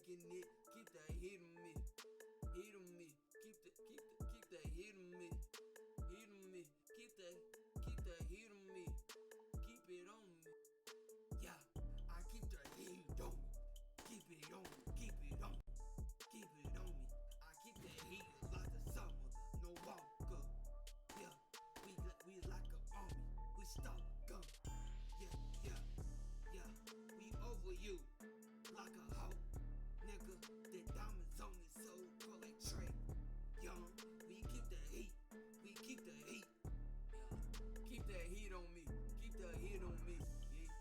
taking it. Keep that heat on me. Heat on me. Keep that heat on me. Heat on me. Keep that heat on me. Keep it on me. Yeah, I keep the heat on me. Keep it on me. Keep it on me. Keep it on me. I keep the heat like the summer. No walker. Yeah, we like an army. We stop gun. Yeah. We over you like a hoe. Nigga, the diamonds on his soul. Call like Trey Young. We keep the heat. We keep the heat. Keep that heat on me. Keep the heat on me. Yeah.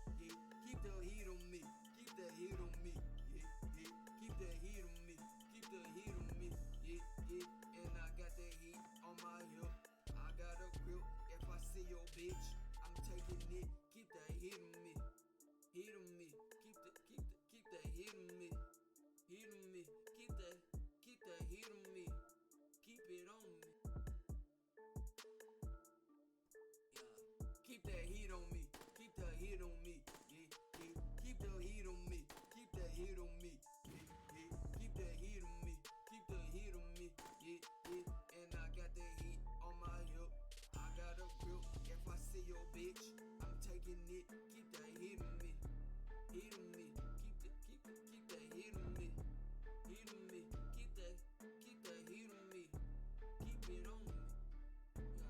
Keep the heat on me. Keep the heat on me. Yeah. Keep the heat on me. Keep the heat on me. Yeah. And I got that heat on my hip. I got a grip. If I see your bitch, I'm taking it. Keep that heat on me. Heat on me. Keep that heat on me. Heat on me. Keep that heat on me. Keep it on me. Keep that heat on me. Keep the heat on me. Yeah. Keep the heat on me. Keep the heat on me. Yeah. Keep the heat on me. Keep the heat on me. Yeah. And I got the heat on my hip. I got a grip. If I see your bitch, I'm taking it. Keep the heat on me. Heat on me. Keep the heat on me. Heat on me. Keep the heat on me. Keep it on me. Keep the heat on me. Keep the heat on me.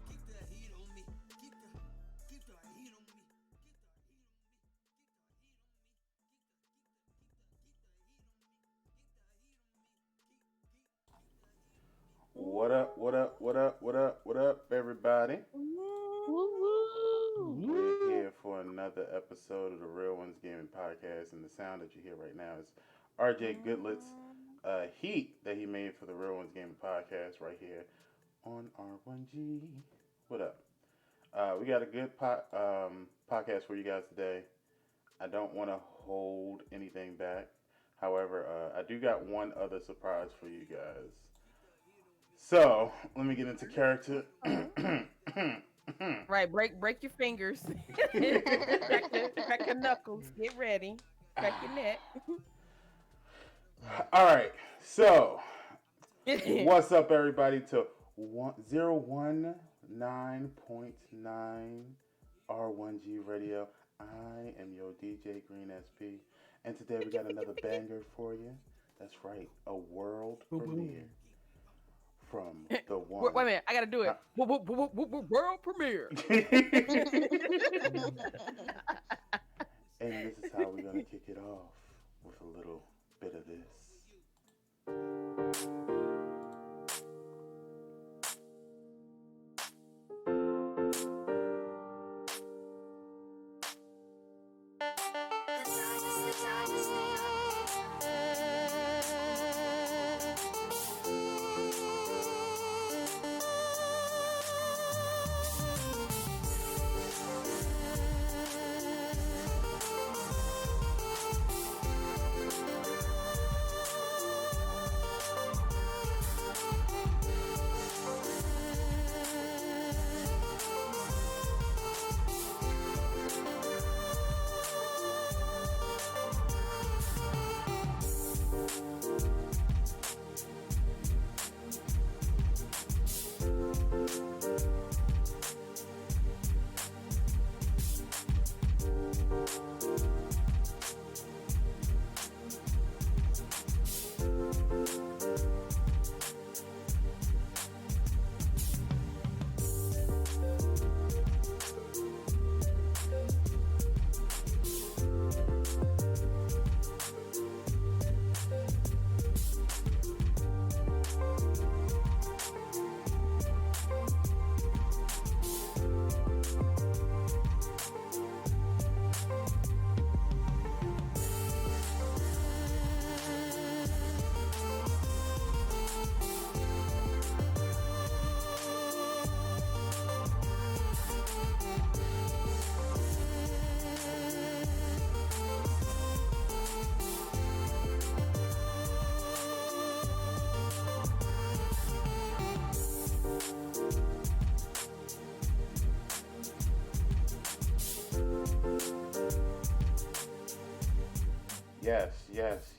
Keep the heat on me. Keep the heat on me. Keep the heat on me. What up, everybody? Woo-woo. We're here for another episode of the Real Ones Gaming Podcast, and the sound that you hear right now is RJ Goodlet's heat that he made for the Real Ones Gaming Podcast right here on R1G. What up? We got a good podcast for you guys today. I don't want to hold anything back. However, I do got one other surprise for you guys. So, let me get into character. Right, break your fingers. crack your knuckles. Get ready. Crack your neck. All right. So, what's up, everybody? To 019.9 R1G Radio. I am your DJ Greensp, and today we got another banger for you. That's right, a world premiere from the one. Wait a minute, I gotta do it. World premiere. And this is how we're gonna kick it off with a little bit of this.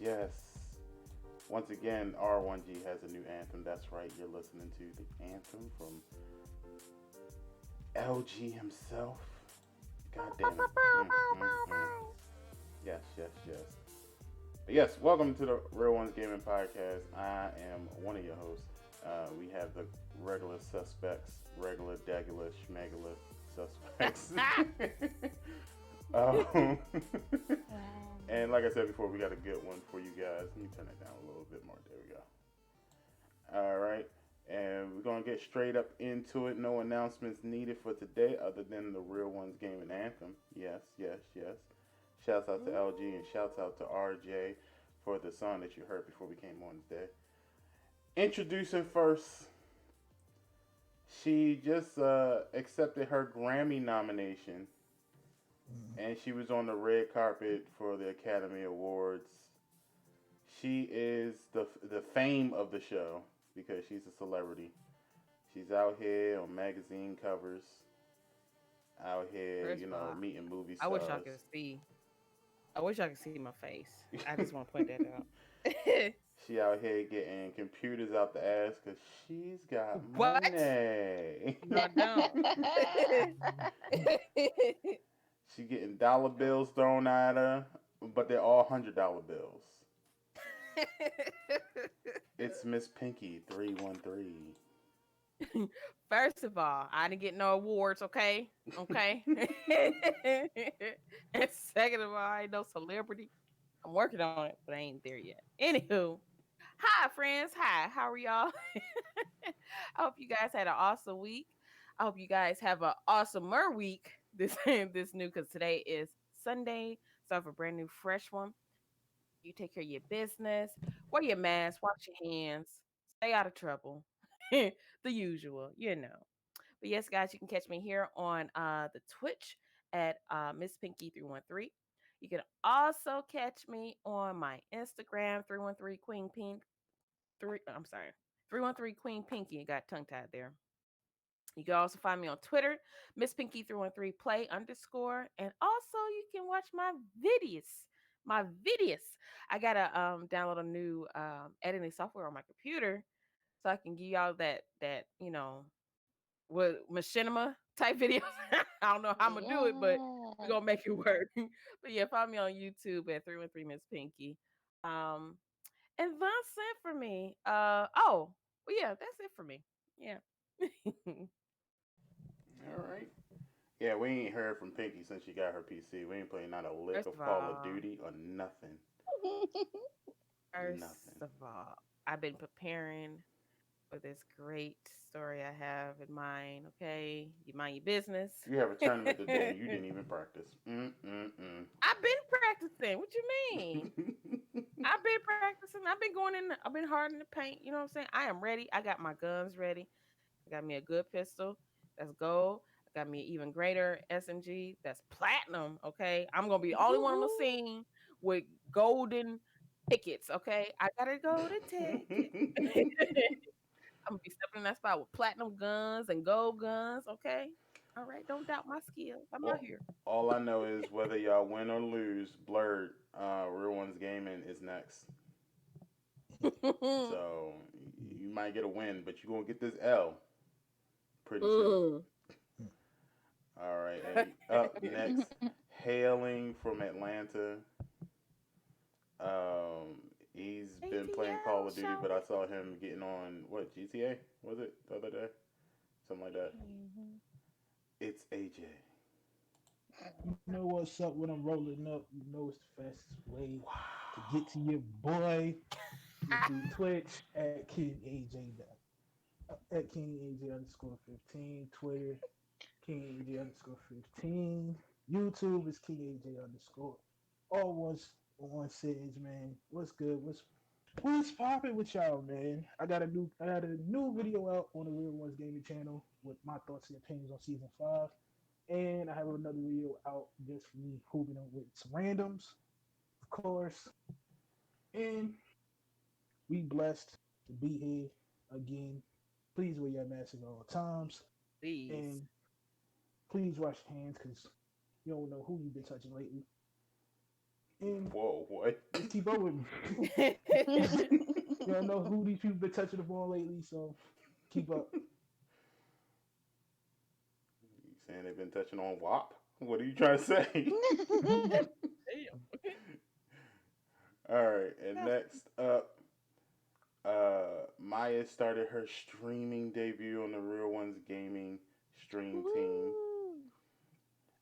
Yes. Once again, R1G has a new anthem. That's right, you're listening to the anthem from LG himself. God damn it. Yes, yes, yes. But yes, welcome to the Real Ones Gaming Podcast. I am one of your hosts. We have the regular suspects, regular, degular, schmegula suspects. um, and like I said before, we got a good one for you guys. Let me turn it down a little bit more. There we go. All right. And we're going to get straight up into it. No announcements needed for today other than the Real Ones Gaming Anthem. Yes, yes, yes. Shouts out to LG and shouts out to RJ for the song that you heard before we came on today. Introducing first, she just accepted her Grammy nomination and she was on the red carpet for the Academy Awards. She is the fame of the show because she's a celebrity. She's out here on magazine covers, out here, First of all, meeting movie I wish I stars. could see. I wish I could see my face. I just want to point that out. She out here getting computers out the ass because she's got What? money. No, I don't. She getting dollar bills thrown at her, but they're all $100 bills. It's Miss Pinky 313. First of all, I didn't get no awards, okay? Okay. And second of all, I ain't no celebrity. I'm working on it, but I ain't there yet. Anywho, hi friends. Hi. How are y'all? I hope you guys had an awesome week. I hope you guys have an awesomer week. This new because today is Sunday. So I have a brand new fresh one. You take care of your business, wear your mask, wash your hands, stay out of trouble. The usual. But yes, guys, you can catch me here on the Twitch at Miss Pinky 313. You can also catch me on my Instagram 313 Queen Pink. I'm sorry, 313 Queen Pinky. I got tongue tied there. You can also find me on Twitter, Miss Pinky 313 Play underscore, and also you can watch my videos. My videos. I gotta download a new editing software on my computer so I can give y'all that with machinima type videos. I don't know how I'm gonna do it, but we're Yeah. gonna make it work. But yeah, find me on YouTube at 313 Miss Pinky. Um, and that's it for me. Well, yeah, that's it for me. Yeah. All right. Yeah, we ain't heard from Pinky since she got her PC. We ain't playing not a lick First of of Call of all, Duty or nothing. first Nothing. of all, I've been preparing for this great story I have in mind. Okay, you mind your business. You have a tournament today and you didn't even practice. Mm-mm-mm. I've been practicing. What you mean? I've been practicing. I've been going in. I've been hard in the paint. You know what I'm saying? I am ready. I got my guns ready. I got me a good pistol. That's gold. I got me an even greater SMG. That's platinum. Okay, I'm gonna be the only one on the Woohoo. scene with golden tickets. Okay, I got a golden ticket. I'm gonna be stepping in that spot with platinum guns and gold guns. Okay, all right. Don't doubt my skills. I'm out Well, here. all I know is whether y'all win or lose, Blurred, Real Ones Gaming is next. So you might get a win, but you're gonna get this L pretty soon. Mm. All right, and up next, hailing from Atlanta. Um, he's been playing Call ATL, of Duty, shout but I it. saw him getting on what GTA was it the other day, something like that. Mhm. It's AJ. You know what's up when I'm rolling up? You know it's the fastest way to get to Wow. your boy is through Twitch at King AJ. At King AJ underscore 15. Twitter, King AJ underscore 15. YouTube is King AJ underscore. All one Sage, man. What's good? What's popping with y'all, man? I got a new video out on the Real Ones Gaming channel with my thoughts and opinions on season 5. And I have another video out just for me hooping with some randoms, of course. And we blessed to be here again. Please wear your mask at all times. Please. And please wash your hands because you don't know who you've been touching lately. And Whoa, what? just keep up with me. You don't know who these people been touching the ball lately, so keep up. You saying they've been touching on WAP? What are you trying to say? Damn. All right, and next up, Maya started her streaming debut on the Real Ones Gaming stream team, Woo.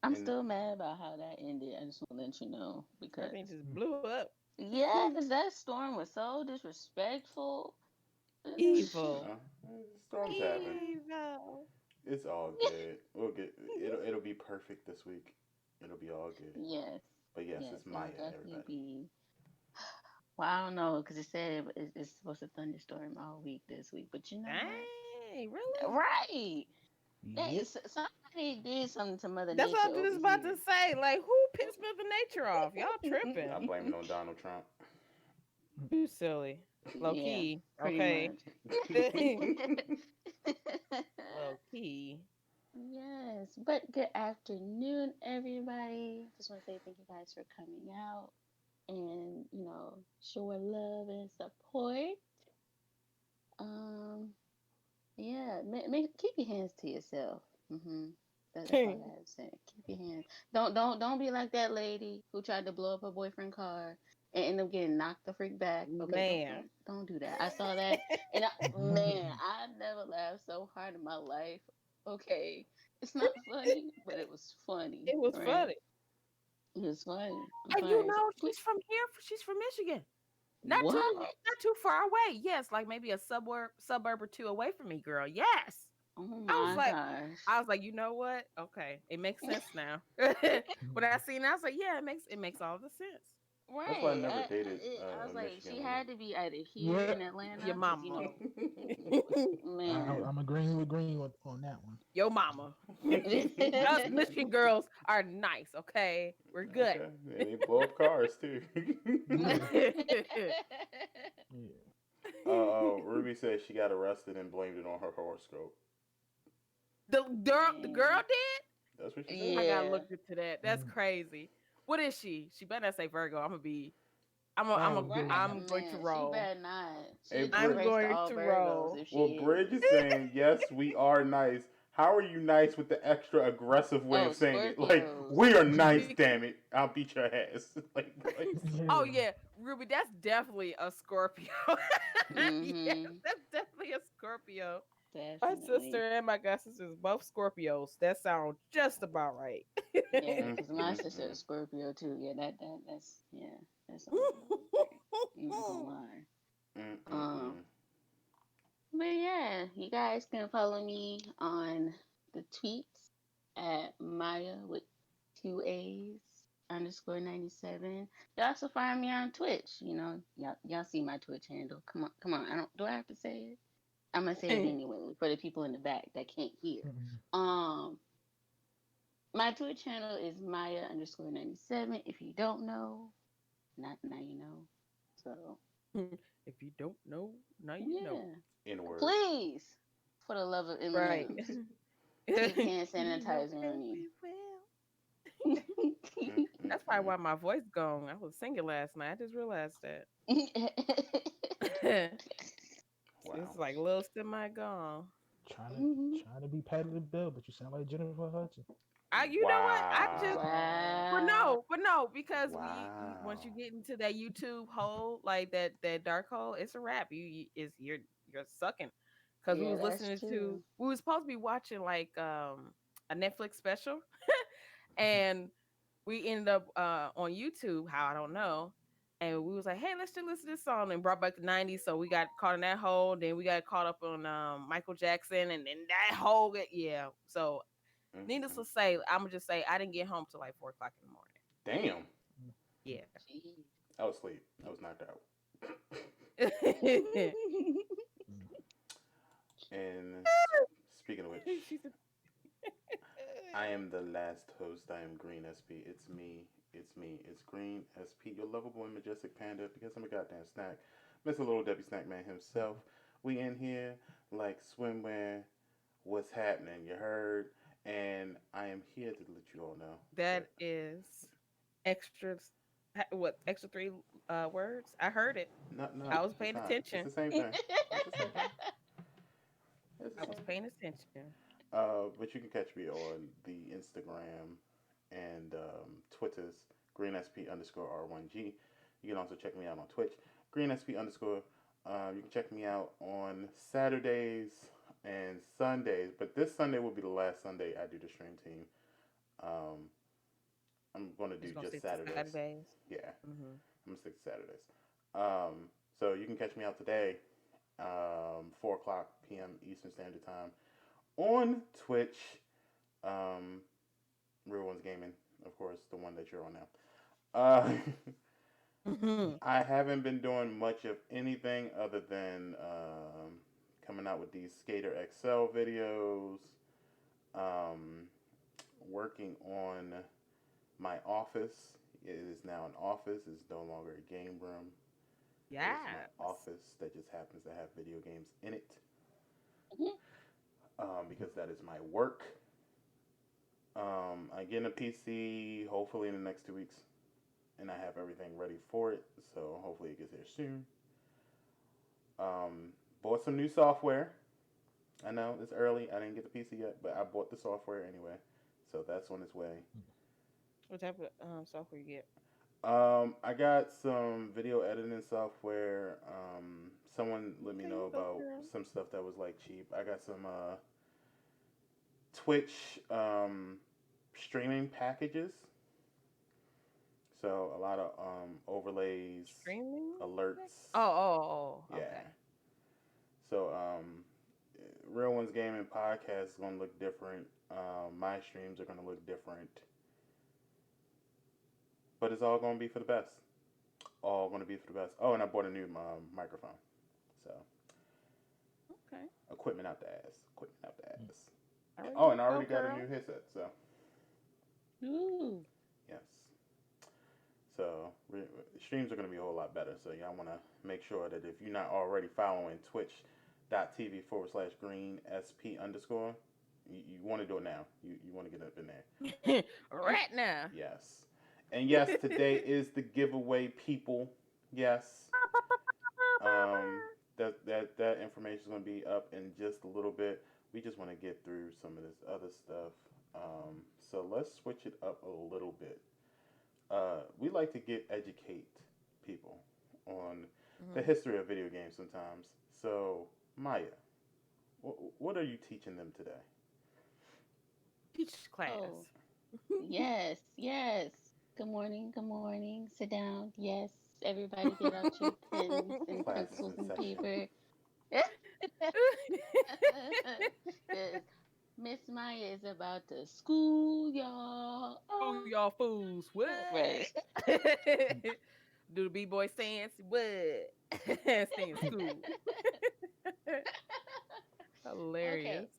I'm and still mad about how that ended. I just want to let you know Everything because just blew up. yes, that storm was so disrespectful. you Evil. know, storms happen. Evil. It's all good. We'll get it'll be perfect this week. It'll be all good. Yes, But yes, yes, it's it'll Maya, definitely everybody. be. Well, I don't know because it said it's supposed to thunderstorm all week this week, but you know what? Dang, really? Right. Yep. Somebody did something to Mother That's what Nature I'm over just about to here. say. Like, who pissed Mother Nature off? Y'all tripping. I blame it on Donald Trump. Too silly. Low Yeah, key. pretty Okay. much. Low key. Yes, but good afternoon, everybody. Just want to say thank you guys for coming out and show love and support. Um, yeah, keep your hands to yourself. That's all I have to say. Keep your hands. Don't be like that lady who tried to blow up her boyfriend's car and end up getting knocked the freak back. Okay, Man. don't do that. I saw that, and man, I never laughed so hard in my life. Okay, it's not funny, but it was funny, It was right? funny. It was funny. I'm And you sorry. know, she's from here. She's from Michigan. What? Not too far away. Yes, like maybe a suburb or two away from me, girl. Yes. Oh I was my like, gosh. you know what? Okay, it makes sense now. When I seen it, I was like, yeah, it makes all the sense. That's why I Right. never dated I a was like, Michigan she woman. had to be either here Yep. in Your Atlanta, because mama, man. I'm agreeing with Green on that one. your mama. Us Michigan girls are nice. Okay, we're good. Okay, and they blow up cars too. Yeah. the Yeah. Ruby said she got arrested and blamed it on her horoscope. girl Man. did. That's what she said. I gotta Yeah. look into that. That's Mm. crazy. What is she? She better not say Virgo. I'm gonna be. Oh, good. Right, I'm going to man. She roll. better not. She Hey, a I'm disgrace to going all to Virgos roll. if Well, she Bridge is. is saying yes, we are nice. How are you nice with the extra aggressive way Oh, of saying it? Like Scorpios. we are nice, damn it! I'll beat your ass. Like what? Oh Yeah. yeah, Ruby, that's definitely a Scorpio. Yeah, Mm-hmm. that's definitely a Scorpio. My Definitely. sister and my god sisters both Scorpios. That sounds just about right. Yeah, Mm, because my mm, sister mm, is Scorpio too. Yeah, that's yeah, that's all right. I'm not gonna lie. mm, mm, Um, mm. but yeah, you guys can follow me on the tweets at Maya with 2 A's underscore 97. You also find me on Twitch. Y'all see my Twitch handle. Come on. I don't. Do I have to say it? I'm gonna say it anyway for the people in the back that can't hear. Mm-mm. Um, my Twitch channel is Maya underscore 97. If you don't know, not now you know. So If you don't know, now you know. yeah, N word. please, for the love of Right. M&Ms, keep hand You know sanitizer on you. very well. Mm, mm, That's probably mm. why my voice gone. I was singing last night. I just realized that. It's Wow. like a little semi gone. Trying to Mhm. trying to be Patty LaBelle, but you sound like Jennifer Hudson. You know what? I just Wow. Wow. but no, because once you Wow. get into that YouTube hole, like that dark hole, it's a wrap. You're sucking. Because Yeah, that's we was supposed to be watching like a Netflix special, and we ended up on YouTube. How I don't know. And we was like, hey, let's just listen to this song and brought back the 90s. So we got caught in that hole. Then we got caught up on Michael Jackson and then that whole yeah. So Mm, needless mm. to say, I'm gonna just say I didn't get home till like 4 o'clock in the morning. Damn. Yeah. Jeez. I was asleep. I was knocked out. And speaking of which, She's a I am the last host. I am Green SP. It's me. It's me. It's Green SP, your lovable and majestic panda, because I'm a goddamn snack. Mr. Little Debbie Snackman himself. We in here like swimwear. What's happening? You heard? And I am here to let you all know that that is extra What extra three words? I heard it. No, no, I was it's paying not. It's attention. the same thing. It's the same thing. It's the I was same thing. paying attention. But you can catch me on the Instagram and Twitter's GreenSP_R1G. You can also check me out on Twitch, GreenSP underscore. You can check me out on Saturdays and Sundays, but this Sunday will be the last Sunday I do the stream team. Um, I'm going to Just do gonna just stick to Saturdays. Saturdays. Yeah, Hmm. I'm going to stick to Saturdays. So you can catch me out today, 4 o'clock p.m. Eastern Standard Time on Twitch. Um, Real Ones Gaming, of course, the one that you're on now. Hmm. I haven't been doing much of anything other than coming out with these Skater XL videos, um, working on my office. It is now an office. It's no longer a game room. It is my Yes. office that just happens to have video games in it Mhm. because that is my work. I get a PC hopefully in the next 2 weeks, and I have everything ready for it. So hopefully it gets here soon. Bought some new software. I know it's early. I didn't get the PC yet, but I bought the software anyway. So that's on its way. What type of software you get? I got some video editing software. Someone let me There know you go, about girl. some stuff that was like cheap. I got some Twitch streaming packages. So a lot of overlays, Streaming? alerts. Yeah. Okay. So Real Ones Gaming podcast is gonna look different. My streams are gonna look different, but it's all gonna be for the best. All gonna be for the best. Oh, and I bought a new microphone. So Okay. equipment out the ass. Equipment out the ass. Already Oh, you and I go, already got a girl. new headset. So Ooh. yes. So streams are gonna be a whole lot better. So y'all wanna make sure that if you're not already following twitch.tv/green sp underscore, you want to do it now. You want to get up in there. Right now. Yes. And yes, today is the giveaway, people. Yes. Um, that information is going to be up in just a little bit. We just want to get through some of this other stuff. So let's switch it up a little bit. We like to educate people on the Hmm. history of video games sometimes. So Maya, what are you teaching them today? Teach Oh, class. yes, yes. Good morning, good morning. Sit down. Yes, everybody get out your pens and Classes pencils in and session. paper. Because Miss Maya is about to school y'all. Oh, Oh, y'all fools. What? right. Do the B-boy stance? What? Stay in school. Okay, Hilarious.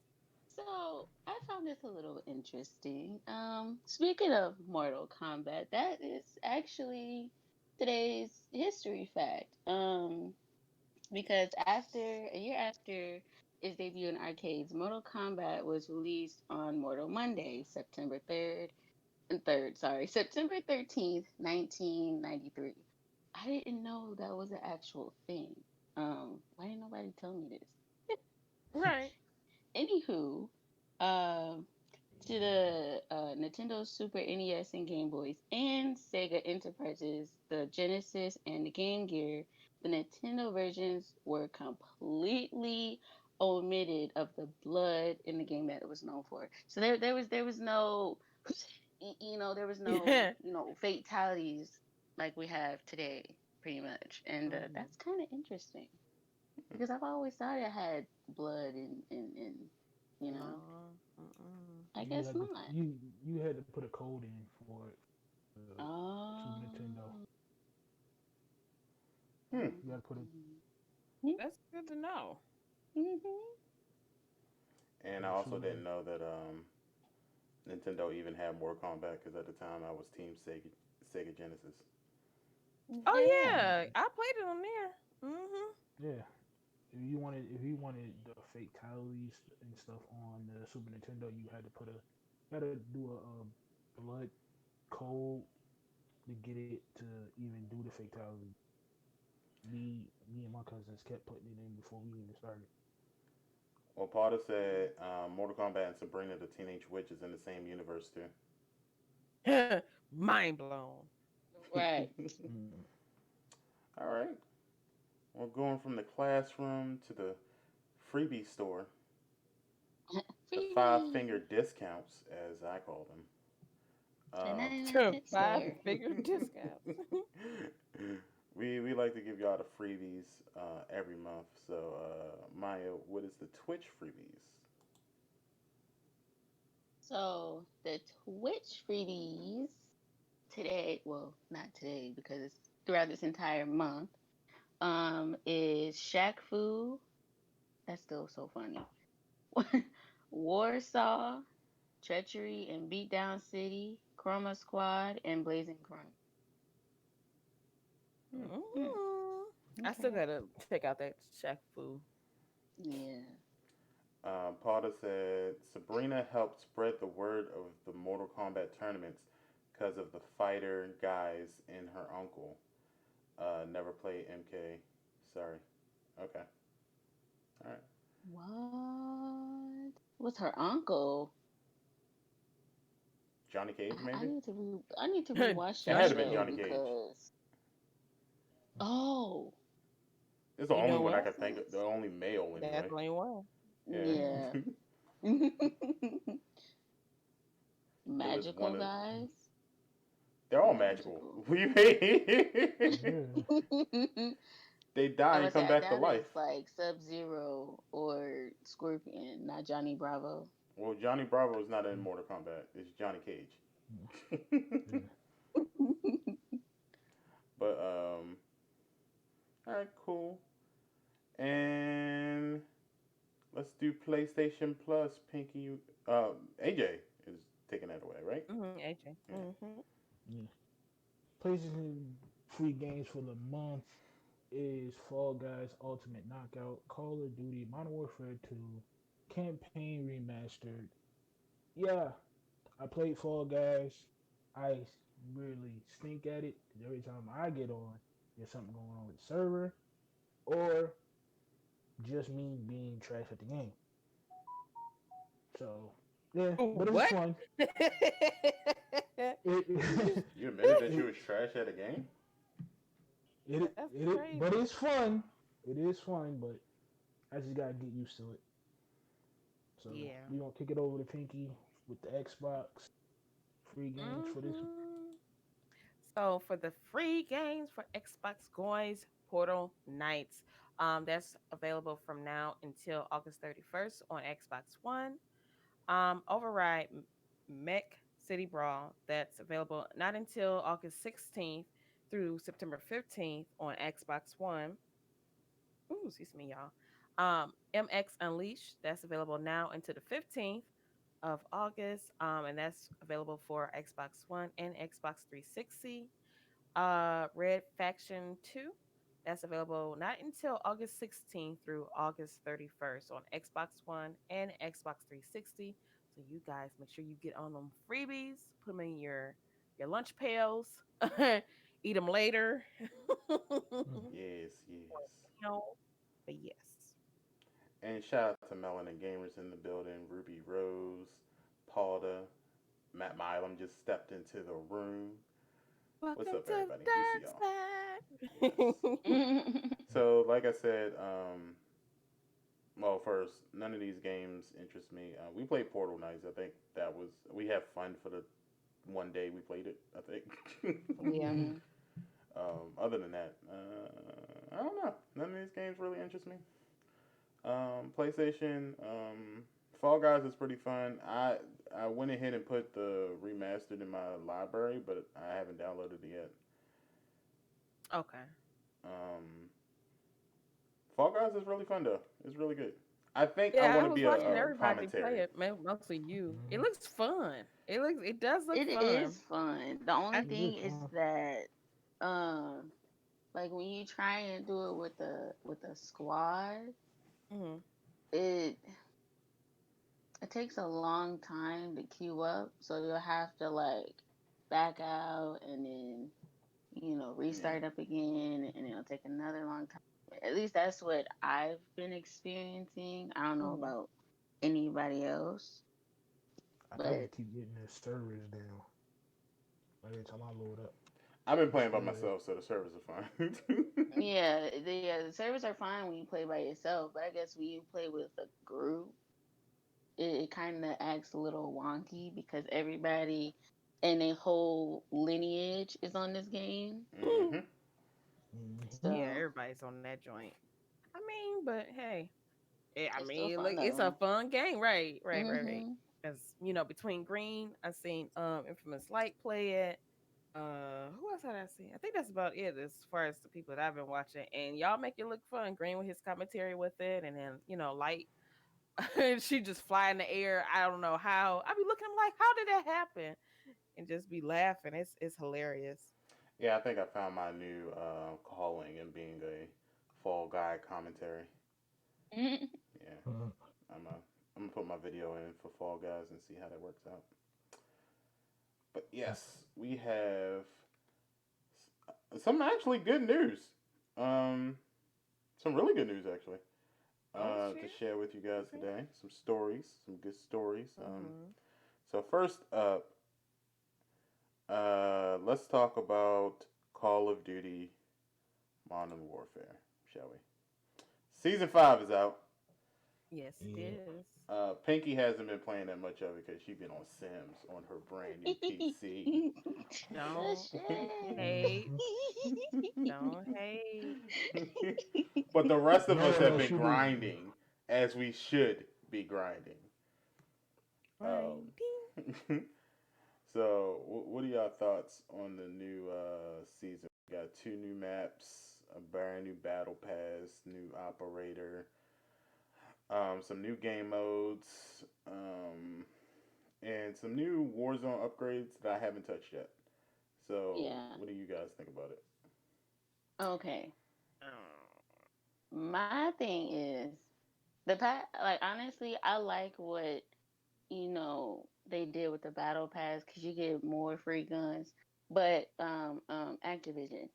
so I found this a little interesting. Speaking of Mortal Kombat, that is actually today's history fact. Because a year after its debut in arcades, Mortal Kombat was released on Mortal Monday, September 13th, 1993. I didn't know that was an actual thing. Why didn't nobody tell me this? Right. Anywho, um, to the Nintendo Super NES and Game Boys and Sega Enterprises, the Genesis and the Game Gear, the Nintendo versions were completely omitted of the blood in the game that it was known for. So there was no, there was no, Yeah. fatalities like we have today, pretty much, and Mhm. that's kind of interesting because I've always thought it had blood and you know, No. Mm-mm. I You guess had to not. you had to put a code in for it. Super Nintendo. Oh. Hmm. You got to put it. That's good to know. Mm-hmm. And I Yeah, also Super. didn't know that Nintendo even had Mortal Kombat because at the time I was Team Sega Genesis. Oh Yeah. yeah, I played it on there. Mhm. Yeah. If you wanted the fatalities and stuff on the Super Nintendo, you had to do a blood code to get it to even do the fatality. Me and my cousins kept putting it in before we even started. Well, Potter said Mortal Kombat and Sabrina the Teenage Witch is in the same universe too. Mind blown. Right. Mm. All right. We're going from the classroom to the freebie store, the five finger Freebie. discounts, as I call them. And Uh, not even a pet Five store. figure discounts. we like to give y'all the freebies every month. So, Maya, what is the Twitch freebies? So the Twitch freebies today, well, not today because it's throughout this entire month, is Shaq Fu. That's still so funny. Warsaw, Treachery and Beatdown City, Chroma Squad, and Blazing Chrome. Mm, Mm. I still Okay. gotta check out that Shaq Fu. yeah. Potter said Sabrina helped spread the word of the Mortal Kombat tournaments because of the fighter guys and her uncle. Never played MK. Sorry. Okay. All right. What? What's her uncle? Johnny Cage, I maybe? need to I need to rewatch It that had to Johnny have been show Johnny Cage. Cage. because oh It's the You only know one I what? could think of. The only male, That's anyway. the only one. yeah. Yeah. It was one Magical of. guys. They're all magical. Magical. We Yeah. I they die would and say come I back to doubt life. it's like Sub Zero or Scorpion, not Johnny Bravo. Well, Johnny Bravo is not in Mortal Kombat. It's Johnny Mm. Cage. Yeah. But all right, cool. And let's do PlayStation Plus. Pinky, AJ is taking that away, right? AJ. Yeah. Yeah. PlayStation free games for the month is Fall Guys Ultimate Knockout, Call of Duty Modern Warfare 2, Campaign Remastered. Yeah, I played Fall Guys. I really stink at it because every time I get on, there's something going on with the server or just me being trash at the game. So, yeah, but it's What? fun. It, You admitted that you it, was trash at a game. That's but crazy. it's fun. It is fun, but I just gotta get used to it. So Yeah. we gonna kick it over to Pinky with the Xbox free games for this. hmm So for the free games for Xbox Goys Portal Knights, that's available from now until August 31st on Xbox One. Override Mech City Brawl, that's available not until August 16th through September 15th on Xbox One. Ooh, excuse me, y'all. MX Unleashed, that's available now until the 15th of August, and that's available for Xbox One and Xbox 360. Red Faction 2, that's available not until August 16th through August 31st on Xbox One and Xbox 360. So you guys make sure you get on them freebies, put them in your lunch pails, eat them later. Mm. Yes, yes. No, but yes. And shout out to Melanin Gamers in the building. Ruby Rose, Paulda, Matt Milam just stepped into the room. What's Welcome up, to everybody? We see y'all. the Yes. dark side. So, like I said, well, first, none of these games interest me. We played Portal Knights. I think that was we had fun for the one day we played it. I think. Yeah. hmm Other than that, I don't know. None of these games really interest me. PlayStation, Fall Guys is pretty fun. I went ahead and put the remastered in my library, but I haven't downloaded it yet. Okay. Um, Fall Guys is really fun though. It's really good. I think I Yeah, want I to was be watching a everybody play commentary. it, mostly you. It Mhm. looks fun. It does look It fun. is fun. The only I, It is thing is fun. that um like when you try and do it with a squad, mhm. it it takes a long time to queue up, so you'll have to like back out, and then Yeah. restart up again, and it'll take another long time. At least that's what I've been experiencing. I don't know Mhm. about anybody else, I but just keep getting the servers down every time I load up. I've been I playing by swear. myself, so the servers are fine. the servers are fine when you play by yourself, but I guess when you play with a group, it kind of acts a little wonky because everybody and their whole lineage is on this game. hmm Hmm. Yeah, So everybody's on that joint. I mean, but hey, I it's still mean, look, fun it's a though. fun game, right? Right, right, right. Hmm. Because between Green, I seen Infamous Light play it. Who else had I seen? I think that's about it as far as the people that I've been watching. And y'all make it look fun. Green with his commentary with it, and then Light, she just fly in the air. I don't know how. I be looking, I'm like, how did that happen? And just be laughing. It's hilarious. Yeah, I think I found my new calling and being a Fall Guy commentary. Yeah, I'm a, I'm gonna put my video in for Fall Guys and see how that works out. But yes, we have some actually good news. Um, some really good news actually. Oh To shit. share with you guys Okay. today. Some stories, some good stories. Mm-hmm. So first up, let's talk about Call of Duty Modern Warfare, shall we? Season 5 is out. Yes, it Yeah. is. Pinky hasn't been playing that much of it because she's been on Sims on her brand new PC. The Don't shade. hate. Don't hate. But the rest of us No, have no, been she do. grinding as we should be grinding. Grinding. So, what are y'all thoughts on the new season? We got two new maps, a brand new battle pass, new operator, some new game modes, and some new Warzone upgrades that I haven't touched yet. So, Yeah. what do you guys think about it? Okay. Oh. My thing is like honestly, I like what they did with the battle pass because you get more free guns. But Activision,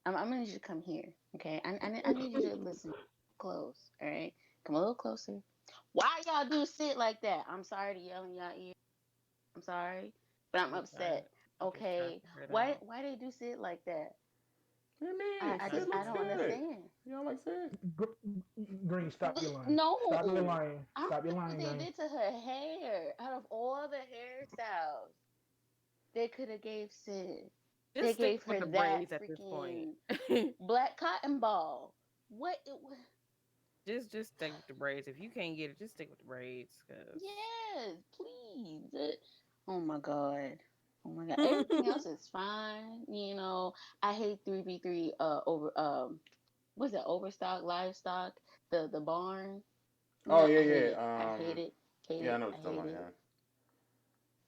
I'm gonna need you to come here, okay? I need you to listen close, all right? Come a little closer. Why y'all do shit like that? I'm sorry to yell in y'all ear. I'm sorry, but I'm I'm trying. upset. I'm just trying to Okay, figure it why out. why they do shit like that? What do you I'm mean? trying Sid to I looks figure don't it out. good. understand. You don't like Sid? Green, stop your lying. Stop your No, lying. I don't Stop your like what lying, they Green. did to her hair. Out of all the hairstyles they could have gave Sid, Just they stick gave with her the that braids at this point. freaking black cotton ball. What it was? just stick with the braids. If you can't get it, just stick with the braids, Yes, please. Oh my god. Oh my god. Everything cause else is fine. I hate 3v3 over what's that, overstock, livestock, the barn. Oh yeah, I hate yeah. it. I hate it. Hate Yeah, I it. know I what you're hate talking it. about.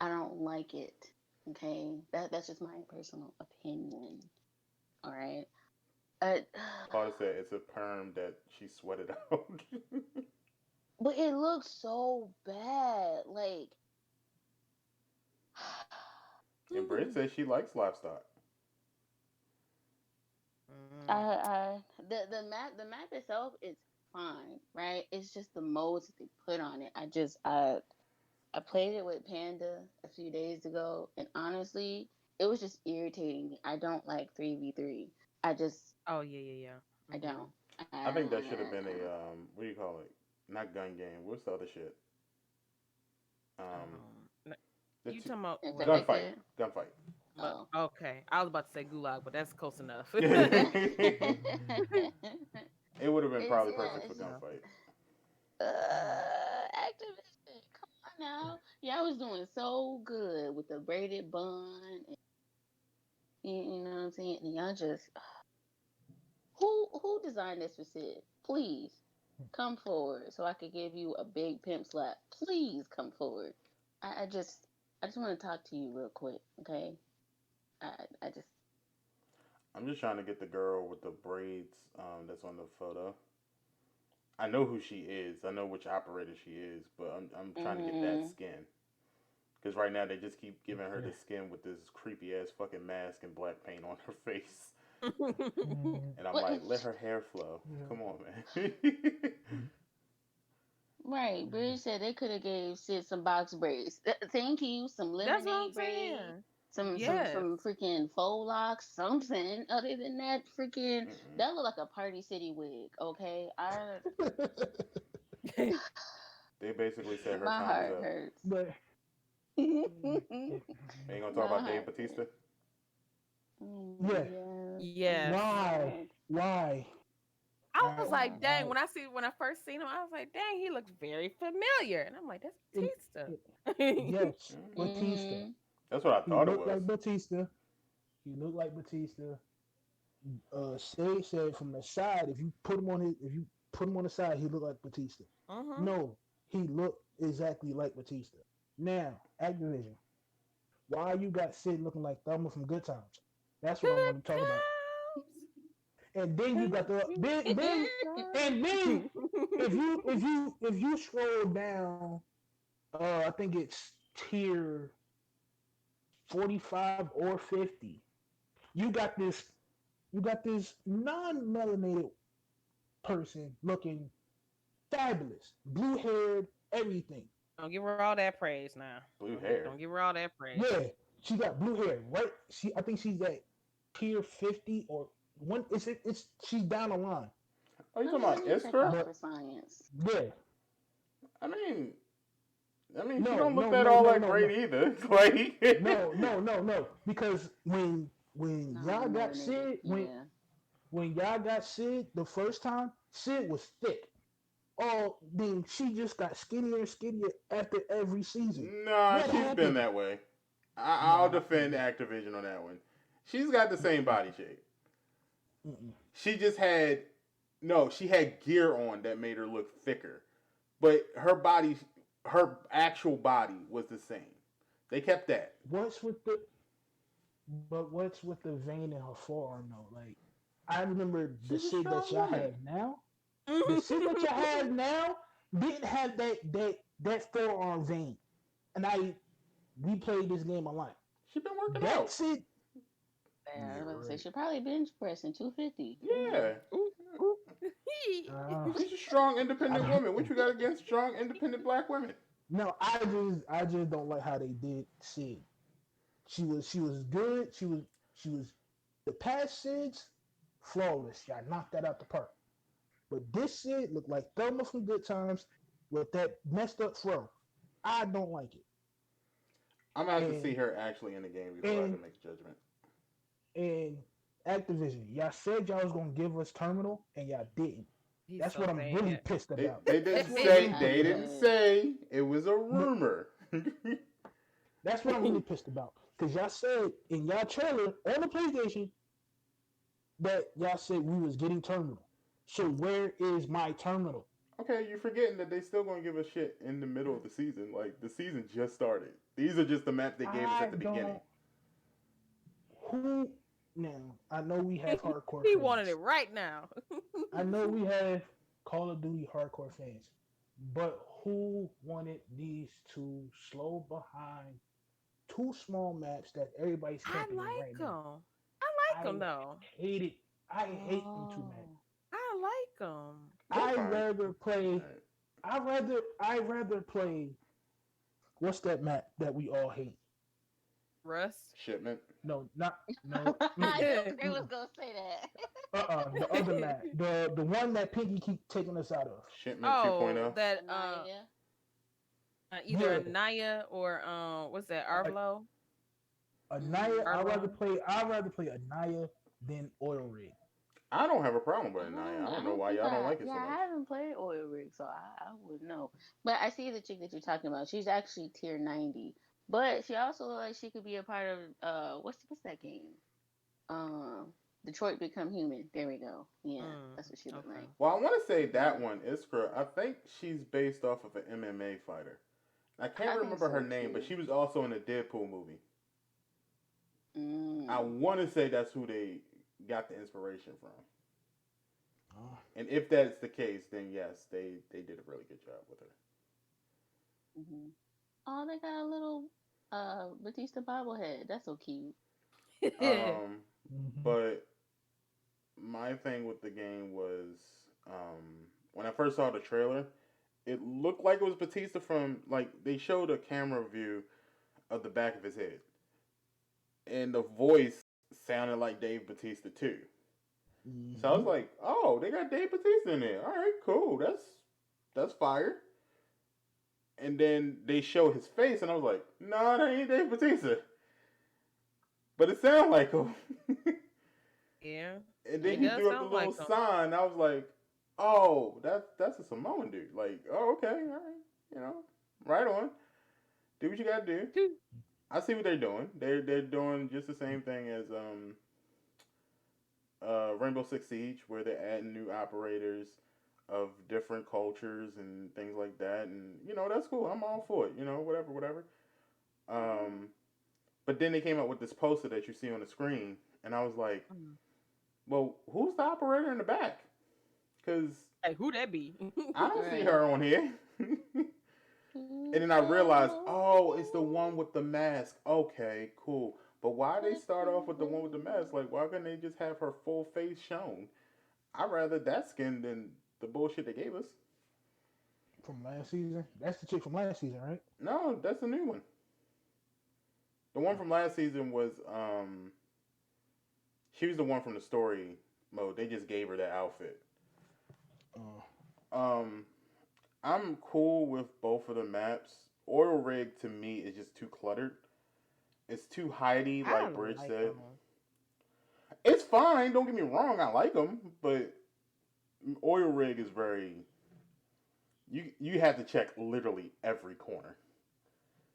I don't like it. Okay? That's just my personal opinion. All right. Uh, Carter said it's a perm that she sweated out. but it looks so bad. Like And Britt says she likes livestock. the map itself is fine, right? It's just the modes that they put on it. I played it with Panda a few days ago, and honestly, it was just irritating me. I don't like 3v3. I just oh yeah, yeah, yeah. I Mm-hmm. don't. I think that should have I been a don't. what do you call it? Not gun game. What's the other shit? Um, the You talking about what? gunfight. Infected. Gunfight. Oh. Okay, I was about to say gulag, but that's close enough. It would have been It's probably Close perfect yeah, for it's just enough. gunfight. Activision. Come on now. Yeah, I was doing so good with the braided bun, and you know what I'm saying. And y'all just who designed this for Sid? Please come forward so I could give you a big pimp slap. Please come forward. I just want to talk to you real quick, okay? I I just I'm just trying to get the girl with the braids that's on the photo. I know who she is. I know which operator she is, but I'm trying to get that mm, skin Because right now they just keep giving her Yeah. the skin with this creepy ass fucking mask and black paint on her face. Mm, And I'm What? like, let her hair flow. yeah. Come on, man. Right, Bridge said they could have gave Sid some box braids. Thank you, some That's what I'm lemonade braids, saying. some Yes. some freaking faux locks, something other than that freaking Mm-mm. that looked like a Party City wig. Okay, I They basically said her my time is heart up. hurts. But it, Ain't gonna talk My about Dave heart Batista. hurts. yeah. Yes. Oh Yes. Why? God. Why? I was like, dang, Why? when I first seen him, I was like, dang, he looks very familiar. And I'm like, that's And, Batista. yes, Mm. Batista. Mm-hmm. That's what I He thought it looked was. like Batista. He looked like Batista. Say said from the side, if you put him on the side, he looked like Batista. Mm-hmm. No, he looked exactly like Batista. Now, Activision, why you got Sid looking like Thelma from Good Times? That's what I Good want to talk about. And then you got the and then times. if you scroll down, I think it's tier 45 or 50. You got this non-melanated person looking fabulous, blue haired, everything. Don't give her all that praise now. Blue hair. Don't give her all that praise. Yeah, she got blue hair, right? I think she's at tier 50 or one. It's she's down the line. Oh, you talking Let about me check Iskra? out But for science. yeah, I mean, she no, don't look no, that no, all no, that no, great no, either. Like, no. Because when y'all got Non-melanated. Sid, Yeah. when y'all got Sid the first time, Sid was thick. Oh, then she just got skinnier and skinnier after every season. nah, What she's been happened? that way. I'll Nah. defend Activision on that one. She's got the same Mm-mm, body shape. mm-mm. She just had no. She had gear on that made her look thicker, but her actual body was the same. They kept that. What's with the vein in her forearm though? Like I remember the She's a Sid that strong y'all woman. have now. The Sid that y'all have now didn't have that forearm vein. And we played this game a lot. She's been working out. That's it. Yeah, I Yeah, was about to say right. she'll probably bench pressing 250. Yeah, Ooh, ooh. Uh, she's a strong, I independent woman. What you got against strong, independent black women? no, I just don't like how they did Sid. She was good. She was the past Sid's flawless. Y'all knocked that out the park. But this Sid looked like Thelma from Good Times with that messed up fro. I don't like it. I'm gonna have to see And her actually in the game before I and can make a judgment. and Activision, y'all said y'all was gonna give us Terminal, and y'all didn't. He's That's so what I'm saying really it. pissed They about. they That's didn't what I'm say really pissed they about. didn't say it was a No, rumor. that's what I'm really pissed about. Cause y'all said in y'all trailer on the PlayStation that y'all said we was getting Terminal. So where is my Terminal? Okay, you're forgetting that they still gonna give us shit in the middle of the season. Like the season just started. These are just the maps they gave us I at the beginning. don't. Who now? I know we have hardcore He wanted it fans. right now. I know we have Call of Duty hardcore fans. But who wanted these two slow behind two small maps that everybody's I camping in right like now? him. I like him I though. hate it. I hate them two maps. Oh. I like him. They're I fine. rather play. Alright. I rather play. What's that map that we all hate? Rust. Shipment. No, not no. I Mm-mm, knew they was mm-mm. gonna say that. The other map, the one that Pinky keep taking us out of. Shipment Oh, 2.0. that Anaya. either Yeah, Anaya or what's that? uh, Arvlo? Anaya. Mm-hmm. Arlo? I'd rather play Anaya than Oil Rig. I don't have a problem with it, Naya. I I don't know don't why think y'all don't like it yeah, so I much. haven't played Oil Rig, so I wouldn't know. But I see the chick that you're talking about. She's actually tier 90. But she also looks like she could be a part of what's that game? Um Detroit Become Human. There we go. Yeah, Mm, that's what she looked okay. like. Well, I want to say that one, Iskra. I think she's based off of an MMA fighter. I can't I think remember her so name, but too. she was also in the Deadpool movie. I Mm. want to say that's who they got the inspiration from. Oh, And if that's the case, then yes, they did a really good job with her. Hmm. Oh, they got a little Batista bobblehead. That's so cute. Um, Hmm. but my thing with the game was when I first saw the trailer, it looked like it was Batista from like they showed a camera view of the back of his head, and the voice sounded like Dave Batista too. So I was Hmm. like, oh, they got Dave Batista in there. All right, cool. That's fire. And then they showed his face, and I was like, no, that ain't Dave Batista. But it sounded like him. Yeah, And then it he Yeah. does threw up the sound little like them. sign. I was like, oh, that's a Samoan dude. Like, oh, okay, all right, you know, right on. Do what you gotta do. I see what they're doing. They're doing just the same thing as Rainbow Six Siege, where they're adding new operators of different cultures and things like that. And that's cool. I'm all for it. Whatever, whatever. Um, but then they came up with this poster that you see on the screen, and I was like, Mm. well, who's the operator in the back? Because Hey, who that be? I don't see Right. her on here. And then I realized, oh, it's the one with the mask. Okay, cool. But why they start off with the one with the mask? Like, why couldn't they just have her full face shown? I'd rather that skin than the bullshit they gave us. From last season. That's the chick from last season, right? No, that's a new one. The one from last season was she was the one from the story mode. They just gave her that outfit. Uh, Um, I'm cool with both of the maps. Oil rig to me is just too cluttered. It's too hidey, I like Bridge like said. them. It's fine. Don't get me wrong. I like them, but oil rig is very. You have to check literally every corner,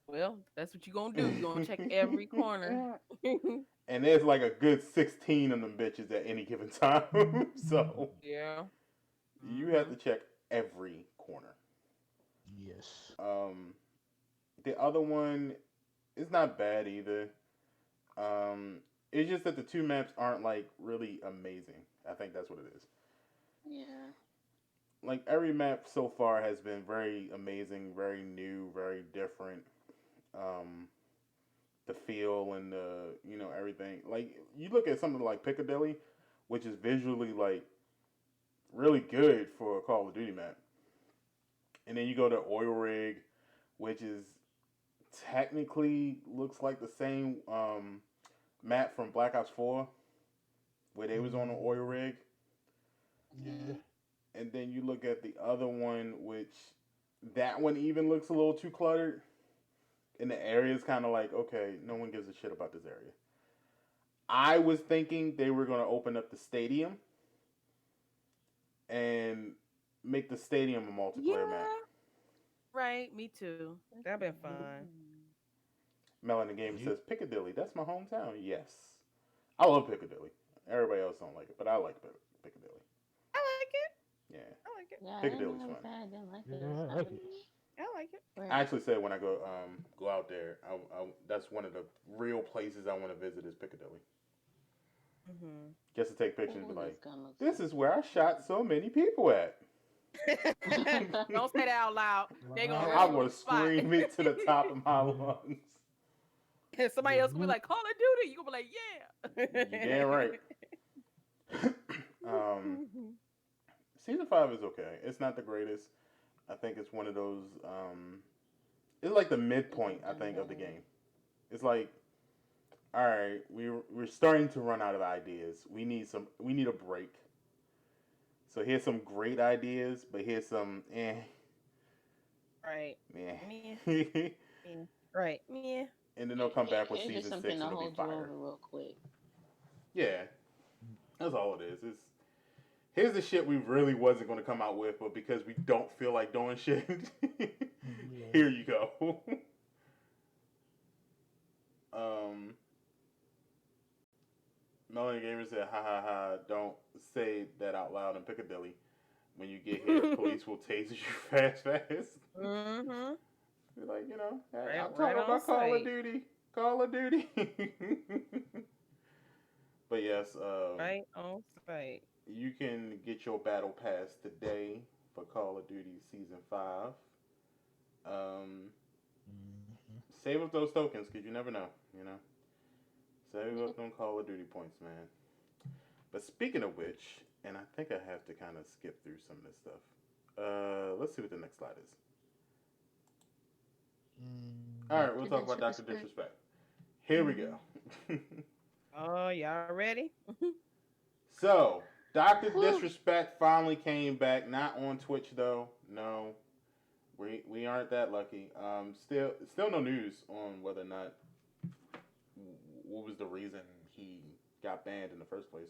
Well, that's what you gonna do. You gonna check every corner. and there's like a good 16 of them bitches at any given time. So Yeah. you have Hmm. to check every corner. yes. Um, the other one is not bad either. Um, it's just that the two maps aren't like really amazing. I think that's what it is. Yeah. Like every map so far has been very amazing, very new, very different. Um, the feel and the everything. Like you look at something like Piccadilly, which is visually like really good for a Call of Duty map, and then you go to Oil Rig, which is technically looks like the same map from Black Ops 4, where they was on an oil Mm, rig, yeah. Mhm. and then you look at the other one, which that one even looks a little too cluttered. And the area is kind of like, okay, no one gives a shit about this area. I was thinking they were going to open up the stadium and make the stadium a multiplayer map. Yeah. Right. Me too. That'd been fun. Melanie Game Yeah. says Piccadilly. That's my hometown. Yes, I love Piccadilly. Everybody else don't like it, but I like Piccadilly. I like it. Yeah, I like it. Yeah, I didn't Piccadilly's know fun. if I didn't like it. Yeah, It's I not like for it. me. I like it. I Right. actually said when I go out there, that's one of the real places I want to visit is Piccadilly, Hmm. just to take pictures and be Oh, like, this gun looks this so is where I shot so many people at. Don't say that out loud. They gonna Wow. I really want would the spot. scream it to the top of my lungs. And somebody else will be Hmm. like, Call of Duty. You gonna be like, You damn right. um, Season 5 is okay. It's not the greatest. I think it's one of those. It's like the they could midpoint. have I done think of the better. game. It's like, all right, we're starting to run out of ideas. We need a break. So here's some great ideas, but here's some right. Meh, eh. meh. Right. Meh. And then they'll come back with It's just season something 6 to and it'll be hold you fire. over real quick. Yeah, that's all it is. Here's the shit we really wasn't going to come out with, but because we don't feel like doing shit, Yeah. here you go. um, Melanie Gamer said, "Ha ha ha! Don't say that out loud in Piccadilly. When you get here, police will tase you fast, fast." Mm-hmm. Be like, hey, Right, I'm right talking on about Call of site. Duty, Call of Duty. But yes, Right on site. you can get your battle pass today for Call of Duty Season 5. Um, Hmm. Save up those tokens because you never know. You know, save up them Call of Duty points, man. But speaking of which, and I think I have to kind of skip through some of this stuff. Let's see what the next slide is. All right, we'll Dr. talk about Doctor Disrespect. Disrespect. Here we go. Oh, y'all ready? So, Doctor Whew. Disrespect finally came back. Not on Twitch though. No, we aren't that lucky. Still no news on whether or not what was the reason he got banned in the first place.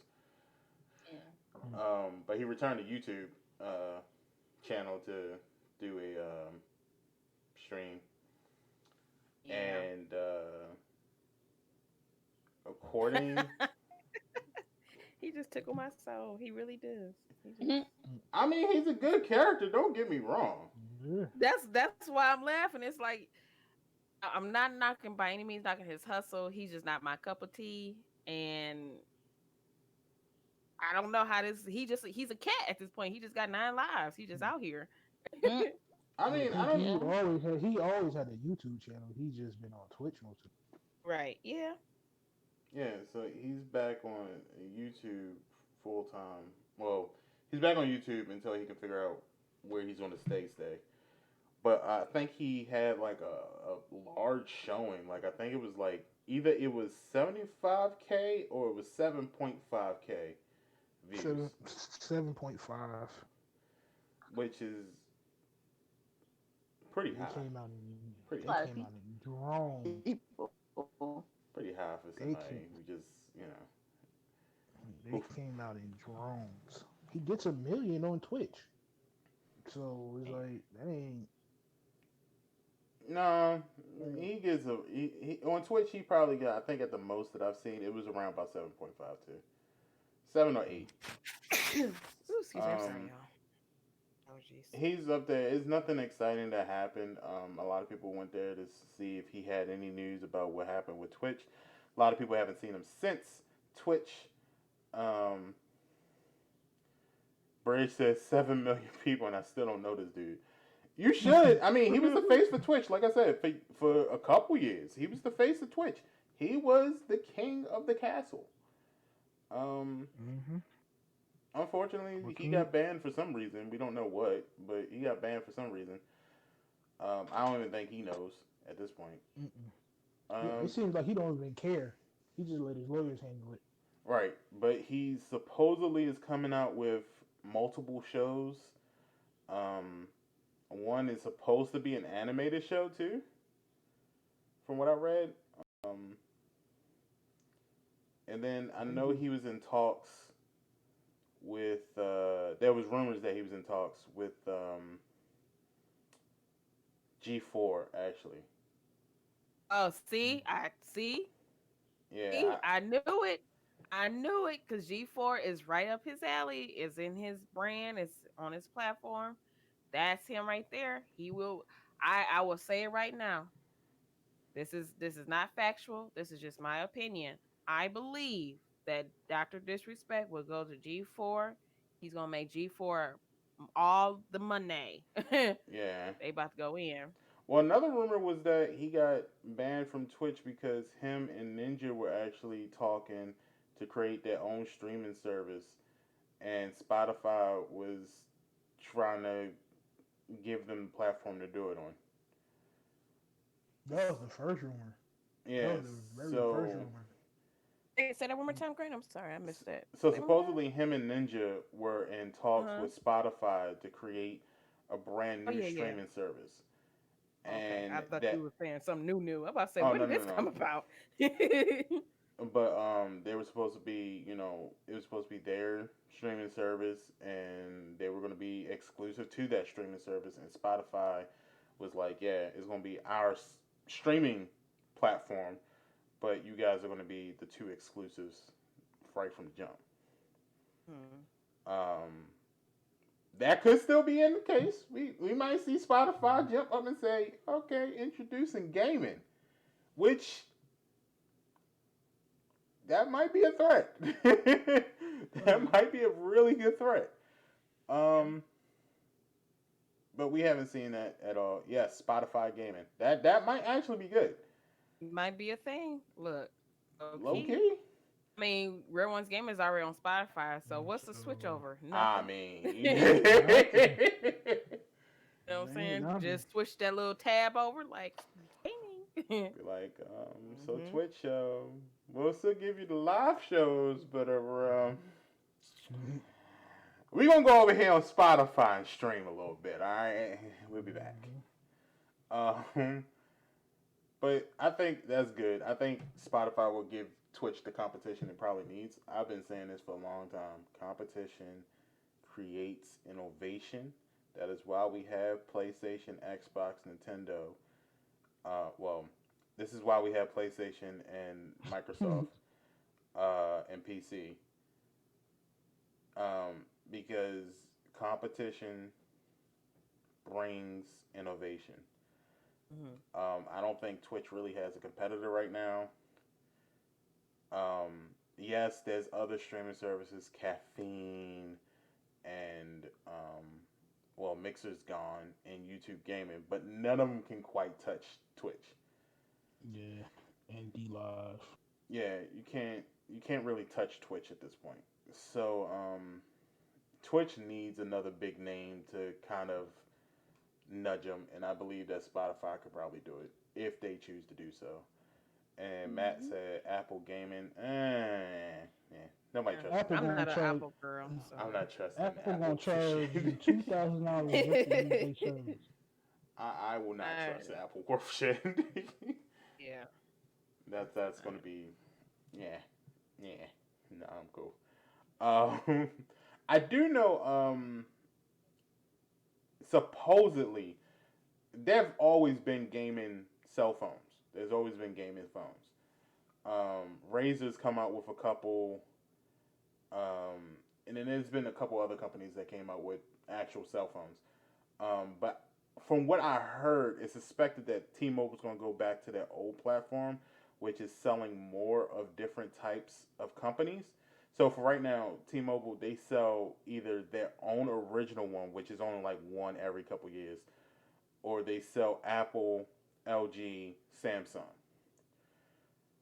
Yeah. But he returned to YouTube channel to do a stream, Yeah. and according, He just tickled my soul. He really does. He just... Mhm. I mean, he's a good character. Don't get me wrong. Yeah. That's why I'm laughing. It's like I'm not knocking by any means knocking his hustle. He's just not my cup of tea, and I don't know how this. He's a cat at this point. He just got 9 lives. He just out here. Mhm. I Yeah, mean, I he don't. Yeah. always had a YouTube channel. He's just been on Twitch most of Right. Yeah. Yeah, so he's back on YouTube full time. Well, he's back on YouTube until he can figure out where he's going to stay. But I think he had like a large showing. Like I think it was like either it was 75K or it was 7.5K views, it. 7.5. which is pretty They high. came out in Pretty they A lot of came out in drones. people. pretty high for They somebody came who just they Oof. came out in drones. He gets 1 million on Twitch. So it's like that ain't No, he gets he on Twitch. He probably got. I think at the most that I've seen, it was around about 7.5 too, 7 or 8. Ooh, excuse me. I'm sorry, Um, y'all. Oh, jeez. he's up there. It's nothing exciting that happened. A lot of people went there to see if he had any news about what happened with Twitch. A lot of people haven't seen him since Twitch. Um, Bridge says 7 million people, and I still don't know this dude. You should. I mean, he was the face for Twitch. Like I said, for a couple years, he was the face of Twitch. He was the king of the castle. mm-hmm. Unfortunately, he got banned for some reason. We don't know what, but he got banned for some reason. I don't even think he knows at this point. Yeah, it seems like he don't even care. He just let his lawyers handle it. Right, but he supposedly is coming out with multiple shows. One is supposed to be an animated show too, from what I read. Um, and then I know he was in talks with. There was rumors that he was in talks with G4 actually. Oh, see. Yeah, I knew it. I knew it because G4 is right up his alley. Is in his brand. It's on his platform. That's him right there. He will. I will say it right now. This is not factual. This is just my opinion. I believe that Dr. Disrespect will go to G4. He's gonna make G4 all the money. They yeah. about to go in. Well, another rumor was that he got banned from Twitch because him and Ninja were actually talking to create their own streaming service, and Spotify was trying to give them the platform to do it on. That was the first rumor. Yeah, That was the very first so rumor. Say that one more time, Grant. I'm sorry, I missed that. so Say it one more supposedly him and Ninja were in talks time. with Spotify to create a brand Oh new yeah. streaming service, Okay, and I thought you that were saying something new. I'm about to say, oh where no did no this no come about? but they were supposed to be, it was supposed to be their streaming service, and they were going to be exclusive to that streaming service. And Spotify was like, "Yeah, it's going to be our streaming platform, but you guys are going to be the two exclusives right from the jump." Hmm. Um, that could still be in the case. We might see Spotify jump up and say, "Okay, introducing gaming," which that might be a threat. That might be a really good threat. But but we haven't seen that at all. Yes, Spotify gaming. That might actually be good. Might be a thing. Look, Low okay. key. I mean, Real Ones Game is already on Spotify, so what's the switch So over? I Nothing. mean, You nothing. know what I'm It ain't saying? nothing. Just switch that little tab over, like gaming. be like, so hmm Twitch, we'll still give you the live shows, but Mhm. we gonna go over here on Spotify and stream a little bit. All right, we'll be back. Mhm. Um, but I think that's good. I think Spotify will give Twitch the competition it probably needs. I've been saying this for a long time. Competition creates innovation. That is why we have PlayStation, Xbox, Nintendo. Well, this is why we have PlayStation and Microsoft and PC. Because competition brings innovation. hmm I don't think Twitch really has a competitor right now. Yes, there's other streaming services, Caffeine, and well, Mixer's gone, and YouTube Gaming, but none of them can quite touch Twitch. Yeah, and D Live. Yeah, you can't really touch Twitch at this point. So Twitch needs another big name to kind of nudge them, and I believe that Spotify could probably do it if they choose to do so. And Matt Mhm. said Apple Gaming, yeah, nobody Yeah. trusting Apple I'm Apple. gonna not an charge. Apple girl, I'm so. not trusting Apple gonna Apple for charge shit. you $2,000 just to use their service. I will not I, trust Apple for shit. yeah, That's gonna be yeah, yeah. No, I'm cool. Um, I do know. Supposedly, there've always been gaming cell phones. There's always been gaming phones. Razer's come out with a couple, and then there's been a couple other companies that came out with actual cell phones. But from what I heard, it's suspected that T-Mobile's going to go back to their old platform, which is selling more of different types of companies. So for right now, T-Mobile they sell either their own original one, which is only like one every couple years, or they sell Apple, LG, Samsung.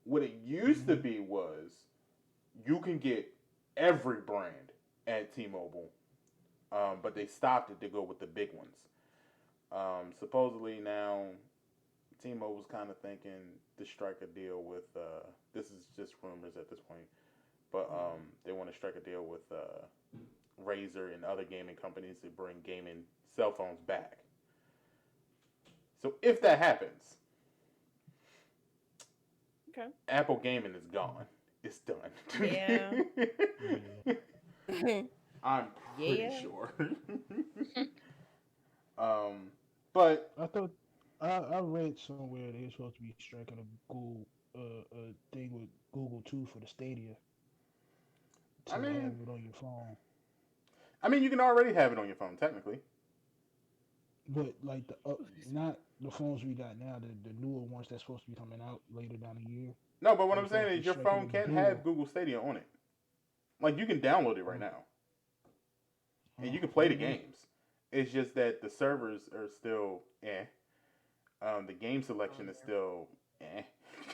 What it used to Mhm. be was you can get every brand at T-Mobile, but they stopped it to go with the big ones. Supposedly now, T-Mobile's kind of thinking to strike a deal with. This is just rumors at this point, but they want to strike a deal with Razer and other gaming companies to bring gaming cell phones back. So if that happens, okay. Apple Gaming is gone. It's Yeah. done. Yeah. I'm pretty Yeah. sure. um, but I thought I read somewhere they're supposed to be striking a Google thing with Google too for the Stadia I to mean, have it on your phone. you can already have it on your phone technically. But like not the phones we got now, the newer ones that's supposed to be coming out later down the year. No, but what They're I'm supposed to saying be is your striking phone a can have deal. Google Stadia on it. Like you can download it right Oh, now, and you oh, can play the maybe. games. It's just that the servers are still eh. The game Oh, selection is yeah. still eh.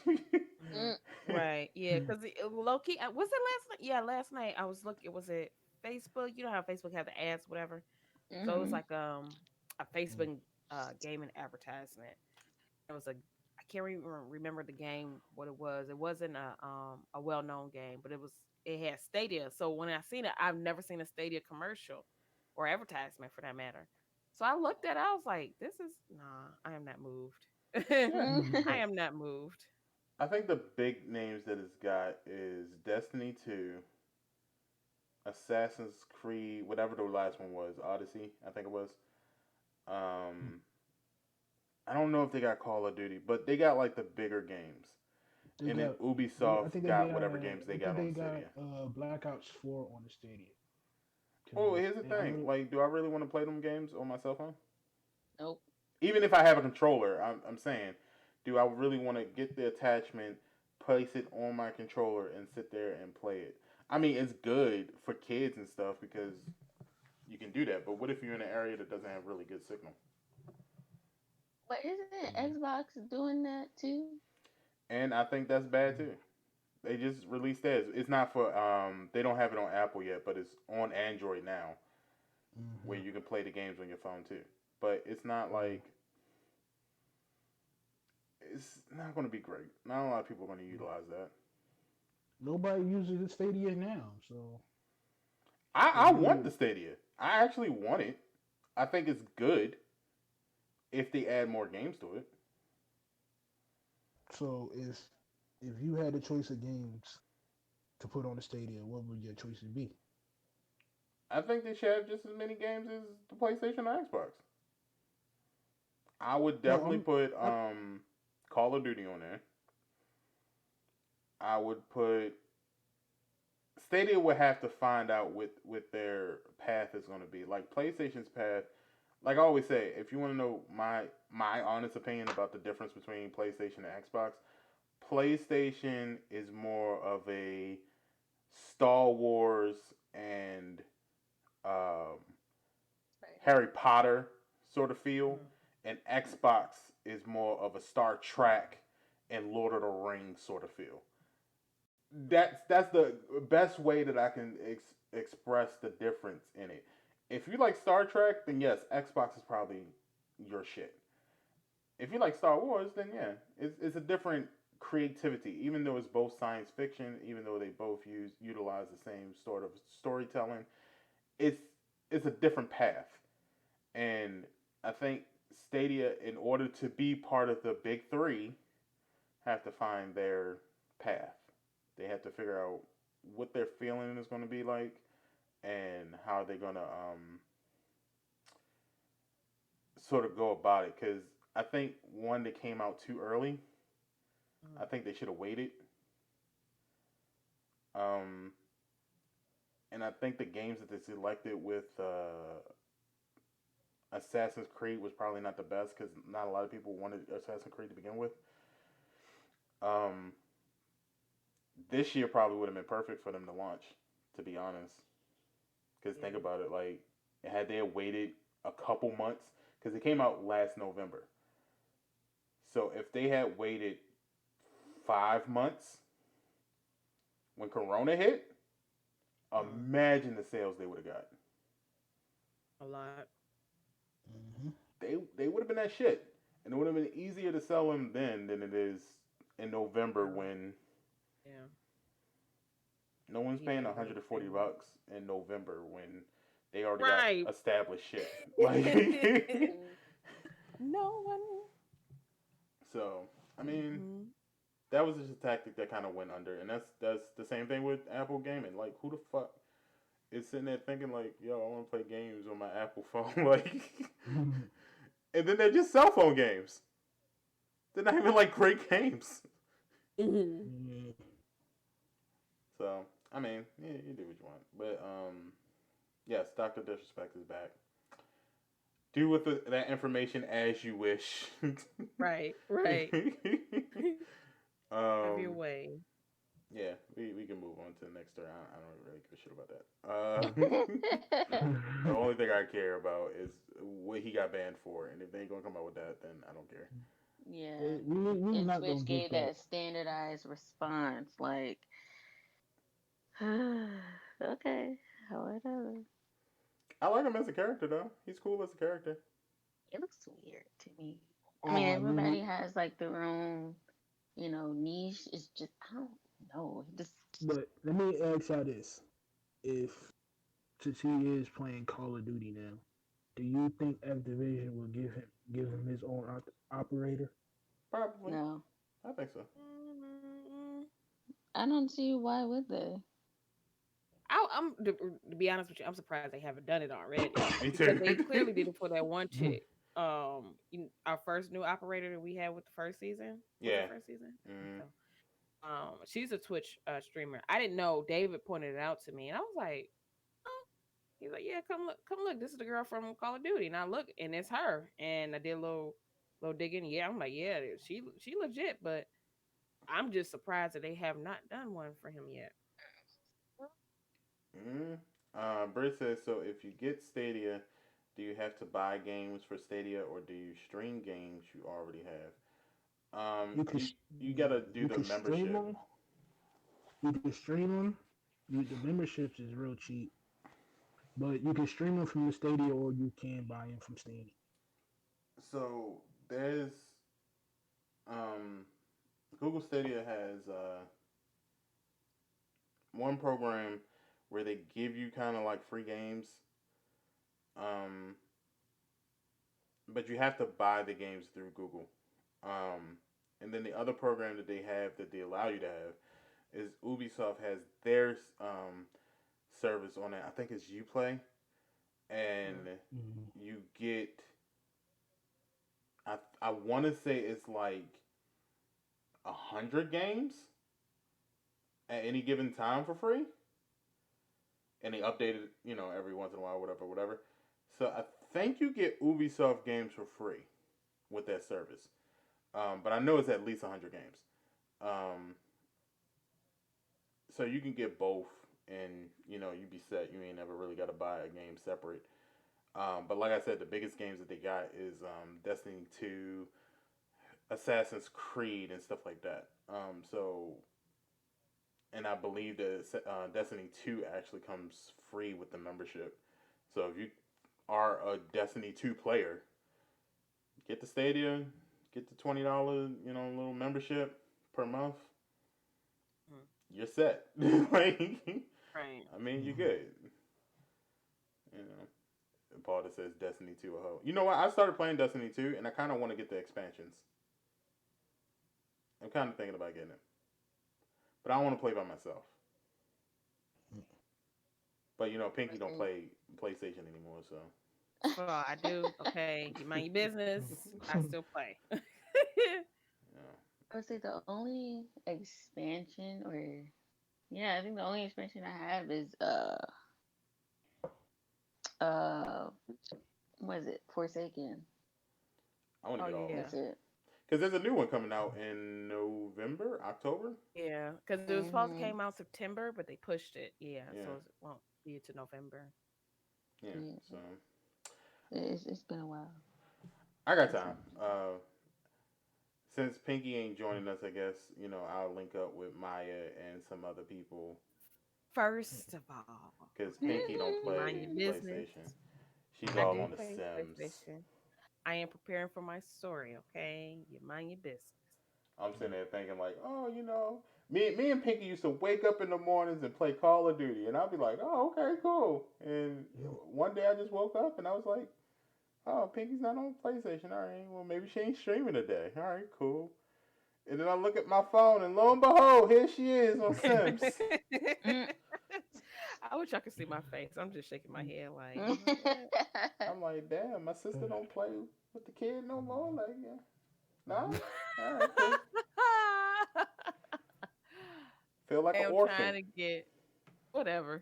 hmm Mm. Right. Yeah. Because low key, was it last night? Yeah, last night I was looking. Was it Facebook? You know how Facebook have the ads, whatever. So it was Mhm. like a Mm. Facebook gaming advertisement. It was a I can't remember the game what it was. It wasn't a well known game, but it had Stadia. So when I seen it, I've never seen a Stadia commercial or advertisement for that matter. So I looked at it, I was like, this is nah, I am not moved. Yeah, I Mhm. am not moved. I think the big names that it's got is Destiny 2, Assassin's Creed, whatever the last one was, Odyssey, I think it was. Um, I don't know if they got Call of Duty, but they got like the bigger games. They And then got. I Ubisoft think they got got. whatever games they I got think on they got Stadia. Black Ops 4 on the Stadia. Oh, Cause here's the I thing. know. Like, do I really want to play them games on my cell phone? Nope. Even if I have a controller, I'm saying, do I really want to get the attachment, place it on my controller, and sit there and play it? I mean, it's good for kids and stuff because you can do that. But what if you're in an area that doesn't have really good signal? But isn't Mm. Xbox doing that too? And I think that's bad too. They just released theirs. It's not for they don't have it on Apple yet, but it's on Android now where Mm-hmm. you can play the games on your phone too. But it's not Mm. like it's not going to be great. Not a lot of people are going to utilize that. Nobody uses the Stadia now, so I want you the Stadia. I actually want it. I think it's good if they add more games to it. so if you had a choice of games to put on the Stadia, what would your choices be? I think they should have just as many games as the PlayStation or Xbox. I would No, definitely put I, Call of Duty on there. I would put Stadia would have to find out what their path is going to be. Like PlayStation's path, like I always say, if you want to know my honest opinion about the difference between PlayStation and Xbox, PlayStation is more of a Star Wars and um, Harry Potter sort of feel, Mm. and Xbox is more of a Star Trek and Lord of the Rings sort of feel. That's the best way that I can express the difference in it. If you like Star Trek, then yes, Xbox is probably your shit. If you like Star Wars, then yeah, it's a different creativity. Even though it's both science fiction, even though they both utilize the same sort of storytelling, it's it's a different path. And I think Stadia, in order to be part of the big three, have to find their path. They have to figure out what their feeling is going to be like and how they're going to sort of go about it. Because I think one that came out too early, I Mm. think they should have waited. Um, and I think the games that they selected with Assassin's Creed was probably not the best because not a lot of people wanted Assassin's Creed to begin with. Um, this year probably would have been perfect for them to launch, to be honest. Because think Yeah. about it, like had they waited a couple months, because it came out last November. So if they had waited 5 months when Corona hit, Mm. imagine the sales they would have got. A lot. mm-hmm. They would have been that shit, and it would have been easier to sell them then than it is in November Now. when Yeah. no one's People paying ain't really 140 paying. bucks in November when they already got Right. established shit. Like, Mm. No one. so I mean, Mm-hmm. that was just a tactic that kind of went under, and that's the same thing with Apple Gaming. Like, who the fuck is sitting there thinking like, yo, I want to play games on my Apple phone, like, and then they're just cell phone games. They're not even like great games. Mm-hmm. Yeah. So I mean, yeah, you do what you want, but yes, Doctor Disrespect is back. Do with that information as you wish. Right. Right. Have your um, way. yeah, we can move on to the next story. I don't really give a shit about that. The only thing I care about is what he got banned for, and if they ain't gonna come out with that, then I don't care. Yeah. We And not gonna Twitch get gave that. that standardized response, like, okay, whatever. I like him as a character though. He's cool as a character. It looks weird to me. I mean, Man, everybody has like their own, niche. It's just, I don't know. It just, but let me ask y'all this: if since he is playing Call of Duty now, do you think Activision will give him his own operator? Probably. no. I think so. Mm, I don't see why would they. I'm to be honest with you, I'm surprised they haven't done it already Me because too. they clearly did it for that one Mhm. chick. Our first new operator that we had with the first season was it Yeah. first season? I think Mm. so. She's a Twitch streamer. I didn't know. David pointed it out to me, and I was like, oh. He's like, yeah, come look. This is the girl from Call of Duty, and I look, and it's her. And I did a little digging. Yeah, I'm like, yeah, she legit, but I'm just surprised that they have not done one for him yet. Mm. Britt says, so if you get Stadia, do you have to buy games for Stadia or do you stream games you already have? You could You gotta do you the could stream membership. them. You can stream them. The memberships is real cheap, but you can stream them from the Stadia or you can buy them from Steam. So there's um, Google Stadia has one program where they give you kind of like free games, um, but you have to buy the games through Google. And then the other program that they have that they allow you to have is Ubisoft has their service on it. I think it's UPlay, and Mm-hmm. you get. I want to say it's like 100 games at any given time for free, and they update it, every once in a while, whatever, whatever. So I think you get Ubisoft games for free with that service. But I know it's at least 100 games. Um, so you can get both, and you be set. You ain't never really got to buy a game separate. But like I said, the biggest games that they got is Destiny 2, Assassin's Creed, and stuff like that. And I believe that Destiny 2 actually comes free with the membership. So if you are a Destiny 2 player, get the Stadia, get the $20, little membership per month. Mm. You're set. Like, Right. I mean, you're Mm-hmm. good. You know, and Paul that says Destiny 2 a hoe. You know what? I started playing Destiny 2, and I kind of want to get the expansions. I'm kind of thinking about getting it, but I don't want to play by myself. But Pinky don't Person. play PlayStation anymore, so Well, I do. Okay, you mind your business. I still play. yeah. I would say the only expansion, or yeah, I think the only expansion I have is uh what is it? Forsaken. I want to Oh get all of them yeah, That's it. because there's a new one coming out in November, October. yeah. Because it was supposed to Mhm. came out September, but they pushed it. Yeah, so Yeah, it won't be to November. yeah. Yeah. So It's been a while. I got time. Since Pinky ain't joining us, I guess I'll link up with Maya and some other people First of all, because okay, Pinky don't you mind your play business. PlayStation. She's I all do on The play Sims. PlayStation. I am preparing for my story. Okay, you mind your business. I'm sitting there thinking like, oh, me and Pinky used to wake up in the mornings and play Call of Duty, and I'll be like, oh, okay, cool. And one day I just woke up and I was like, oh, Pinky's not on PlayStation. All right, well maybe she ain't streaming today. All right, cool. And then I look at my phone, and lo and behold, here she is on Sims. Mm. I wish I could see my face. I'm just shaking my head like, you know Mm. what? I'm like, damn, my sister don't play with the kid no more. Like, yeah, nah. All right, cool. Feel like I an am orphan. trying to get whatever.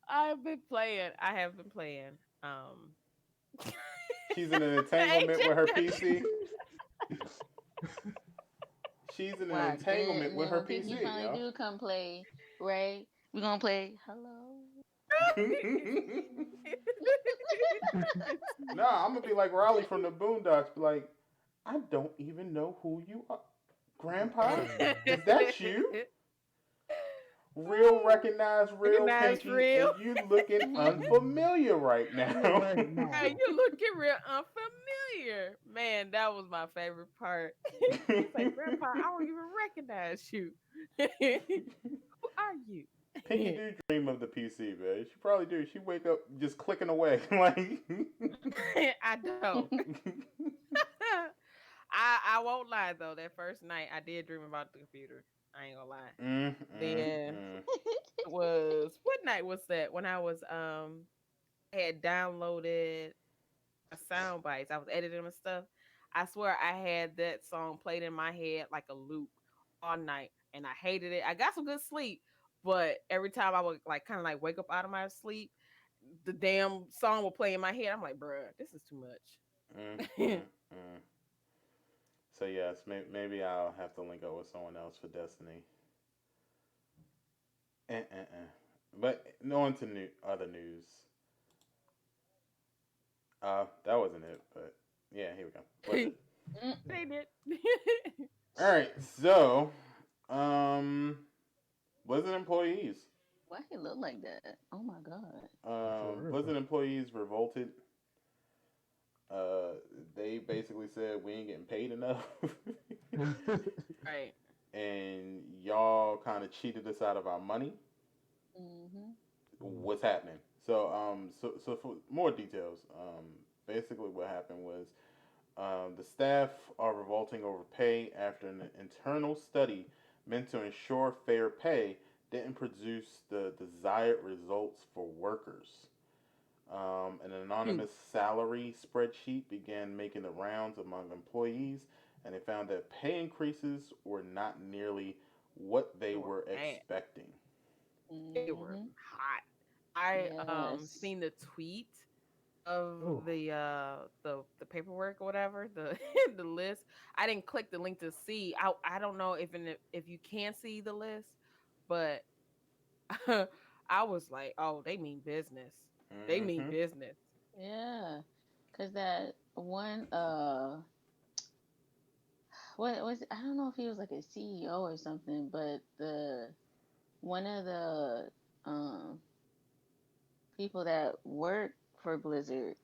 I've been playing. I have been playing. She's in an AJ entanglement with her got PC. She's in an Wow. entanglement And with then her when Pinky PC, finally yo. do come play, right? We're gonna play Hello. Nah, I'm gonna be like Riley from the Boondocks. Be like, I don't even know who you are, Grandpa. Is that you? Real recognize real Recognize Pinky, real. and you looking unfamiliar right now. Right now. Hey, you looking real unfamiliar. Man, that was my favorite part. He's like, Grandpa, I don't even recognize you. Who are you? Pinky do dream of the PC, man. She probably do. She wake up just clicking away, like. I don't. I won't lie though. That first night I did dream about the computer. I ain't gonna lie. mm, mm, Then mm. it was what night was that? When I was had downloaded a sound bites. I was editing them and stuff. I swear I had that song played in my head like a loop all night, and I hated it. I got some good sleep, but every time I would like kind of like wake up out of my sleep, the damn song would play in my head. I'm like, bruh, this is too Mm, much. mm, mm. So yes, maybe I'll have to link up with someone else for Destiny. But on to other news. That wasn't it, but yeah, here we go. Was it? They did. All right. So, um, Blizzard employees. Why he look like that? Oh my god. For real. Blizzard employees revolted. Uh, they basically said we ain't getting paid enough, Right. and y'all kind of cheated us out of our money. Mhm. What's happening? So for more details, basically what happened was the staff are revolting over pay after an internal study meant to ensure fair pay didn't produce the desired results for workers. An anonymous salary spreadsheet began making the rounds among employees, and they found that pay increases were not nearly what They they were were bad. expecting. They were Mhm. hot. I Yes. seen the tweet of Oh, the paperwork or whatever, the the list. I didn't click the link to see. I don't know if you can see the list, but I was like, "Oh, they mean business. They mean Hmm. business." Yeah. Cause that one what was I don't know if he was like a CEO or something, but the one of the um people that work for Blizzard,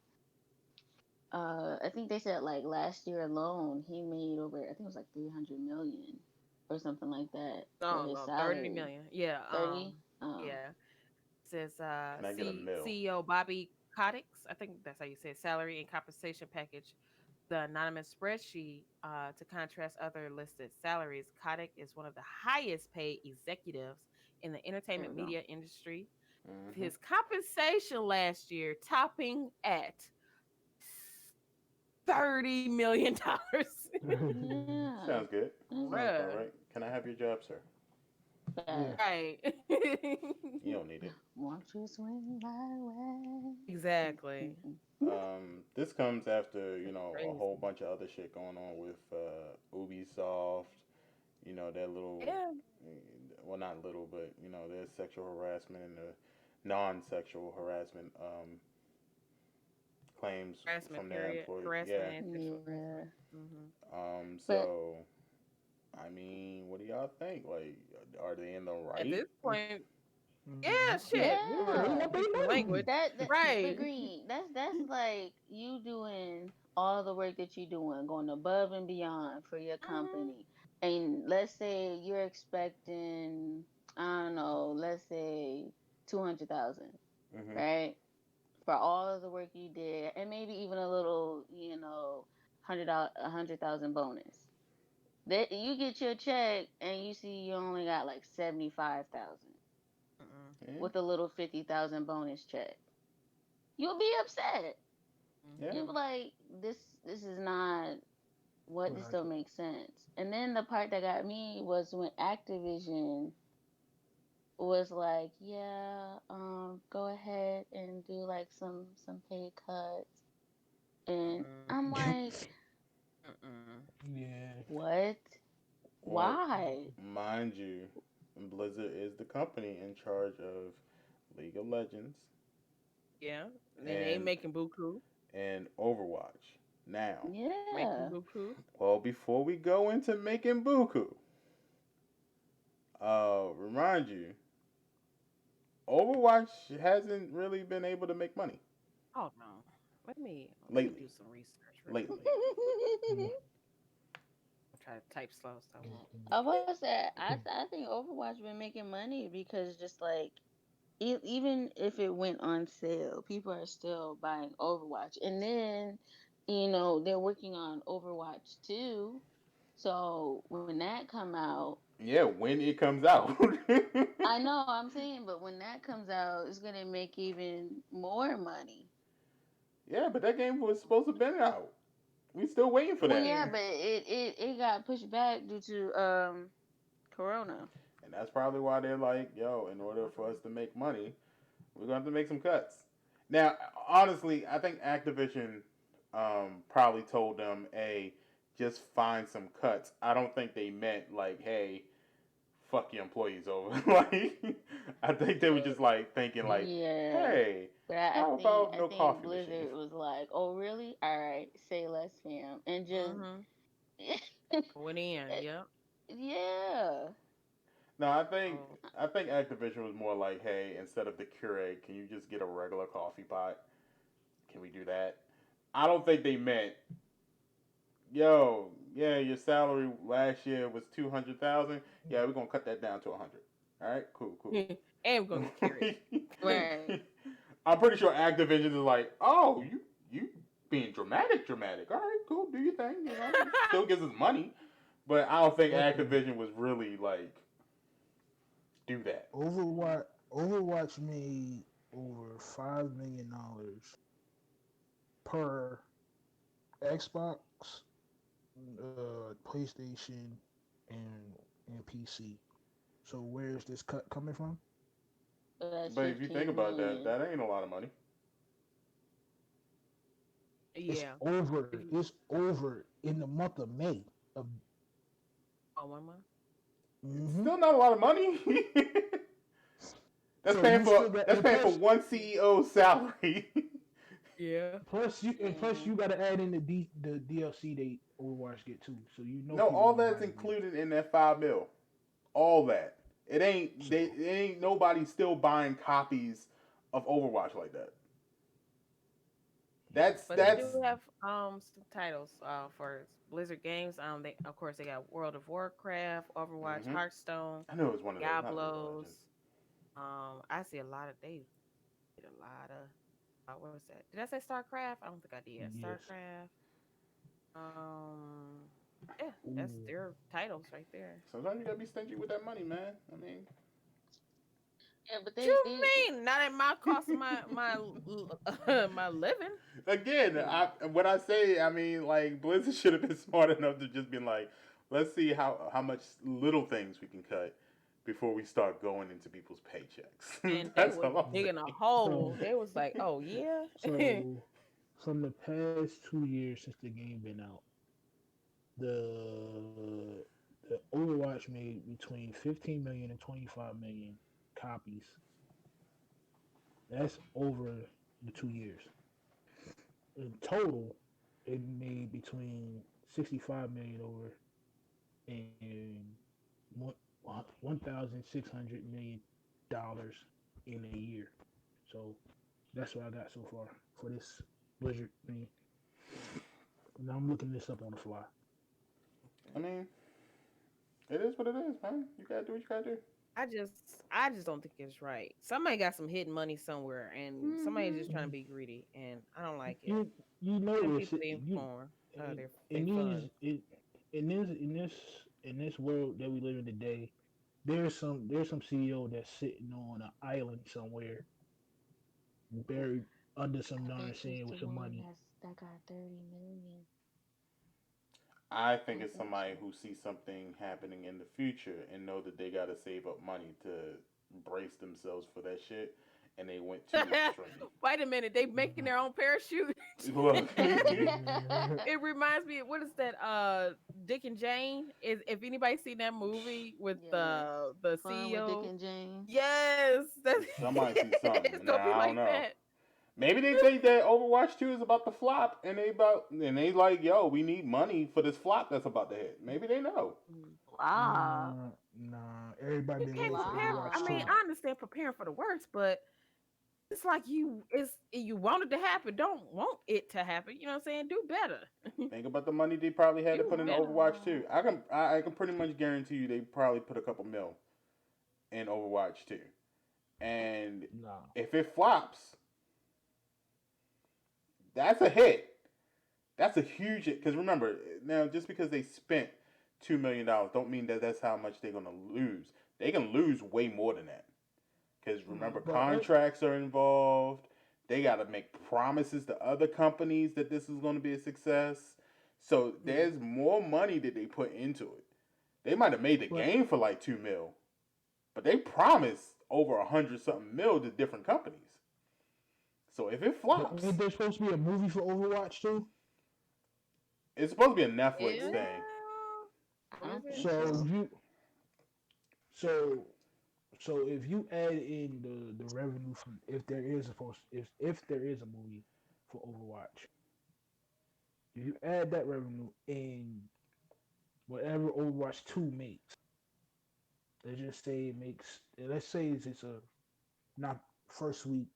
I think they said like last year alone he made over I think it was like 300 million or something like that for No, his no, 30 million. salary. Yeah, 30. yeah. Says Can I get a mill? CEO Bobby Kotick. I think that's how you say it, salary and compensation package. The anonymous spreadsheet to contrast other listed salaries. Kotick is one of the highest paid executives in the There entertainment we go. media industry. Hmm. His compensation last year topping at $30 million. Yeah. Sounds good. Mm, Sounds about Bruh. right. Can I have your job, sir? yeah. facts. Right. You don't need it. Won't you swing my way? Mm, mm, Exactly. mm. This comes after a Crazy. whole bunch of other shit going on with Ubisoft. That little, Yeah. well, not little, but there's sexual harassment and the non-sexual harassment claims Harassment from their period. employee. Yeah. Harassment and sexual Yeah. harassment. Hmm. But So I mean, what do y'all think? Like, are they in the At right? this point, Mhm. yeah, Yeah, shit. yeah, they yeah. want their Excuse my money. language. That Right. agreed. That's like you doing all the work that you're doing, going above and beyond for your Hmm. company. And let's say you're expecting, I don't know, let's say 200,000, Hmm. right? For all of the work you did, and maybe even a little, $100, 100,000 bonus. That you get your check and you see you only got like 75,000 Mm-mm. Yeah. with a little 50,000 bonus check. You'll be upset. Yeah. You'll be Hmm. like, this is not what What this I don't get. make sense. And then the part that got me was when Activision was like, yeah, go ahead and do like some pay cuts. And I'm like, Mm-mm. Yeah. what? Well, Why? mind you, Blizzard is the company in charge of League of Legends Yeah. And they and making buku. Overwatch. Now, Making Yeah. buku. well, before we go into making buku, remind you, Overwatch hasn't really been able to make money Oh no. Let me lately. do some research real Lately. quick. Yeah. I'll try to type slow so I won't. I was say I think Overwatch been making money because just like even if it went on sale, people are still buying Overwatch. And then, they're working on Overwatch 2. So when that come out, Yeah, when it comes out. I know I'm saying, but when that comes out, it's gonna make even more money. Yeah, but that game was supposed to have been out. We still waiting for Well, that. yeah, but it got pushed back due to Corona. And that's probably why they're like, yo, in order for us to make money, we're going to have to make some cuts. Now, honestly, I think Activision probably told them, hey, just find some cuts. I don't think they meant like, hey, fuck your employees over. Like, I think they were just like thinking like, Yeah. hey, But how I about no think coffee machine? Blizzard was like, "Oh, really? All right, say less, fam," and just Mm-hmm. Went in. Yep. yeah. No, Oh. I think Activision was more like, hey, instead of the Keurig, can you just get a regular coffee pot? Can we do that? I don't think they meant, yo, yeah, your salary last year was 200,000. Yeah, we're gonna cut that down to 100. All right, cool, cool. And we're gonna get carried. Right. I'm pretty sure Activision is like, oh, you being dramatic. All right, cool, do your thing. You know, still gives us money, but I don't think Okay. Activision was really like do that. Overwatch made over $5 million per Xbox, PlayStation, and PC. So where is this cut coming from? So that's But if you think 15 about that, million. that ain't a lot of money. It's Yeah. over. It's over in the month of May. Of Oh, 1 month. It's hmm still not a lot of money. So you still got That's and paying for plus one CEO's salary. Yeah. plus you got to add in the DLC they Overwatch get too. So you know No, people all gonna that's buy the DLC. included in that 5 mil. All that. So It ain't nobody still buying copies of Overwatch like that. But they do That's have some titles for Blizzard games. They of course they got World of Warcraft, Overwatch, hmm Hearthstone, I knew it was one of those, not League of Diablos. Legends. I see a lot of they did a lot of what was that? Did I say StarCraft? I don't think I did. yes. StarCraft. Um, yeah, that's Ooh. their titles right there. Sometimes you gotta be stingy with that money, man. I mean, Yeah, but What they you did. mean? Not at my cost of my my living. again, Shoot. when I say, I mean, like Blizzard should have been smart enough to just been like, let's see how much little things we can cut before we start going into people's paychecks. And they That's was all I'm Yeah. digging a saying. hole. So They was like, "Oh yeah." so from the past 2 years since the game been out, the Overwatch made between 15 million and 25 million copies. That's over the 2 years. In total, it made between 65 million over and one 1,600 million dollars in a year. So that's what I got so far for this Blizzard thing. Now I'm looking this up on the fly. I mean, it is what it is, man. You gotta do what you gotta do. I just don't think it's right. Somebody got some hidden money somewhere, and somebody's just trying to You be greedy, and I don't like it. you Let them know it's people be you informed of in, their in these funds. in this world that we live in today. There's some CEO that's sitting on an island somewhere, buried under some I darn bet you it's sand the with some one money. that got 30 million. I think I it's bet somebody you. who sees something happening in the future and know that they gotta save up money to brace themselves for that shit, and they went too extreme. Wait a minute, they making their own parachute. Look, It reminds me of what is that? Dick and Jane. Is if anybody seen that movie with Yes. the Fun with Dick CEO? and Jane. Yes, that's somebody sees it's something. gonna be Now I don't like know. that. Maybe they think that Overwatch 2 is about to flop, and they like, yo, we need money for this flop that's about to hit. Maybe they know. Mm. Wow. Nah. Everybody You been can't waiting for prepare. I Overwatch mean, 2. Wow. I understand preparing for the worst, but it's like you want it to happen. Don't want it to happen. You know what I'm saying? Do better. Think about the money they probably had to Do put in better. Overwatch 2. Wow. I can pretty much guarantee you they probably put a couple mil in Overwatch 2. And Nah. if it flops, that's a hit. That's a huge hit. Because remember, now just because they spent $2 million, don't mean that that's how much they're gonna lose. They can lose way more than that. Because remember, Mm. But contracts are involved. They got to make promises to other companies that this is going to be a success. So Mm. there's more money that they put into it. They might have made the but game for like 2 mil, but they promised over 100 something mil to different companies. So if it but ain't flops, there supposed to be a movie for Overwatch too? It's supposed to be a Netflix Yeah. thing. I Is don't it? think So so. you so so if you add in the revenue from if there is a post if there is a movie for Overwatch, if you add that revenue in whatever Overwatch 2 makes, let's just say it makes let's say it's a not first week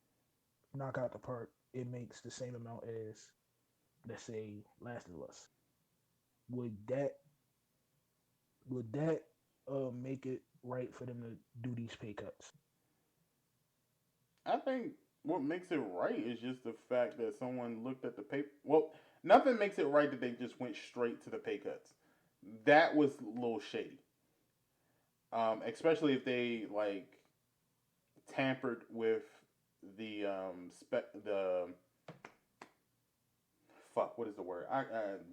knock out the park, it makes the same amount as let's say Last of Us. Would that would that make it right for them to do these pay cuts? I think what makes it right is just the fact that someone looked at the pay. Well, nothing makes it right that they just went straight to the pay cuts. That was a little shady. Especially if they like tampered with the the fuck, what is the word? I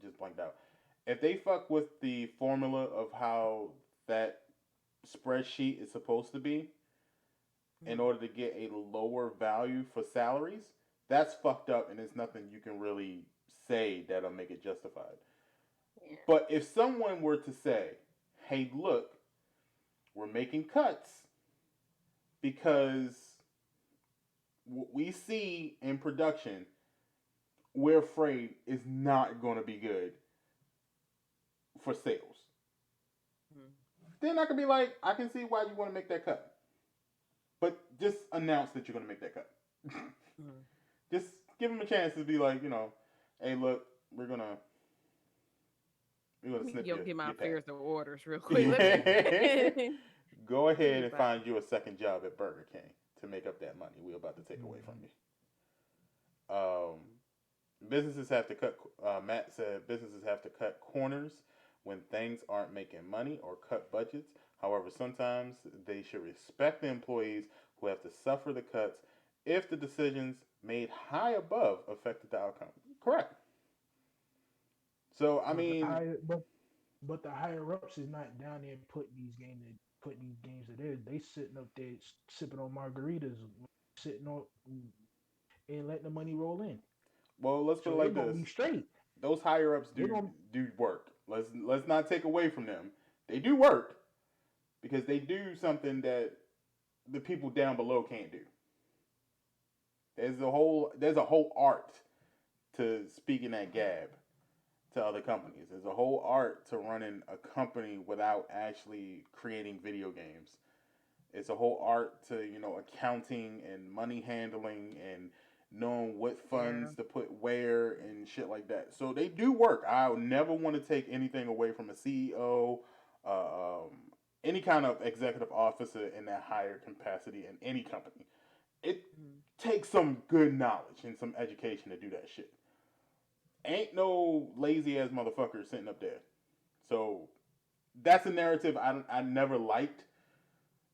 just blanked out. If they fuck with the formula of how that spreadsheet is supposed to be in Mhm. order to get a lower value for salaries, that's fucked up and there's nothing you can really say that'll make it justified. Yeah. But if someone were to say, hey, look, we're making cuts because what we see in production, we're afraid is not going to be good for sales. Mhm. Then I could be like, I can see why you want to make that cut. But just announce that you're going to make that cut. Mhm. Just give them a chance to be like, hey, look, we're gonna Let me snip go get my your pay. affairs to orders real quick. Let me Yeah. Go let me ahead and buy. find you a second job at Burger King to make up that money we're about to take away from Mhm. you. Businesses have to cut. Matt said businesses have to cut corners when things aren't making money or cut budgets. However, sometimes they should respect the employees who have to suffer the cuts if the decisions made high above affected the outcome. Correct. So I But the mean, higher but the higher ups is not down there putting these games to there. They sitting up there sipping on margaritas, sitting on and letting the money roll in. well, let's put So it they're like gonna this: be straight. those higher ups They're do gonna do work. Let's not take away from them. They do work because they do something that the people down below can't do. There's a whole art to speaking that gab to other companies. There's a whole art to running a company without actually creating video games. It's a whole art to accounting and money handling and knowing what Yeah. funds to put where and shit like that. So they do work. I would never want to take anything away from a CEO, any kind of executive officer in that higher capacity in any company. It Mhm. takes some good knowledge and some education to do that shit. Ain't no lazy ass motherfucker sitting up there. So that's a narrative I never liked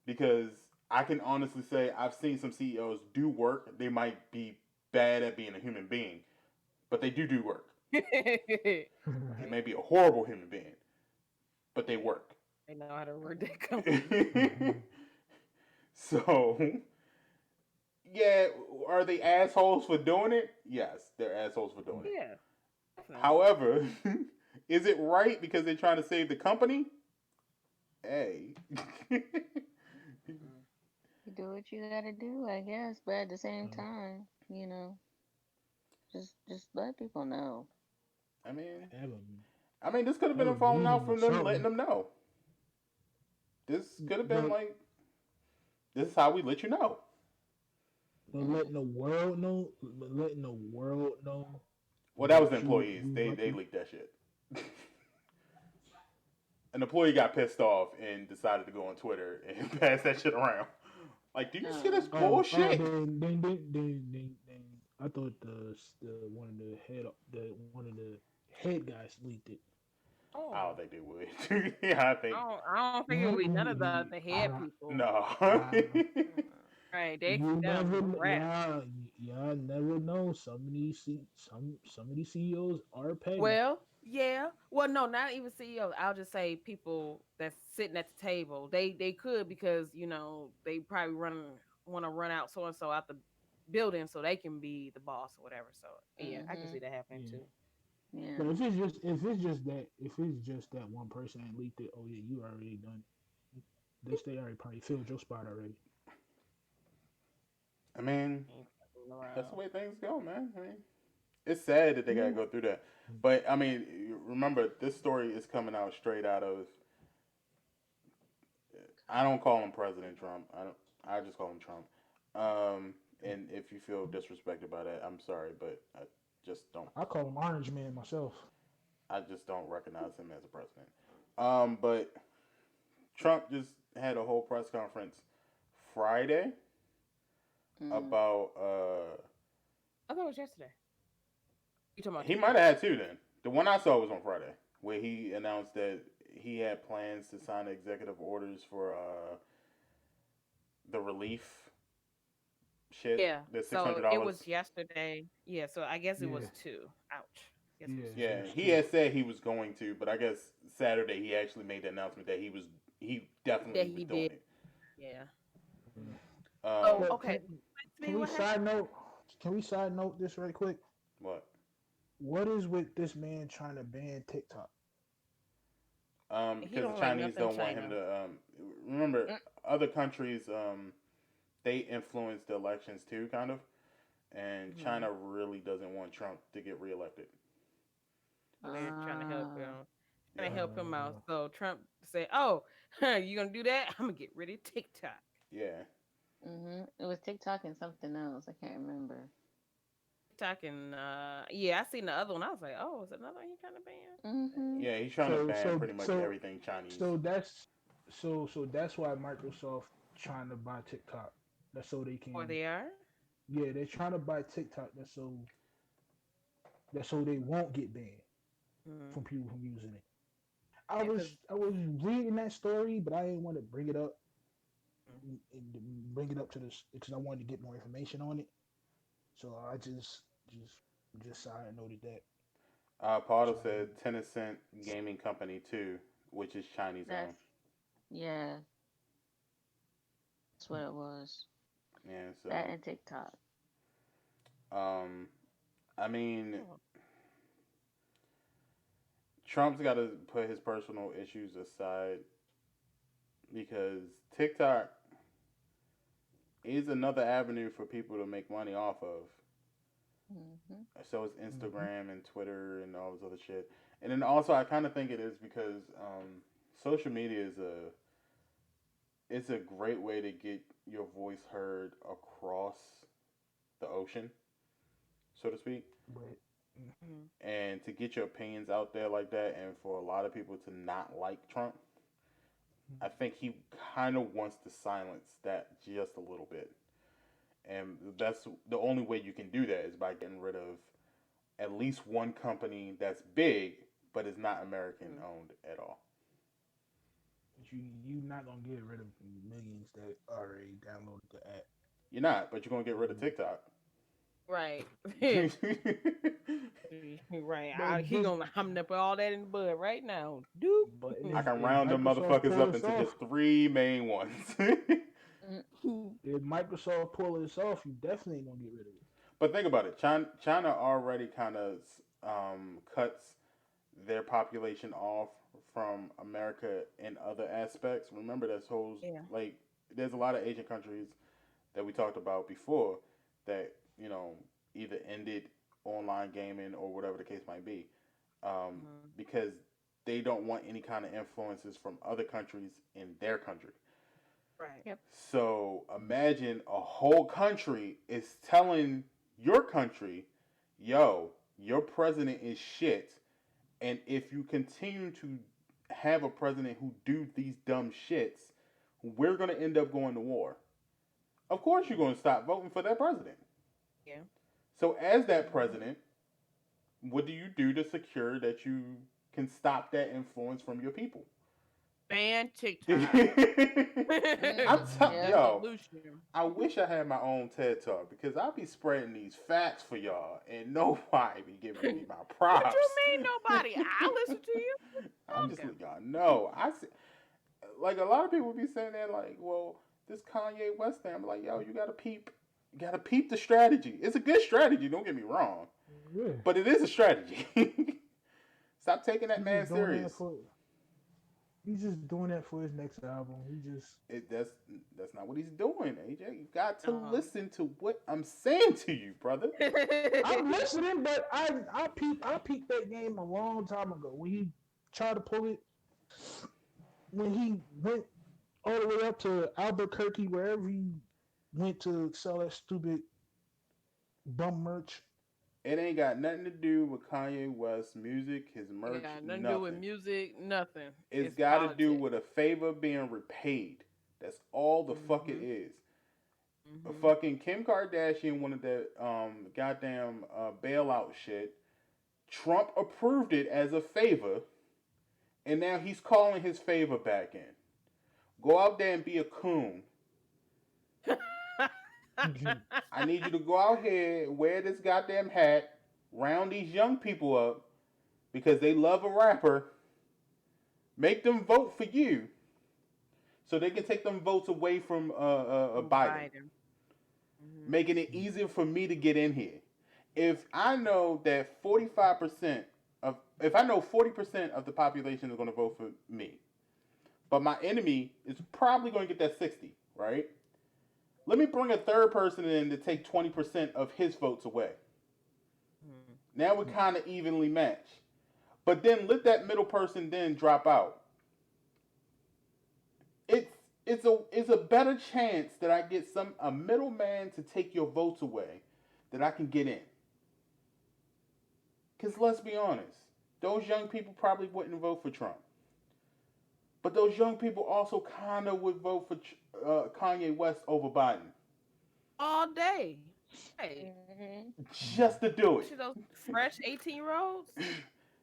because I can honestly say I've seen some CEOs do work. They might be bad at being a human being, but they do work. They may be a horrible human being, but they work. They know how to run that company. Mhm. So, yeah, are they assholes for doing it? Yes, they're assholes for doing it. Yeah, definitely. However, is it right because they're trying to save the company? Hey. Mm-mm. You do what you gotta do, I guess. But at the same Uh, time, just let people know. I mean, have a this could have been have a a falling out meeting or from them letting something. them know. This could have been But like, this is how we let you know. Mm. letting the world know Well, that was the that employees. you They working. leaked that shit. An employee got pissed off and decided to go on Twitter and pass that shit around. Like, do you see this Oh, bullshit? I thought the one of the head guys leaked it. I don't Oh, think they would. Yeah, I think I don't think it would be none of the head people. no. I Right? They you them never them rats. y'all never know. Some of these CEOs are petty. Well, yeah. Well, no, not even CEOs. I'll just say people that's sitting at the table. They could because they probably want to run out so and so out the building so they can be the boss or whatever. So yeah, I can mm-hmm. see that happening Yeah, too. Yeah. But if it's just that one person that leaked it, oh yeah, you already done it. They already probably filled your spot already. I mean, Ain't fucking that's the around. way things go, man. I mean, it's sad that they gotta Yeah. go through that. But I mean, remember this story is coming out straight out of. I don't call him President Trump. I don't. I just call him Trump. And if you feel disrespected by that, I'm sorry, but just don't. I call him Orange Man myself. I just don't recognize him as a president. But Trump just had a whole press conference Friday Mm. about. I thought it was yesterday. You talking about He today? might have had two then. The one I saw was on Friday, where he announced that he had plans to sign executive orders for the relief shit, Yeah. the six So hundred it dollars. was yesterday. Yeah. So I guess it Yeah, was two. Ouch. Guess it yeah, was two. it Yeah, was he two. had said he was going to, but I guess Saturday he actually made the announcement that he Yeah, definitely was he doing did. it. Yeah. Yeah. Oh, Um, But okay. Explain to can me we what happened. side note? Can we side note this right quick? what? What is with this man trying to ban TikTok? He Because the don't like Chinese nothing don't want him China. to. Remember, Mm. other countries they influence the elections too, kind of, and Hmm. China really doesn't want Trump to get reelected. So they're trying to help Ah. him. Trying to Yeah, help him out. Uh, So Trump said, "Oh, you gonna do that? I'm gonna get rid of TikTok." yeah. It was TikTok and something else. I can't remember. TikTok and yeah, I seen the other one. I was like, "Oh, is another one he trying to ban?" Mhm. Yeah, he's trying to so ban so pretty much so everything Chinese. so that's that's why Microsoft trying to buy TikTok. That's so they Or can. they are. Yeah, they're trying to buy TikTok. That's so they won't get banned Mm-hmm. from people from using it. Yeah, cause I was reading that story, but I didn't want to bring it up and bring it up to this because I wanted to get more information on it. So I just side noted that. Pardo Side said noted. Tencent Gaming Company too, which is Chinese owned. That's yeah. That's what it was. Yeah, That so and TikTok. um, I mean, oh, Trump's got to put his personal issues aside because TikTok is another avenue for people to make money off of. Mhm. So is Mm-hmm. Instagram and Twitter and all this other shit. And then also, I kind of think it is because social media is a great way to get your voice heard across the ocean, so to speak, But mm-hmm. and to get your opinions out there like that, and for a lot of people to not like Trump. I think he kind of wants to silence that just a little bit, and that's the only way you can do that is by getting rid of at least one company that's big but is not American Mm-hmm. owned at all. you not gonna get rid of millions that already downloaded the app. You're not, but you're gonna get rid of Mm. TikTok. Right. Right. But He just gonna I'm nip all that in the bud right now. Doop. but I can if round them Microsoft motherfuckers pull up this into off, just three main ones. Mm. if Microsoft pull this off, you definitely ain't gonna get rid of it. But think about it. China already kind of cuts their population off from America in other aspects. Remember, that's whole Yeah. like there's a lot of Asian countries that we talked about before that either ended online gaming or whatever the case might be, Mm-hmm. because they don't want any kind of influences from other countries in their country. Right. Yep. So imagine a whole country is telling your country, yo, your president is shit. And if you continue to have a president who do these dumb shits, we're going to end up going to war. Of course you're going to stop voting for that president. Yeah. So as that president, what do you do to secure that you can stop that influence from your people? Ban TikTok. I'm Mm. Mm-hmm. The Yep. yo, solution. I wish I had my own TED talk because I'll be spreading these facts for y'all and nobody be giving me my What you props. mean nobody? I listen to you. I'm just Talking. letting y'all know. Like a lot of people be saying that like, well, this Kanye West thing. I'm like, yo, you gotta peep the strategy. It's a good strategy. Don't get me wrong, Yeah. but it is a strategy. Stop taking that He's man just doing that serious. for. He's just doing that for his next album. He just. That's not what he's doing, AJ. You got to Uh-huh. listen to what I'm saying to you, brother. I'm listening, but I peeped that game a long time ago when he tried to pull it. When he went all the way up to Albuquerque, wherever he went to sell that stupid bum merch. It ain't got nothing to do with Kanye West's music, his It merch, got nothing to do with nothing. music, nothing. It's It's got to do politics. with a favor being repaid. That's all the fuck it Mhm. is. A Mhm. fucking Kim Kardashian wanted that goddamn bailout shit. Trump approved it as a favor, and now he's calling his favor back in. Go out there and be a coon. I need you to go out here and wear this goddamn hat, round these young people up because they love a rapper. Make them vote for you so they can take them votes away from Biden, Biden. Mhm. making it easier for me to get in here. If I know that 45% if I know 40% of the population is going to vote for me, but my enemy is probably going to get that 60, right? Let me bring a third person in to take 20% of his votes away. Mhm. Now we're kind of evenly matched. But then let that middle person then drop out. It's it's a better chance that I get a middleman to take your votes away that I can get in. Cause let's be honest, those young people probably wouldn't vote for Trump, but those young people also kind of would vote for Kanye West over Biden All day. Hey, Mhm. just to do it. especially those fresh 18-year-olds.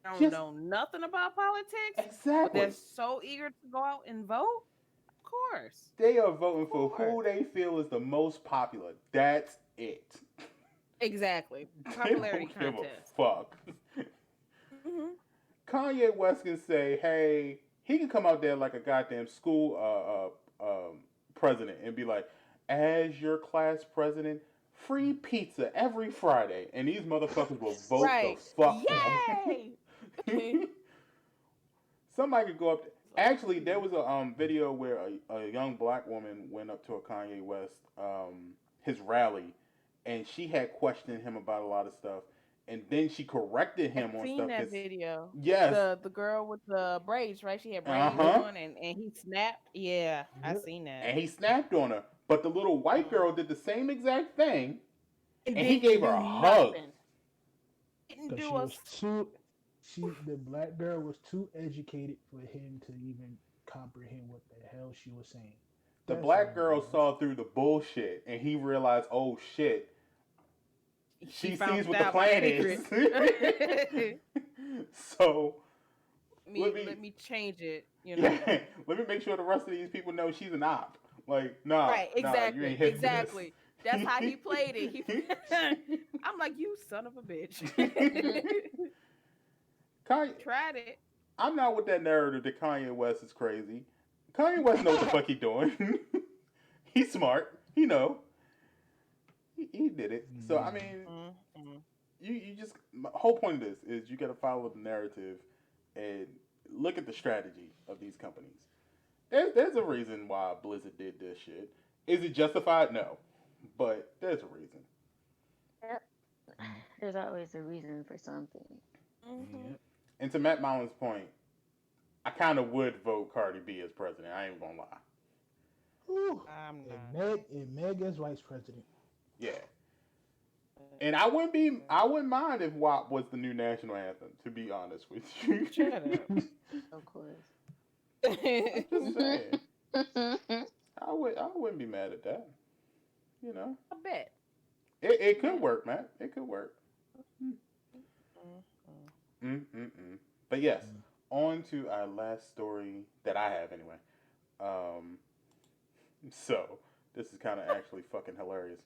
Don't Just know nothing about politics, but they're exactly. so eager to go out and vote. Of course. They are Of voting for course. who they feel is the most popular. That's it. Exactly. They Popularity don't give a contest. fuck. Hmm. Kanye West can say, hey, he can come out there like a goddamn school president and be like, as your class president, free pizza every Friday. And these motherfuckers will vote the Right. fuck Yay! Somebody could go up. So Actually, there cute. was a video where a young black woman went up to a Kanye West his rally, and she had questioned him about a lot of stuff, and then she corrected I him on seen stuff. that Cause video. yes, The girl with the braids, right? She had uh braids huh, on and he snapped. Yeah, I Yep. seen that. and he snapped on her. But the little white Uh, girl did the same exact thing, and and he didn't gave her do a hug. nothing. Didn't Because do she a was too. The black girl was too educated for him to even comprehend what the hell she was saying. The That's black all it girl was. saw through the bullshit, and he realized, oh shit, she she found sees what the out my plan is. secret. So let Let me, me change it, you yeah, know. let me make sure the rest of these people know she's an op. Like, nah, Right, nah, you exactly. ain't hip for this. Exactly. That's how he played it. He I'm like, you son of a bitch. Kanye, Tried it. I'm not with that narrative that Kanye West is crazy. Kanye West know what the fuck he doing. He's smart. He know. He did it. So I Mm. mean, Mhm. you just my whole point of this is you got to follow the narrative and look at the strategy of these companies. There's a reason why Blizzard did this shit. Is it justified? No, but there's a reason. Yep. There's always a reason for something. Mhm. Yep. And to Matt Mullen's point, I kind of would vote Cardi B as president. I ain't gonna lie. Whew. I'm And not. Meg as vice president. Yeah, But, and I wouldn't mind if WAP was the new national anthem. To be honest with you, shut up. Of course. I'm just saying. I wouldn't be mad at that. You know, I bet. it I could bet. work, Matt. It could work. Mhm. Mm-mm-mm. But yes, on to our last story that I have anyway. Um, so this is kind of actually fucking hilarious.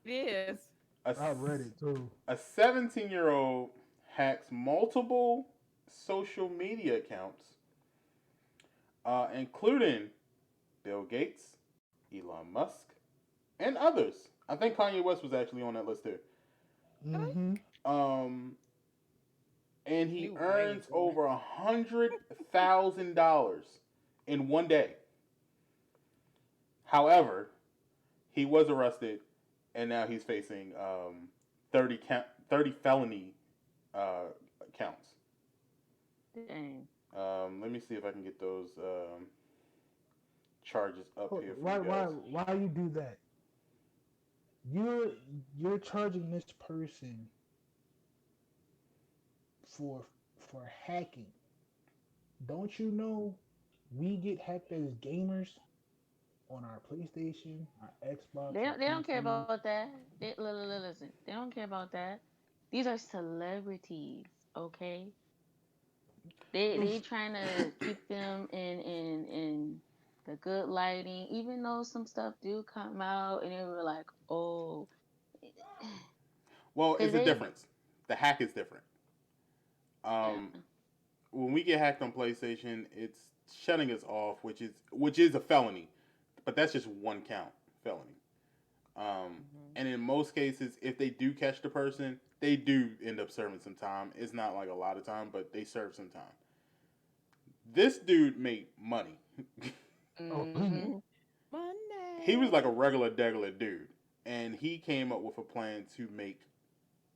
It is. A I read it too. a 17-year-old hacks multiple social media accounts, including Bill Gates, Elon Musk, and others. I think Kanye West was actually on that list too. Really? Mm-hmm. Um, and he New ways earns doing it. over $100,000 in one day. However, he was arrested, and now he's facing 30 felony uh, counts. Dang. Let me see if I can get those charges up here for you Why guys. why you do that? You're you're charging this person for hacking. Don't you know we get hacked as gamers on our PlayStation, our Xbox, our They don't care PC? about that. Listen, they don't care about that. These are celebrities, okay? They It's trying to keep them in the good lighting, even though some stuff do come out and they were like, oh, Well, because it's a they, difference. The hack is different. yeah, Um, when we get hacked on PlayStation, it's shutting us off, which is a felony, but that's just one count felony. Mhm. And in most cases, if they do catch the person, they do end up serving some time. It's not like a lot of time, but they serve some time. This dude made money. oh mm-hmm. He was like a Monday. regular degular dude, and he came up with a plan to make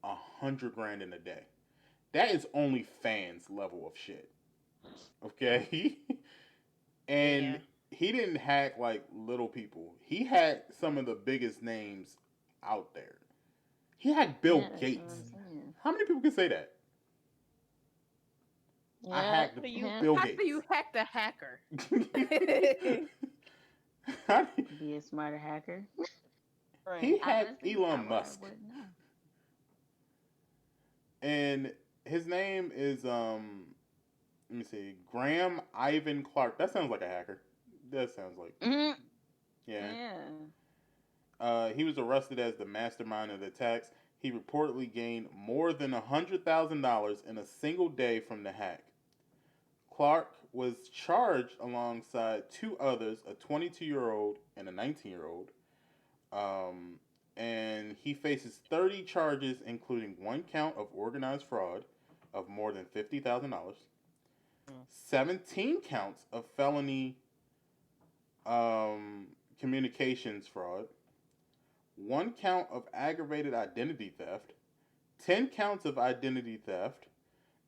100 grand in a day. That is only fans level of shit. Okay, and Yeah. he didn't hack like little people. He had some of the biggest names out there. He hacked Yeah, Bill that's what I'm Gates. saying. How many people can say that? I Yeah, hacked him Bill How do Gates. you hack the hacker? be a smarter hacker. He Right. hacked Honestly, Elon I Musk, wouldn't know. and his name is let me see, Graham Ivan Clark. That sounds like a hacker. That sounds like, Hmm. yeah. Yeah. He was arrested as the mastermind of the attacks. He reportedly gained more than $100,000 in a single day from the hack. Clark was charged alongside two others, a 22-year-old and a 19-year-old. Um, and he faces 30 charges, including one count of organized fraud of more than $50,000, Mm. 17 counts of felony um, communications fraud, one count of aggravated identity theft, 10 counts of identity theft,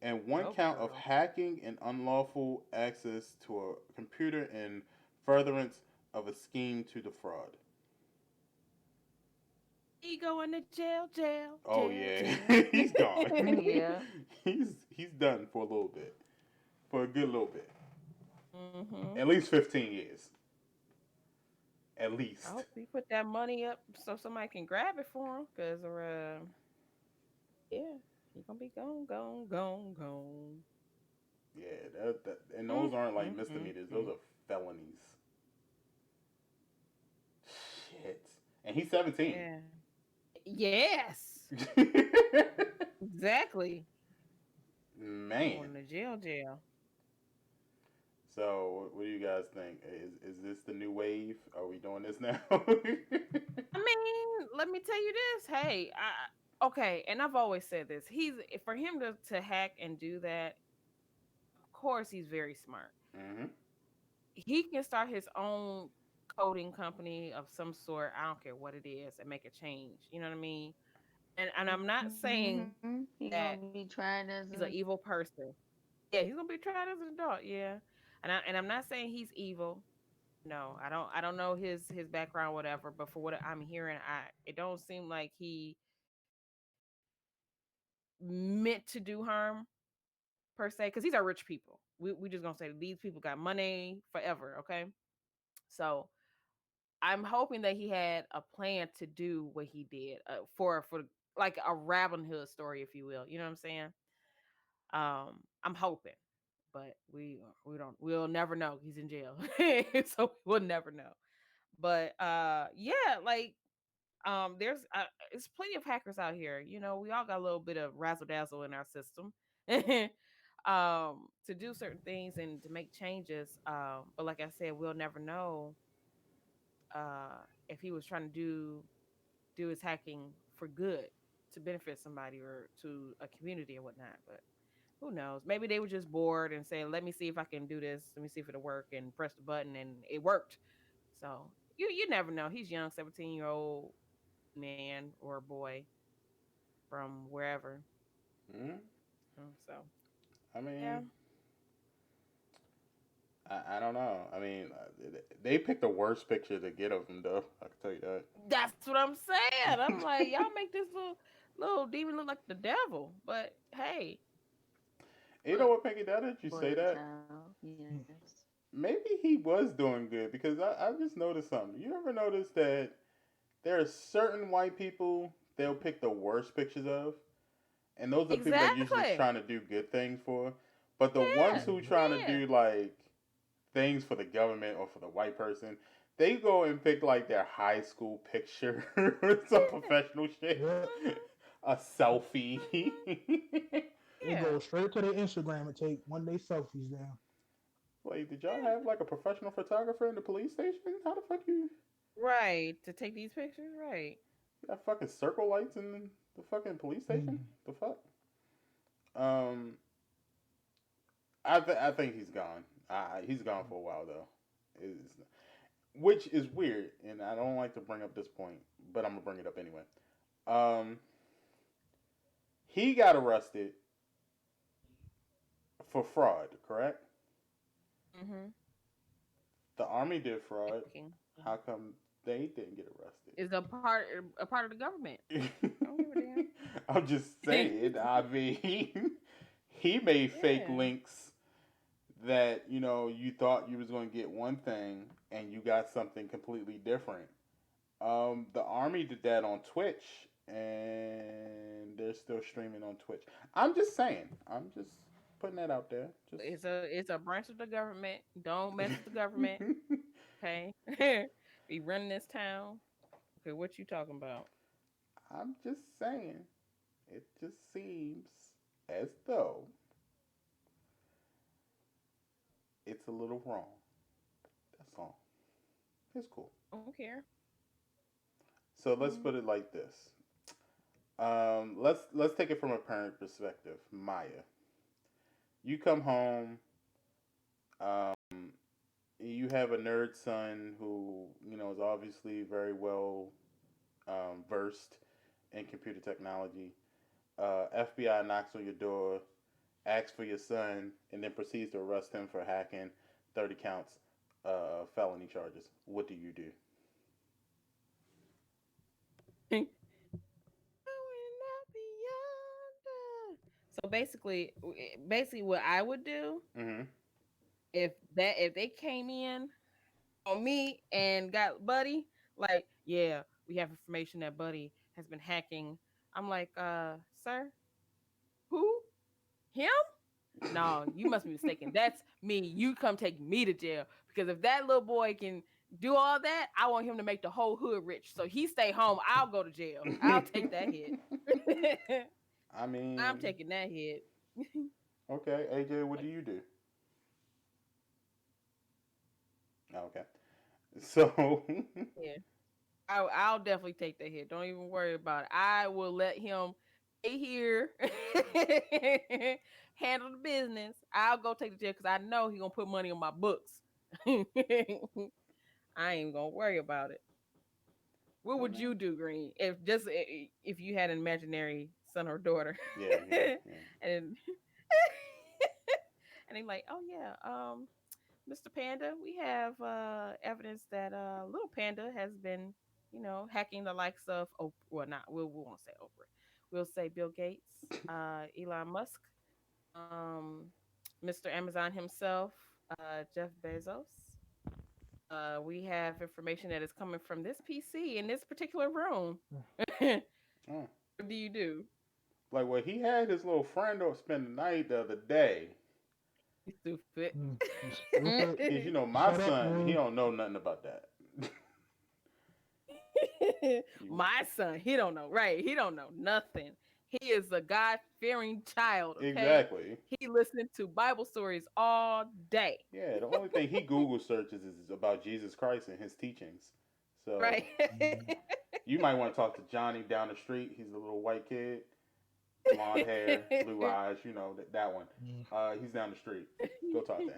and one Oh, count of girl. hacking and unlawful access to a computer in furtherance of a scheme to defraud. He going to jail, jail, Oh jail, yeah, jail. he's gone. Yeah. he's done for a little bit, for a good little bit, Hmm. at least 15 years, at I least. hope he put that money up so somebody can grab it for him. Cause yeah, he gonna be gone, gone, gone, gone. Yeah, and those Mm, aren't like mm, mm, misdemeanors; those mm. are felonies. Shit, and he's 17. Yeah. Yes. Exactly. Man. Going to jail, jail. So, what do you guys think? Is this the new wave? Are we doing this now? I mean, let me tell you this. Hey, okay, and I've always said this. He's for him to hack and do that. Of course, he's very smart. Hmm. He can start his own coding company of some sort. I don't care what it is, and make a change. You know what I mean? And I'm not saying Hmm. He gonna be that tried as a. he's an evil person. Yeah, he's gonna be tried as an adult. Yeah, and I'm not saying he's evil. No, I don't know his background, whatever. But for what I'm hearing, it don't seem like he meant to do harm per se, because these are rich people. We just gonna say these people got money forever. Okay, so I'm hoping that he had a plan to do what he did for like a Robin Hood story, if you will. You know what I'm saying? I'm hoping, but we'll never know. He's in jail, so we'll never know. But yeah, like there's it's plenty of hackers out here. You know, we all got a little bit of razzle dazzle in our system. To do certain things and to make changes. But like I said, we'll never know if he was trying to do his hacking for good to benefit somebody or to a community or whatnot. But Who knows? Maybe they were just bored and saying, "Let me see if I can do this. Let me see if it'll work," and press the button, and it worked. So you never know. He's young, 17-year-old man or boy from wherever. Hmm. So I yeah, mean, I don't know. I mean, they picked the worst picture to get of him, though. I can tell you that. that's what I'm saying. I'm like, y'all make this little demon look like the devil, but hey, You know look, what, Pinky? Now that you say Boy that, child, yes. maybe he was doing good because I just noticed something. You ever notice that there are certain white people they'll pick the worst pictures of, and those are people that usually exactly. trying to do good things for. But the ones Yeah, who Mhm. trying to yeah, do like things for the government or for the white person, they go and pick like their high school picture or some yeah. professional shit, Yep. a selfie. They Yeah. go straight to their Instagram and take one day selfies down. Like, did y'all have like a professional photographer in the police station? How the fuck you Right. To take these pictures, right. got fucking circle lights in the fucking police station? Mhm. The fuck? Um, I think he's gone. He's gone for a while though. Is which is weird, and I don't like to bring up this point, but I'm gonna bring it up anyway. Um, he got arrested for fraud, correct? Mm-hmm. The army did fraud. Hacking How come they didn't get is a part of the government. arrested? I don't give a I'm just damn. saying. I mean, he made fake Yeah. links that you thought you was going to get one thing and you got something completely different. The army did that on Twitch, and they're still streaming on Twitch. I'm just saying. I'm just putting that out there. Just. It's a branch of the government. Don't mess with the government. Okay. Be running this town. Okay, what you talking about? I'm just saying. It just seems as though it's a little wrong. That's all. It's cool. I don't care. So let's Mm. put it like this. Let's take it from a parent perspective. Maya, you come home. You have a nerd son who is obviously very well versed in computer technology. FBI knocks on your door, asks for your son, and then proceeds to arrest him for hacking 30 counts felony charges. What do you do? Going up yonder. So basically, what I would do Mm-hmm. if they came in on me and got Buddy, like, yeah, we have information that Buddy has been hacking. I'm like, sir, who? Him? No, you must be mistaken. That's me. You come take me to jail because if that little boy can do all that, I want him to make the whole hood rich. So he stay home. I'll go to jail. I'll take that hit. I I'm mean, taking that hit. okay, AJ, what do Like, you do? Okay, so yeah, I'll definitely take that hit. Don't even worry about it. I will let him stay here, handle the business. I'll go take the jail because I know he gonna put money on my books. I ain't gonna worry about it. What I would you mean, do, Green, if you had an imaginary son or daughter, yeah, yeah, yeah. and and he's like, oh yeah, Mr. Panda, we have evidence that little Panda has been, hacking the likes of well, not we won't say Oprah, we'll say Bill Gates, Elon Musk, um, Mr. Amazon himself, Jeff Bezos. We have information that is coming from this PC in this particular room. What Oh. do you do? Like, well, he had his little friend over spend the night the other day. You stupid. Stupid. Cause my Shut up, son, he Green. don't know nothing about that. You- My son, he don't know, right? He don't know nothing. He is a God fearing child, okay? exactly. He listening to Bible stories all day, Yeah, the only thing he Google searches is about Jesus Christ and his teachings. So right? Mhm. you might want to talk to Johnny down the street. He's a little white kid. blonde hair, blue eyes. You know that one. Mm. He's down the street. Go talk to him.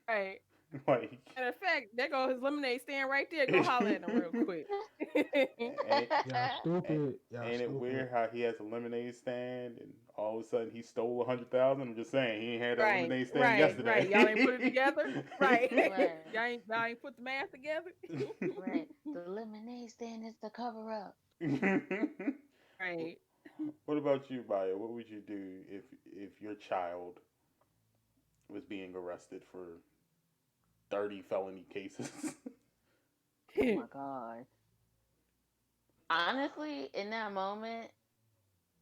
Right. Like, Matter of fact, there goes his lemonade stand right there. Go holler at him real quick. ain't, Y'all ain't, stupid. Y'all ain't it stupid. weird how he has a lemonade stand and all of a sudden he stole 100,000? I'm just saying he ain't had that Right, lemonade stand right, right. Y'all ain't put it yesterday. together. Right. Right. y'all ain't put the math together. Right. The lemonade stand is the cover up. Right. What about you, Maya? What would you do if your child was being arrested for 30 felony cases? Oh my god. Honestly, in that moment,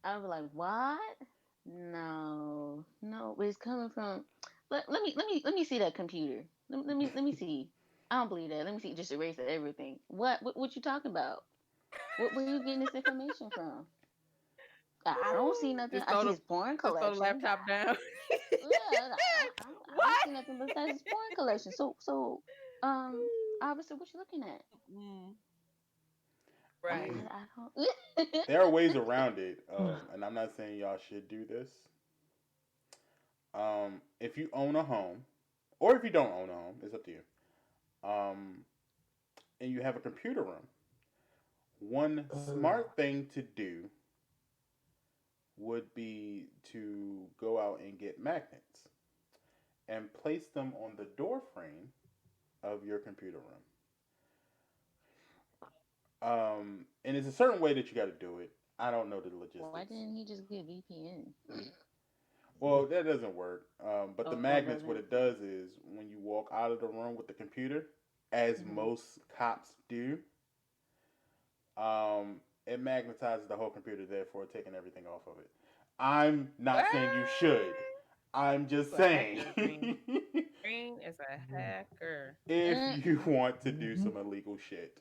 I was like, "What? No, no, it's coming from. Let me see that computer. Let me see. I don't believe that. Let me see. Just erase everything. What you talking about? Where you getting this information from? I don't see nothing. just I throw see the his porn just throw the collection. laptop down. Yeah, I don't What? see nothing besides his porn collection. Obviously, what you looking at? Mm, I right. mean, I don't. there are ways around it, and I'm not saying y'all should do this. If you own a home, or if you don't own a home, it's up to you. Um, and you have a computer room, one smart thing to do would be to go out and get magnets and place them on the door frame of your computer room. And it's a certain way that you got to do it. I don't know the Why logistics. didn't he just get VPN? Well, that doesn't work. But the Oh, it magnets, what doesn't. it does is when you walk out of the room with the computer, as Hmm. most cops do, it magnetizes the whole computer, therefore taking everything off of it. I'm What? not saying you should. I'm just You a saying. hacker, Green. Green is a hacker. If you want to do Mm-hmm. some illegal shit,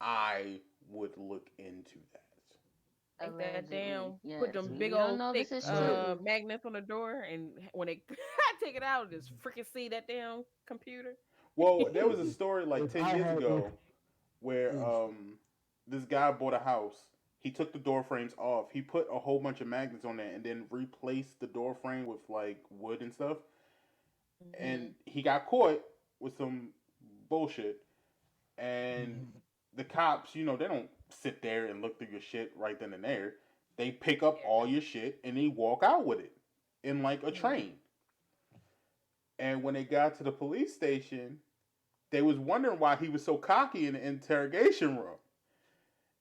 I would look into that. Take that Allegedly, damn, put yes. them big We don't old know thick this is But true. magnets on the door, and when they take it out, just freaking see that damn computer. Well, there was a story like if 10 I years had ago where if this guy bought a house. He took the door frames off. He put a whole bunch of magnets on there and then replaced the door frame with like wood and stuff. And Hmm. he got caught with some bullshit. And Mhm. the cops, they don't sit there and look through your shit right then and there. They pick up all Yeah. your shit and they walk out with it in like a Mm-hmm. train. And when they got to the police station, they was wondering why he was so cocky in the interrogation room.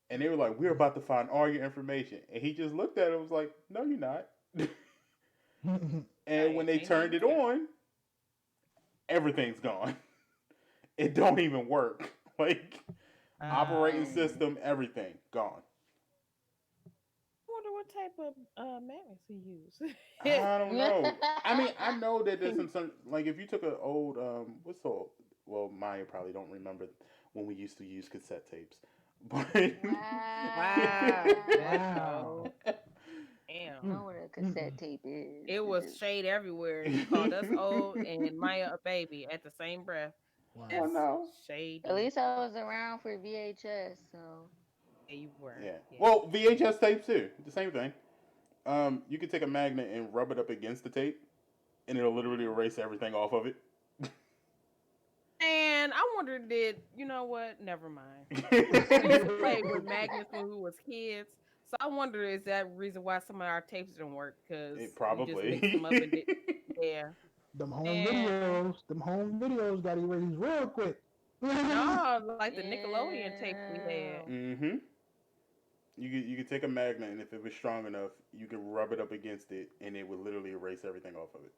And they were like, "We're about to find all your information." And he just looked at it and was like, "No, you're not." And when Right. they Ain't nothing turned it there. on, everything's gone. It don't even work. Like operating Oh. Man. system, everything gone. I wonder what type of magnets he used. I don't know. I mean, I know that there's some like if you took an old what's old? Well, Maya probably don't remember when we used to use cassette tapes, but Wow, that's Wow. old. Damn. Mm, Know what a mm-mm. cassette tape is. It It was is. shade everywhere. You called us old and Maya a baby at the same breath. Oh Wow. That's no. At shady. least I was around for VHS, so. Yeah, you were. Yeah. Yeah. Well, VHS tapes too. The same thing. You could take a magnet and rub it up against the tape, and it'll literally Mhm. erase everything off of it. And I wonder, did you know what? Never mind. We used to play with magnets when we was kids, so I wonder is that reason why some of our tapes didn't work because It we just mixed them probably. up and did. Yeah. Them home And videos. Them home videos got erased real quick. no, like the Nickelodeon tapes we had. Yeah. Mm-hmm. You could take a magnet, and if it was strong enough, you could rub it up against it, and it would literally erase everything off of it.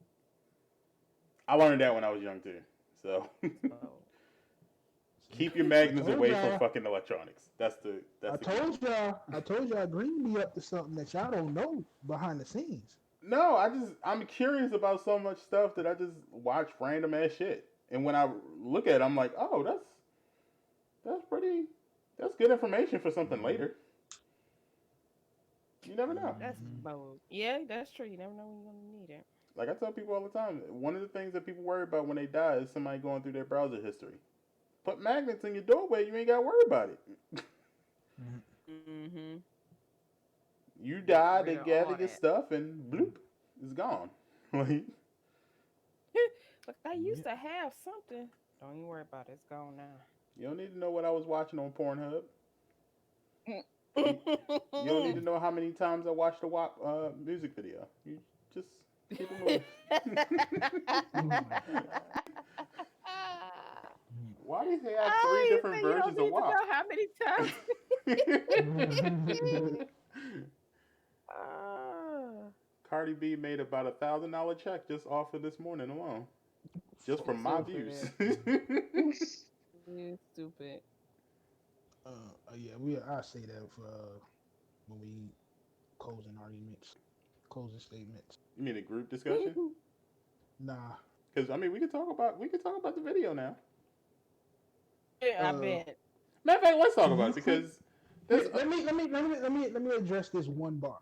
I learned that when I was young too. So That's bold. See, keep your I magnets told away from y'all. fucking electronics. That's I the key. told y'all. I told y'all. Green be up to something that y'all don't know behind the scenes. No, I'm curious about so much stuff that I just watch random ass shit, and when I look at it, I'm like, oh, that's pretty, that's good information for something later. You never know. That's Mm-hmm. bold. Yeah, that's true. You never know when you're gonna need it. Like I tell people all the time, one of the things that people worry about when they die is somebody going through their browser history. Put magnets in your doorway, you ain't got to worry about it. Mm-hmm. Mm-hmm. You Get die, rid they of gather all your that. stuff, and bloop, it's gone. Like, Look, they used Yeah. to have something. Don't even worry about it. It's gone now. you don't need to know what I was watching on Pornhub. You, you don't need to know how many times I watched a WAP music video. You just keep it moving. Oh my god. Why do they have three Oh, different you say you don't versions of need to WAP? know how many times. Mm. Ah, Cardi B made about $1,000 check just off of this morning alone, just you from my Fuck. views. stupid. You stupid. Yeah, I say that for when we closing arguments, closing statements. You mean a group discussion? Nah. Because I mean, we could talk about the video now. Yeah, I Uh, bet. Matter of fact, let's talk can about you it please because there's. let me address this one bar.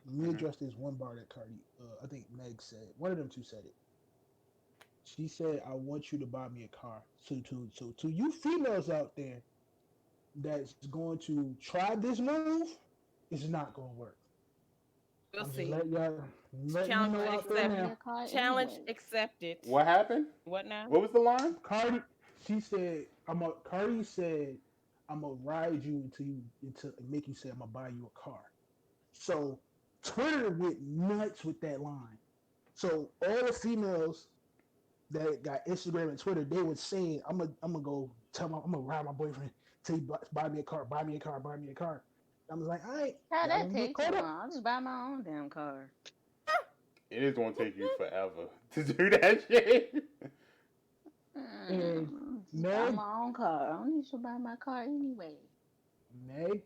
Let me Mhm. address this one bar that Cardi, I think Meg said. One of them two said it. She said, "I want you to buy me a car." So to you females out there that's going to try this move, it's not going to work. We'll I'm just see. letting you Challenge know out there Buy me accepted. a now. car Challenge anyway. accepted. What happened? What now? What was the line? Cardi, she said, Cardi said, "I'm gonna ride you until make you say I'm gonna buy you a car." So Twitter went nuts with that line. So all the females that got Instagram and Twitter, they were saying, I'm gonna go I'm gonna ride my boyfriend till he buy me a car, buy me a car, buy me a car." I was like, all right, How y'all that gonna get take too caught up. long? I'll just buy my own damn car. It is gonna take you forever to do that shit. And Just buy Meg, my own car. I don't need to buy my car anyway. Meg,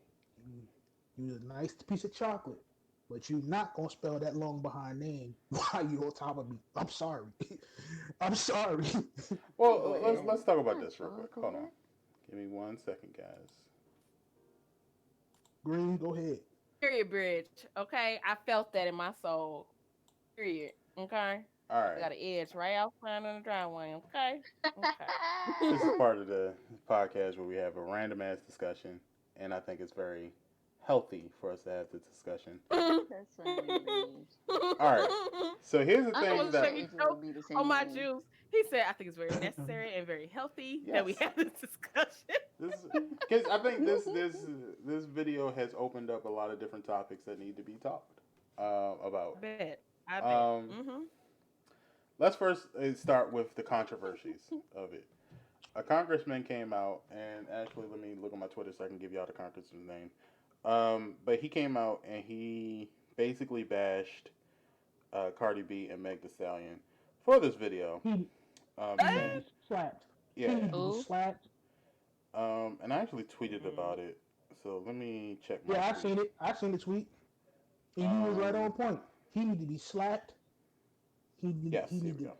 you a nice piece of chocolate, but you not gonna spell that long behind name while you on top of me. I'm sorry. I'm sorry. Well, let's What? let's talk about Not this real quick. Hold on, chocolate. give me 1 second, guys. Green, go ahead. Period, bridge. Okay, I felt that in my soul. Period. Okay, All I right, got an edge right outside on the driveway. Okay, okay. this is part of the podcast where we have a random ass discussion, and I think it's very healthy for us to have this discussion. That's funny, Bridge. All right, so here's the I'm I things pretty wasn't sure that taking AJ notes would be the on same my way. juice. He said, I think it's very necessary and very healthy that yes, we have this discussion. this because I think this video has opened up a lot of different topics that need to be talked I about. bet. I bet. Um, Mm-hmm. let's first start with the controversies of it. A congressman came out, and actually, let me look at my Twitter so I can give y'all the congressman's name. But he came out and he basically bashed Cardi B and Meg Thee Stallion for this video. He need to Saying, be slapped. He yeah, need to be Who? slapped. and I actually tweeted Mm-hmm. about it. So let me check my Yeah, I tweets. seen it. I seen the tweet, and you was right Um, on point. He need to be slapped. yes, He here need we to. go.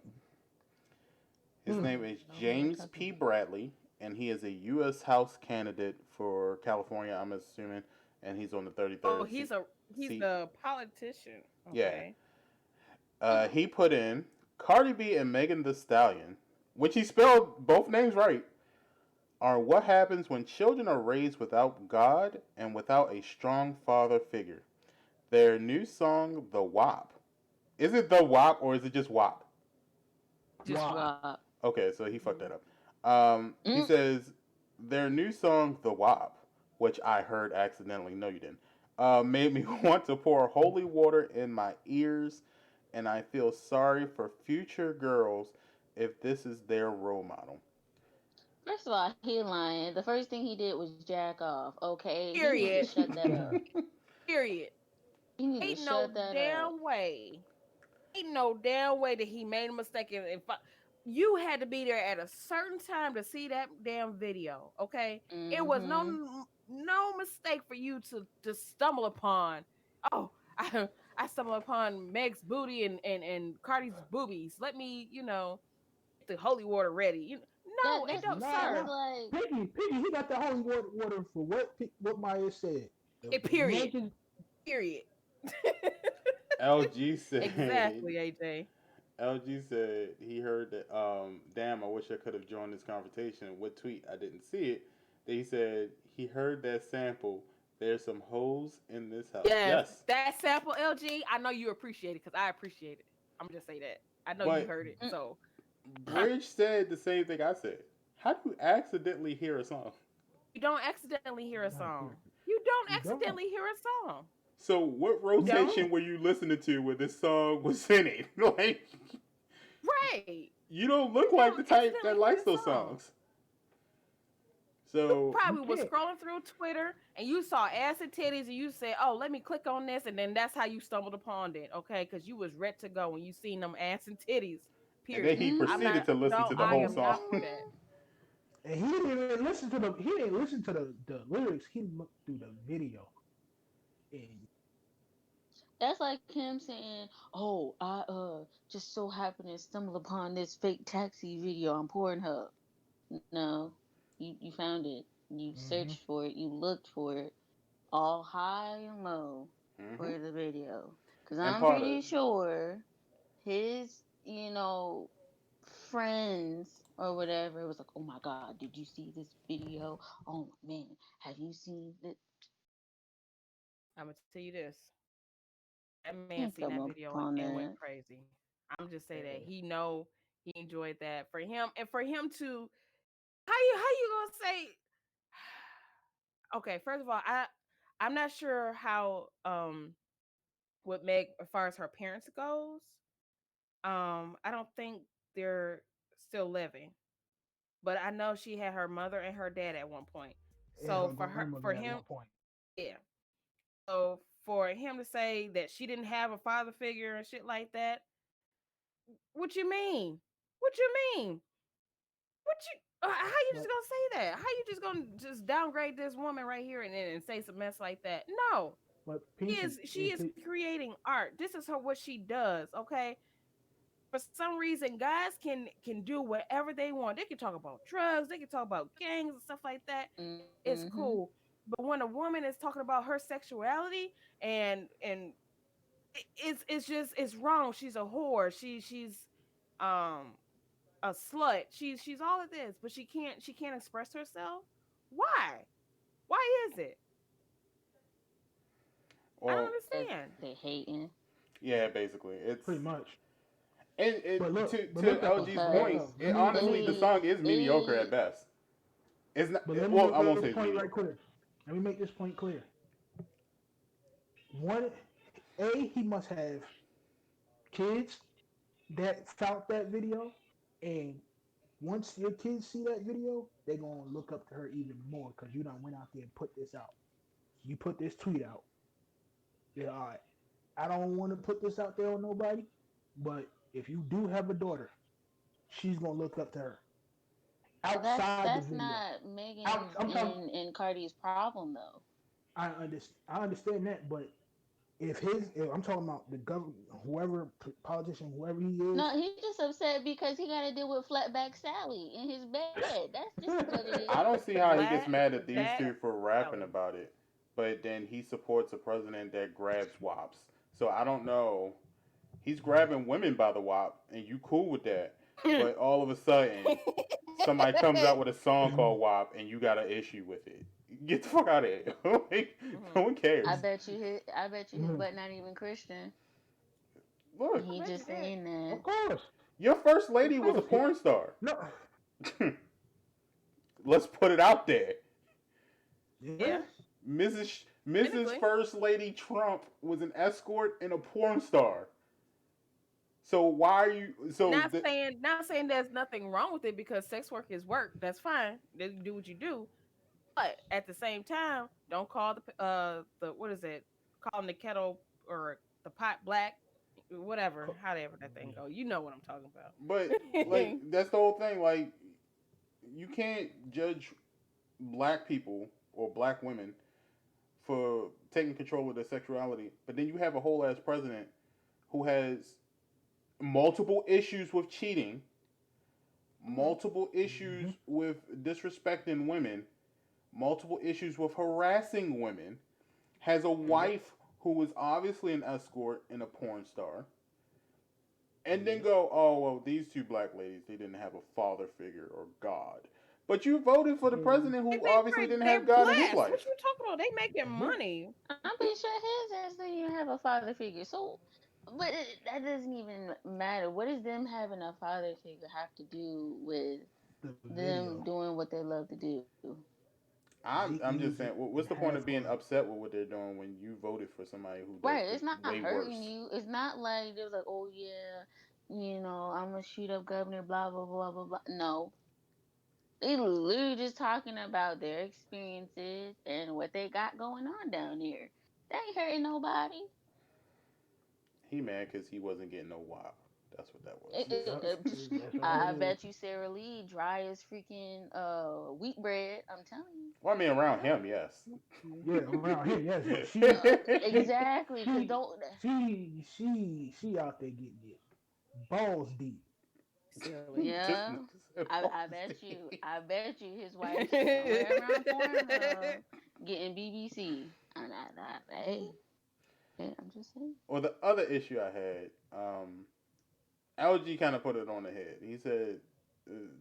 His Mm. name is No, we ain't James talking P. about. Bradley, and he is a U.S. House candidate for California. I'm assuming, and he's on the Oh, 33rd he's seat. a politician. Yeah. Okay. He put in Cardi B and Megan Thee Stallion, which he spelled both names right, are what happens when children are raised without God and without a strong father figure. Their new song, The WAP. Is it The WAP or is it just WAP? Just Wow. what? Swap. Okay, so he fucked that up. He Mm. says their new song, "The WAP," which I heard accidentally. No, you didn't. Made me want to pour holy water in my ears, and I feel sorry for future girls if this is their role model. First of all, he lying. The first thing he did was jack off. Okay, he need to Period. shut that up. Period. He need to Ain't no shut that up. damn way. Ain't no damn way that he made a mistake. You had to be there at a certain time to see that damn video. Okay, it was Mm-hmm. no mistake for you to stumble upon. Oh, I stumbled upon Meg's booty and Cardi's boobies. Let me get the holy water ready. No, That it that's don't, that's Nah, sir. like Piggy, he got the holy water for what Maya said. Period. Meg is Period. LG said Exactly, AJ. LG said he heard that. Damn, I wish I could have joined this conversation. What tweet? I didn't see it. That he said he heard that sample. There's some hoes in this house. Yes, Yes, that sample, LG. I know you appreciate it because I appreciate it. I'm just say that. I know you but heard it, Mm, so Bridge said the same thing I said. How do you accidentally hear a song? you don't accidentally hear a Not song. here. You don't You don't. accidentally hear a song. So, what You don't. rotation were you listening to where this song was in it? Like, Right. you don't You look like don't the type accidentally that hear likes the those song. songs. You So, You probably was can't. scrolling through Twitter and you saw ass and titties and you said, "Oh, let me click on this," and then that's how you stumbled upon it, okay? Because you was ready to go when you seen them ass and titties. and then Period. he I'm mhm. proceeded not. to listen No, to the I whole am song. not with that. And he didn't even listen to the. He didn't listen to the lyrics. He looked through the video. And That's like him saying, "Oh, I just so happened to stumble upon this fake taxi video on Pornhub." No, you found it. You hmm searched for it. You looked for it, all high and low Hmm. for the video. Cause And I'm part of pretty sure his, friends or whatever was like, "Oh my God, did you see this video? Oh man, have you seen it?" I'm gonna tell you this: that man Can't seen that come up video upon and went that. crazy. I'm just say that uh, he know he enjoyed that for him and for him to how you gonna say okay, first of all, I'm not sure how with Meg as far as her parents goes. I don't think they're still living, but I know she had her mother and her dad at one point. and So her for her, grandmother for at one him, point. yeah. So for him to say that she didn't have a father figure and shit like that, what you mean? What you mean? What you? How you just But gonna say that? How you just gonna just downgrade this woman right here and say some mess like that? No, but Pinky, she if is it creating art. This is her what she does. Okay, for some reason guys can do whatever they want. They can talk about drugs, they can talk about gangs and stuff like that. It's Mm-hmm. cool. But when a woman is talking about her sexuality and it's just it's wrong. She's a whore. She's um a slut. She's all of this, but she can't express herself. Why? Why is it? I well, don't As understand. they hating. yeah, basically, it's pretty much. and But to look though. LG's Look point, though. Because it honestly the any song is mediocre at any best. It's not. But let me Well, make I won't this say it's point right mediocre. quick. Let me make this point clear. One, A, he must have kids that found that video, and once your kids see that video, they're gonna look up to her even more because you done went out there and put this out. You put this tweet out. Yeah, all right. I don't want to put this out there on nobody, but if you do have a daughter, she's gonna look up to her but that's outside the that's video. not Out, Megan's I'm talking. and Cardi's problem though. I understand that, but if I'm talking about the government, whoever politician, whoever he is, No, he's just upset because he got to deal with Flatback Sally in his bed. That's just what it I is. don't see how he gets Flat mad at these back two for rapping Sally. about it, but then he supports a president that grabs wops. So I don't know. He's grabbing women by the wop, and you cool with that. But all of a sudden, somebody comes out with a song called WAP, and you got an issue with it. Get the fuck out of here. Like, no Mhm. one cares. I bet you his butt not even Christian. Look, I He bet you just did. saying of that. course, your first of lady was a course, porn star. no, Let's put it out there. yeah, Yeah, Mrs. technically. First Lady Trump was an escort and a porn star. So why are you? Not saying there's nothing wrong with it because sex work is work. That's fine. You do what you do. But at the same time, don't call the what is it? Calling the kettle or the pot black, whatever, however that thing yeah. go. You know what I'm talking but like about. that's the whole thing. Like you can't judge black people or black women for taking control of their sexuality, but then you have a whole ass president who has multiple issues with cheating, Mhm. multiple issues hmm with disrespecting women, multiple issues with harassing women, has a Yep, wife who is obviously an escort and a porn star, and then yep. go, oh, well, these two black ladies, they didn't have a father figure or God. But you voted for the So president They who make obviously didn't they're have God in his blessed. What life. you talking about? They making yeah, money. I'm pretty sure his ass didn't even have a father figure. So, but that doesn't even matter. What does them having a father figure have to do with the them video doing what they love to do? make I'm just music saying, and what's the point have of being fun. upset with what they're doing when you voted for somebody who does Right. the It's not way hurting worse? you. It's not like they was like, oh yeah, I'm gonna shoot up governor, blah blah blah blah blah. No, they literally just talking about their experiences and what they got going on down there. They ain't hurting nobody. He mad because he wasn't getting no WAP. That's what that was. It, it, Yep, it, that's all I it is. bet you Sarah Lee dry as freaking wheat bread. I'm telling Well, I mean, around him, yes. Yeah, around here, yes, but you. she Exactly, cause she don't. she out there getting it balls deep. Silly. This Yeah, nigga said I balls bet you. deep. I bet you his wife is somewhere around Pornhub getting BBC. And hey, hey, I'm just saying. Well, the other issue I had, LG kind of put it on the head. He said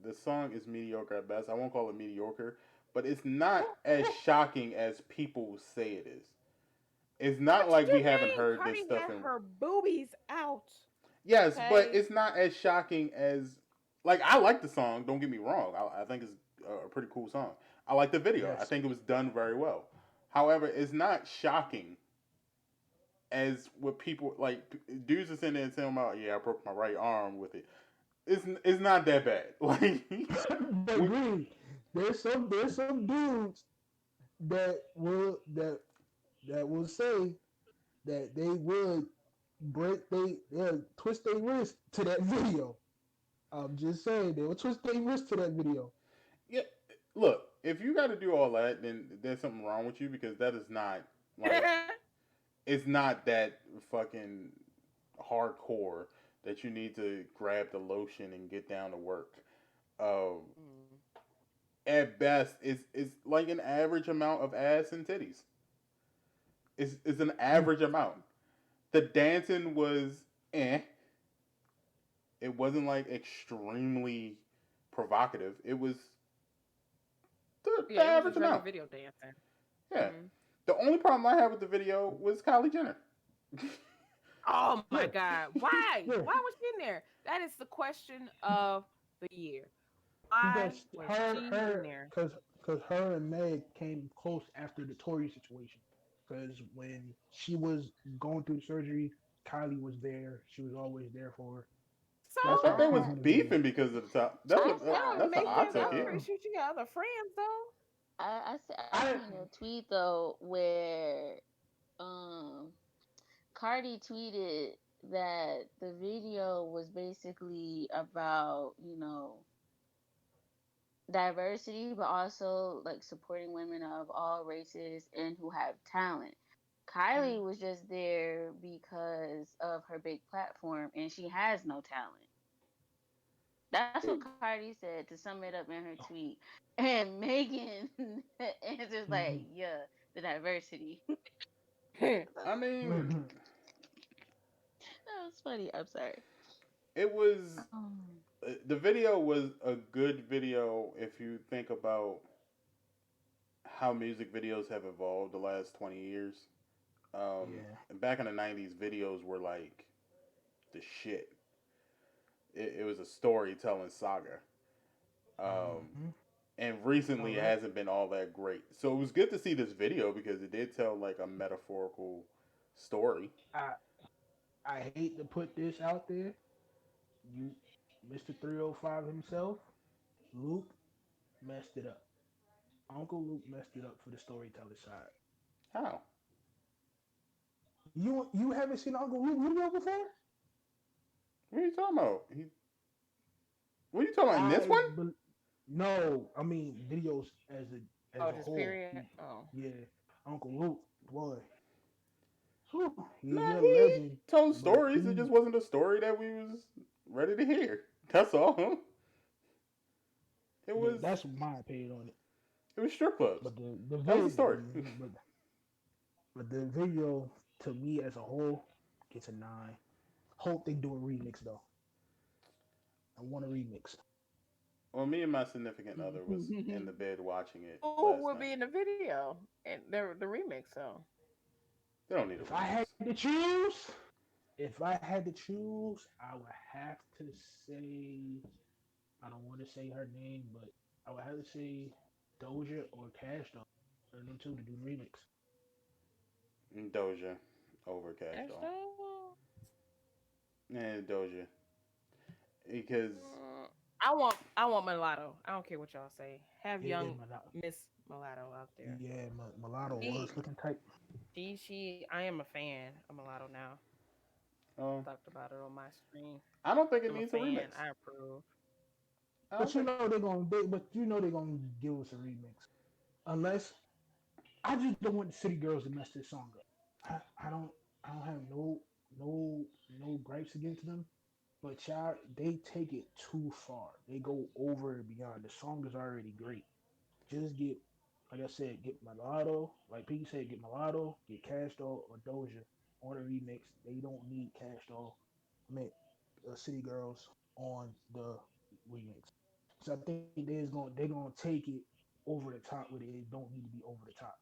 the song is mediocre at best. I won't call it mediocre, but it's not as shocking as people say it is. It's not What you like we haven't mean? heard this Cardi stuff had in. her boobies out. Yes, but Okay. it's not as shocking as. Like, I like the song, don't get me wrong. I think it's a pretty cool song. I like the video. I Yes, think it was done very well. However, it's not shocking as what people like. Dudes are sitting there and telling about, yeah, I broke my right arm with it. It's not that bad. Like, but we, Green, there's some dudes that will say that they would they'll twist their wrist to that video. I'm just saying they will twist their wrist to that video. yeah, look, if you got to do all that, then there's something wrong with you because that is not like it's not that fucking hardcore that you need to grab the lotion and get down to work. Uh, Mm. at best, it's like an average amount of ass and titties. It's an Mm, average amount. The dancing was eh. It wasn't like extremely provocative. It was the Yeah, it was average just regular amount. video dancing. Yeah. Hmm. The only problem I had with the video was Kylie Jenner. Oh my yeah, God. Why? yeah, Why was she in there? That is the question of the year. Why because was her she in her there? because her and Meg came close after the Tory situation. Because when she was going through the surgery, Kylie was there. She was always there for her. So I That's thought why they she was was in the video. beefing because of the top. That's I what said that don't on even that's how make I sense. tweet took I'm it. pretty though. sure she got other friends though. I seen a tweet though where um Cardi tweeted that the video was basically about, diversity, but also like supporting women of all races and who have talent. Mm. Kylie was just there because of her big platform and she has no talent. That's what Cardi said to sum it up in her tweet. And Megan answers like, Mhm. yeah, the diversity. I mean, That was funny. I'm sorry. it was Um, the video was a good video if you think about how music videos have evolved the last 20 years. Yeah. Back in the 90s, videos were like the shit. It was a storytelling saga. Um, Hmm. and All recently it right. hasn't been all that great. So it was good to see this video because it did tell like a metaphorical story. I I hate to put this out there. You, Mr. 305 himself, Luke messed it up. Uncle Luke messed it up for the storyteller side. How? You haven't seen Uncle Luke video before? What are you talking about? What are you talking about in this I one? bel no, I mean videos as Oh, a just whole. period. Oh. Yeah, Uncle Luke, boy, whew, he Nah, a he legend. told But stories. It he, just wasn't a story that we was ready to hear. That's all. It was that's my opinion on it. it was strip clubs. But the That was the vid, story. but the video to me as a whole gets a 9. Hope they do a remix though. I want a remix. Well, me and my significant other was in the bed watching it Who last will night. be in the video and the remix song? They don't need a If I remix. had to choose, if I had to choose, I would have to say I don't want to say her name, but I would have to say Doja or Cash Doll. One of them two to do the remix. Doja over Cash That's Doll. all. And Doja. Because, I want mulatto. I don't care what y'all say. Have Yeah, young Miss Mulatto out there. yeah, Mulatto was She, looking tight. she. I am a fan of mulatto now. um, Talked about it on my stream. I don't think it I'm a needs a remix. fan. I approve. I don't But you think. know they're gonna, but you know they're gonna give us a remix. Unless I just don't want the City Girls to mess this song up. I don't, I don't have no, no gripes against them. But child, they take it too far. They go over and beyond. The song is already great. Just get, like I said, get Mulatto. Like Piggy said, get Mulatto, get Cash Doll or Doja on a remix. They don't need Cash Doll. I mean, City Girls on the remix. So I think they're gonna take it over the top with it. It don't need to be over the top.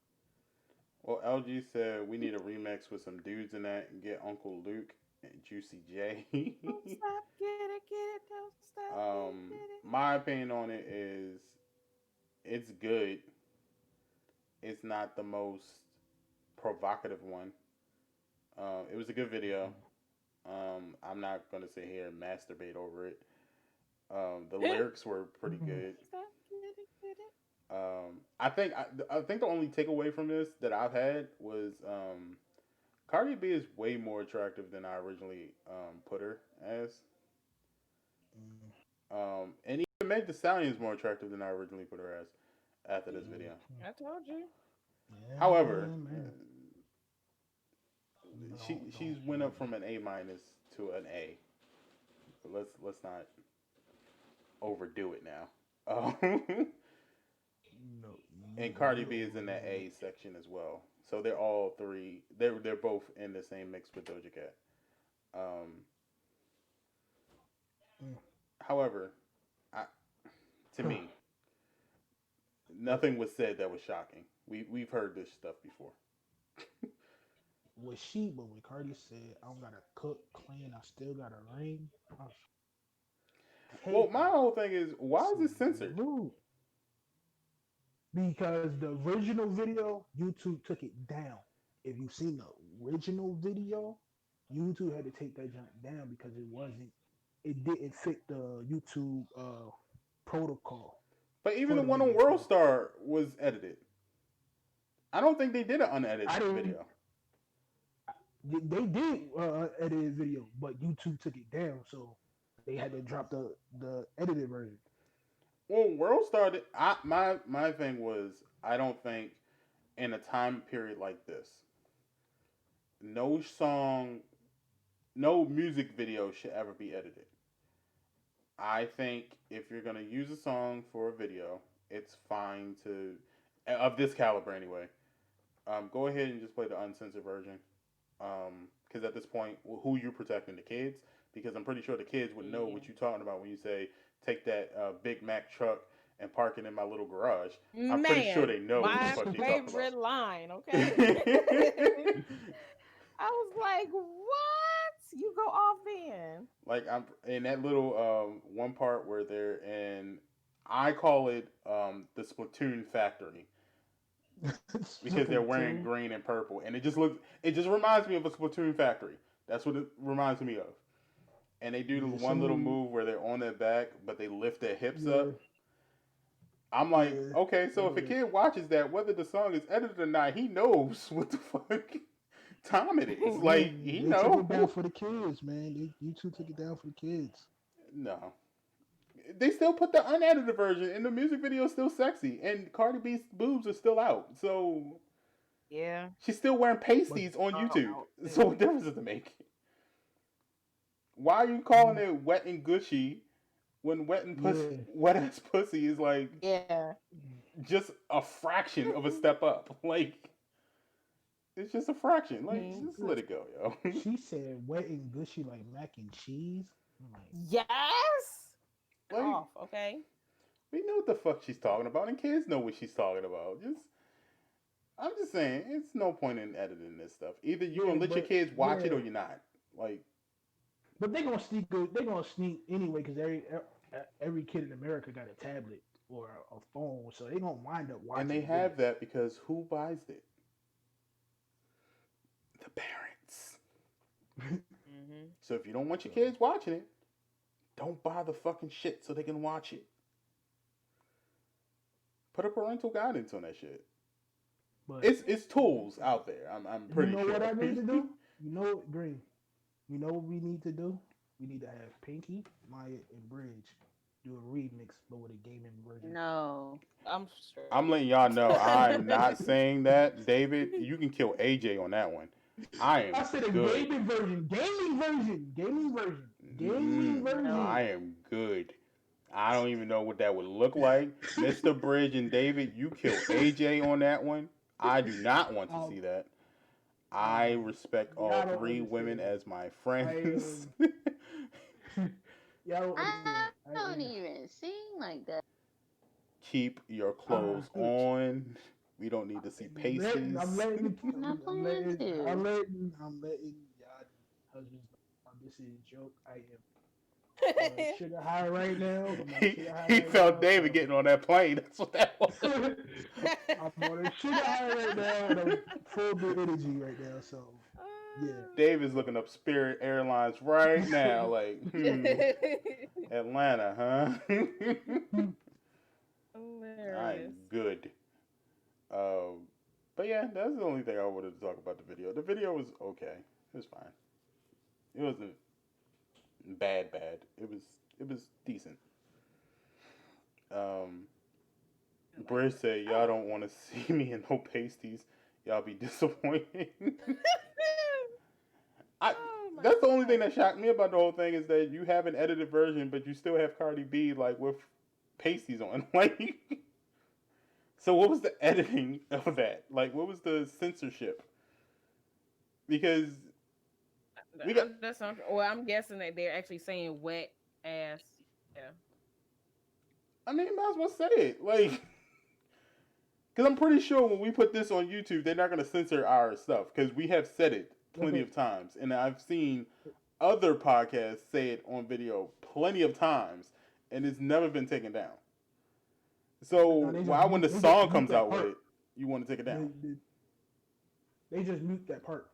Well, LG said we need a remix with some dudes in that and get Uncle Luke and Juicy J. Don't stop, get it. Don't stop, get it. My opinion on it is it's good. It's not the most provocative one. It was a good video. I'm not gonna sit here and masturbate over it. The lyrics were pretty good. Stop, get it. I think the only takeaway from this that I've had was Cardi B is way more attractive than I originally put her as. Mm, And even Meg Thee Stallion is more attractive than I originally put her as after this video. I told you. However, man. she's went up from an A minus to an A. Let's not overdo it now. No, And Cardi B is in that A section as well. So they're all three. They're both in the same mix with Doja Cat. Um, Mm. However, I, to me, nothing was said that was shocking. We've heard this stuff before. But when Cardi said, "I don't gotta cook, clean, I still got a ring," I was Well, taken. my whole thing is why is it censored? Rude. Because the original video, YouTube took it down. If you've seen the original video, YouTube had to take that junk down because it didn't fit the YouTube protocol But even for the the one on video. World So Star was edited. I don't think they did an I unedited didn't. video. They did edit a video, but YouTube took it down, so they had to drop the edited version. Well, World Star. My thing was I don't think in a time period like this, no song, no music video should ever be edited. I think if you're gonna use a song for a video, it's fine to of this caliber anyway. Go ahead and just play the uncensored version. Because at this point, who you protecting the kids? Because I'm pretty sure the kids would know Yeah. what you're talking about when you say take that Big Mac truck and park it in my little garage. I'm pretty sure Man, they know what the my fuck she's talking favorite line, okay? about. I was like, what? You go off then. Like I'm in that little one part where they're in. I call it the Splatoon factory because they're wearing Splatoon. green and purple, and it just looks. It just reminds me of a Splatoon factory. That's what it reminds me of. And they do the Yeah, one little someone. move where they're on their back, but they lift their hips Yeah, up. I'm like, yeah, okay, so if a yeah. kid watches that, whether the song is edited or not, he knows what the fuck time it is. Yeah, Like he they took it down know. for the kids, man. YouTube took it down for the kids. No, they still put the unedited version, and the music video is still sexy, and Cardi B's boobs are still out. So Yeah. she's still wearing But pasties on YouTube. Out So too. what difference does it make? Why are you calling mm, it wet and gushy when yeah, wet ass pussy is like Yeah. just a fraction of a step up? Like it's just a fraction. Like Mhm. just let it go, yo. she said wet and gushy like mac and cheese. I'm like, Yes. Like Cough, okay? We know what the fuck she's talking about, and kids know what she's talking about. I'm just saying, it's no point in editing this stuff. Either you gonna let your kids watch it or you're not. Like, but they're gonna sneak. They're gonna sneak anyway because every kid in America got a tablet or a phone, so they're gonna wind up watching. and they it have that because who buys it? The parents. Mm-hmm. So if you don't want your kids watching it, don't buy the fucking shit so they can watch it. Put a parental guidance on that shit. But It's tools out there. I'm pretty sure. You know what I need to do? You know, Green. You know what we need to do? We need to have Pinky, Maya, and Bridge do a remix, but with a gaming version. No. I'm sure. I'm letting y'all know I'm not saying that. David, you can kill AJ on that one. I am I said a good. gaming version. Gaming version. I am good. I don't even know what that would look like. Mr. Bridge and David, you kill AJ on that one. I do not want to see that. I respect all three women as my friends. Y'all don't I understand. don't even sing like that. Keep your clothes on. We don't need to see pasties. I'm letting Not playing too. I'm letting y'all husbands know this is a joke. I am sugar high right now. He felt David getting on that plane. That's what that was. I'm on a sugar high right now, and I'm full of energy right now. So yeah, David's looking up Spirit Airlines right now. Like, Atlanta, huh? I'm good. But yeah, that's the only thing I wanted to talk about the video. The video was okay. It was fine. It wasn't bad. It was decent. Bridge said, "Y'all don't want to see me in no pasties. Y'all be disappointed." That's the only thing that shocked me about the whole thing is that you have an edited version, but you still have Cardi B like with pasties on. Like, so what was the editing of that? Like, what was the censorship? Because we got. Well, I'm guessing that they're actually saying wet ass. Yeah. I mean, you might as well say it, like, because I'm pretty sure when we put this on YouTube, they're not going to censor our stuff because we have said it plenty of times, and I've seen other podcasts say it on video plenty of times, and it's never been taken down. So why, when the song comes out with it, you want to take it down? They just mute that part.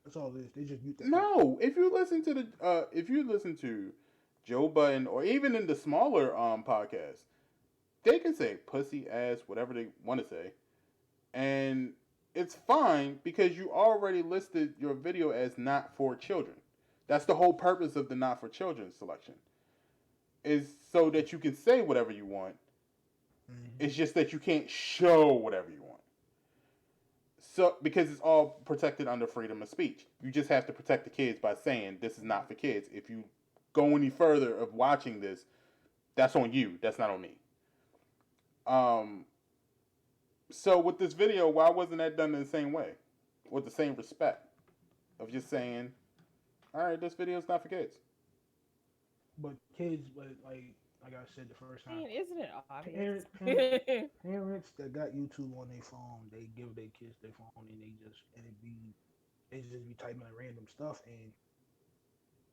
That's all it is. They just mute that. No, if you listen to Joe Budden or even in the smaller podcasts, they can say pussy, ass, whatever they want to say, and it's fine because you already listed your video as not for children. That's the whole purpose of the not for children selection, is so that you can say whatever you want. It's just that you can't show whatever you want. So because it's all protected under freedom of speech. You just have to protect the kids by saying this is not for kids. If you go any further of watching this, that's on you. That's not on me. So with this video, why wasn't that done in the same way? With the same respect of just saying, all right, this video is not for kids. But kids, like I said the first time, isn't it obvious? Parents that got YouTube on their phone, they give their kids their phone and they just be typing in random stuff and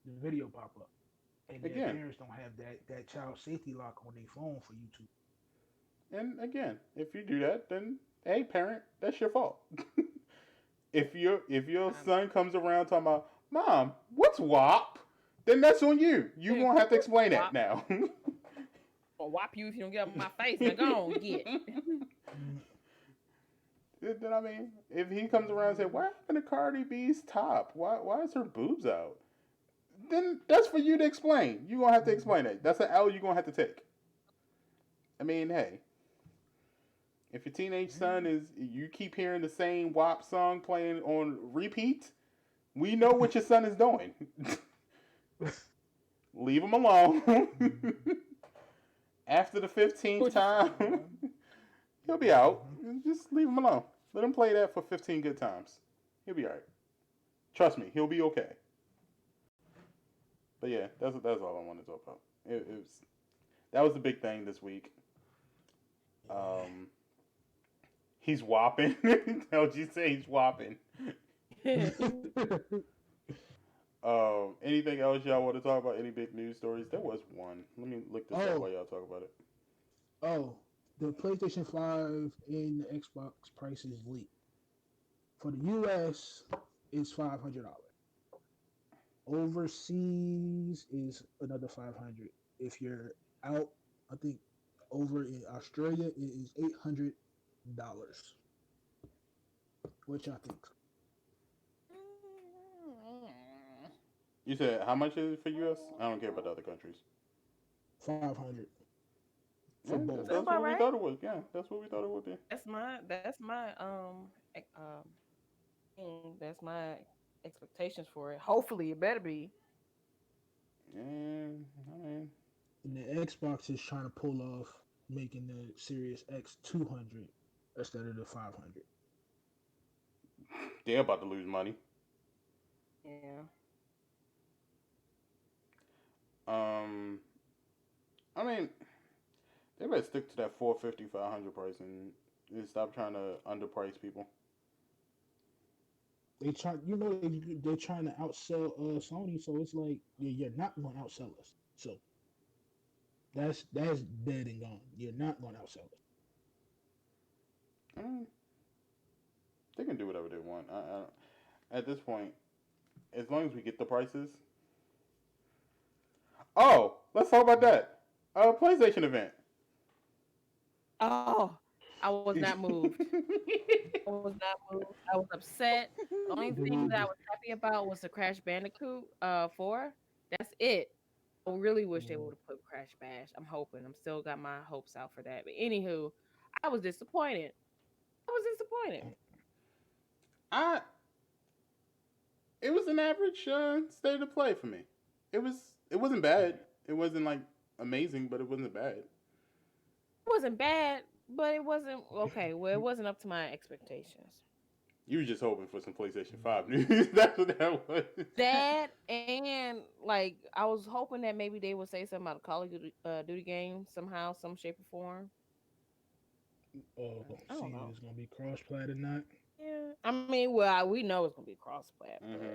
the video pop up. And their parents don't have that child safety lock on their phone for YouTube. And again, if you do that, then hey, parent, that's your fault. if your son comes around talking about, Mom, what's WAP? Then that's on you. You won't have to explain that now. I'll whop you if you don't get up my face. Now go on, get. Then I mean, if he comes around and says, "What happened to Cardi B's top? Why is her boobs out?" Then that's for you to explain. You're gonna have to explain it. That's an L you're gonna have to take. I mean, hey, if your teenage son you keep hearing the same WAP song playing on repeat, we know what your son is doing. Leave him alone. After the 15th time, he'll be out. Just leave him alone. Let him play that for 15 good times. He'll be all right. Trust me, he'll be okay. But yeah, that's all I wanted to talk about. that was the big thing this week. Um, he's whopping. LG say he's whopping. Yeah. Anything else y'all want to talk about? Any big news stories? There was one. Let me look this up while oh, y'all talk about it. oh, the PlayStation 5 and the Xbox prices leaked. For the US, it's $500. Overseas is another 500. If you're out, I think over in Australia it is $800. Which I think You said how much is it for US? I don't care about the other countries. 500 Yeah, for both. That's that's about what we right. thought it was. Yeah, that's what we thought it would be. That's my expectations for it. Hopefully, it better be. And I mean, And the Xbox is trying to pull off making the Series X 200 instead of the 500. they're about to lose money. Yeah. Um, I mean, they better stick to that 450, 500 price and stop trying to underprice people. They try, they're trying to outsell Sony, so it's like you're not going to outsell us. So that's dead and gone. You're not going to outsell us. I mean, they can do whatever they want. At this point, as long as we get the prices. Oh, let's talk about that. PlayStation event. Oh, I was not moved. I was not moved. I was upset. The only thing that I The, was happy about was the Crash Bandicoot 4. That's it. I really wish they the, would have put Crash Bash. I'm hoping. I'm still got my hopes out for that. But anywho, I was disappointed. I was disappointed. I it was an average state of play for me. It wasn't bad. It wasn't like amazing, but it wasn't bad. It wasn't bad, but it wasn't okay. Well, it wasn't up to my expectations. You were just hoping for some PlayStation 5 news. That's what that was. That and like I was hoping that maybe they would say something about a Call of Duty game somehow, some shape or form. I don't seeing if know. it's going to be cross-plat or not. Yeah, I mean, well, we know it's gonna be cross-plat, but Hmm.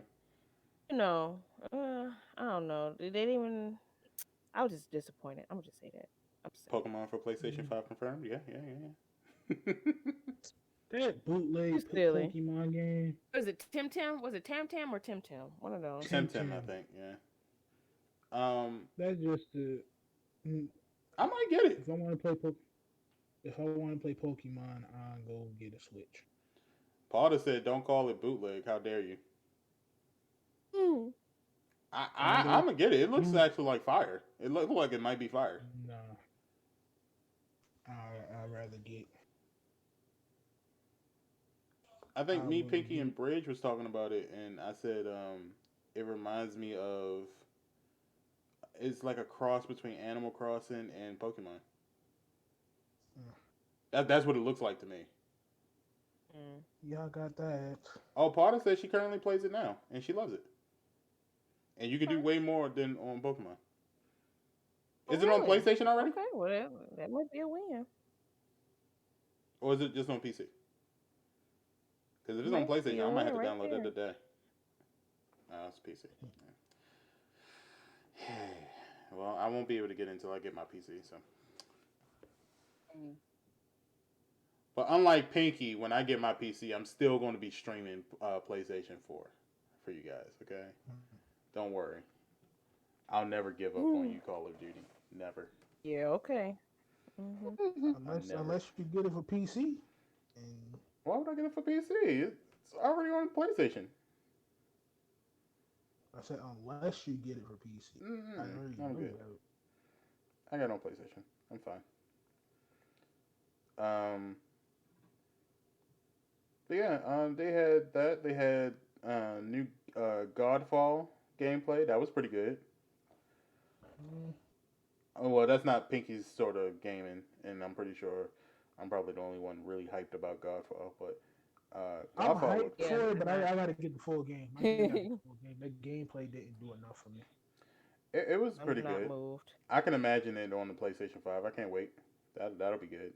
you know, I don't know. They didn't even. I was just disappointed. I'm gonna just say that. I'm just saying Pokemon for PlayStation Mm. 5 confirmed. Yeah, yeah, yeah, yeah. That that. bootleg You silly. Pokemon game, Was it Tim Tim? Was it Tam Tam or Tim Tim? One of those. Tim Tim Tim, I Tam. think. Yeah. Um, That's just the. mm, I might get it. If I want to play if I want to play Pokemon, I'll go get a Switch. Potter said, "Don't call it bootleg. How dare you?" Mm. I'm Potter, gonna get it. It looks you actually like fire. It looks like it might be fire. nah. I'd rather get. I think I me, will Pinky, get. and Bridge was talking about it, and I said it reminds me of it's like a cross between Animal Crossing and Pokemon. Uh, That's what it looks like to me. Mm. Y'all got that. Oh, Potter says she currently plays it now, and she loves it. And you can do Okay. way more than on Pokemon. Oh, Is it on really? PlayStation already, Okay. Well, that might be a win. or is it just on PC? Because if It it's on might be PlayStation, a I might win have to right download that there. today. It's PC. Well, I won't be able to get it until I get my PC. So, Mm. but unlike Pinky, when I get my PC, I'm still going to be streaming PlayStation 4 for you guys. Okay, don't worry. I'll never give up on Mm. you, Call of Duty. Never. Yeah. Okay. Hmm. I'm Unless never. unless you get it for PC, and Why would I get it for PC? It's already on PlayStation. I said unless you get it for PC. I Mm-mm. already I'm know good. you have it. I got no PlayStation. I'm fine. Um, but yeah, they had that. They had new Godfall gameplay. That was pretty good. Mm, Oh, well, that's not Pinky's sort of gaming, and I'm pretty sure I'm probably the only one really hyped about Godfall. But I'm Godfall hyped looks. Yeah, for it, I'm but not. I gotta get the full game. I just gotta get the full game. That gameplay didn't do enough for me. It was I'm pretty not good. moved. I can imagine it on the PlayStation 5. I can't wait. That'll be good.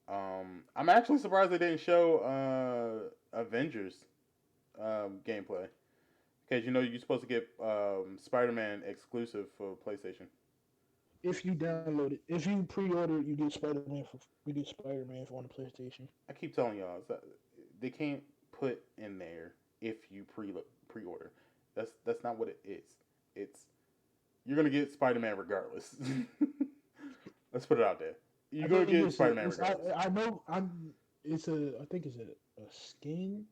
I'm actually surprised they didn't show Avengers gameplay because you know you're supposed to get Spider-Man exclusive for PlayStation. If you download it, if you pre-order, you get Spider-Man for you get Spider-Man on the PlayStation. I keep telling y'all they can't put in there if you pre-order. That's not what it is. It's you're gonna get Spider-Man regardless. Let's put it out there. You're I gonna think get it's a, Spider-Man it's regardless. I know I'm it's a I think it's a skin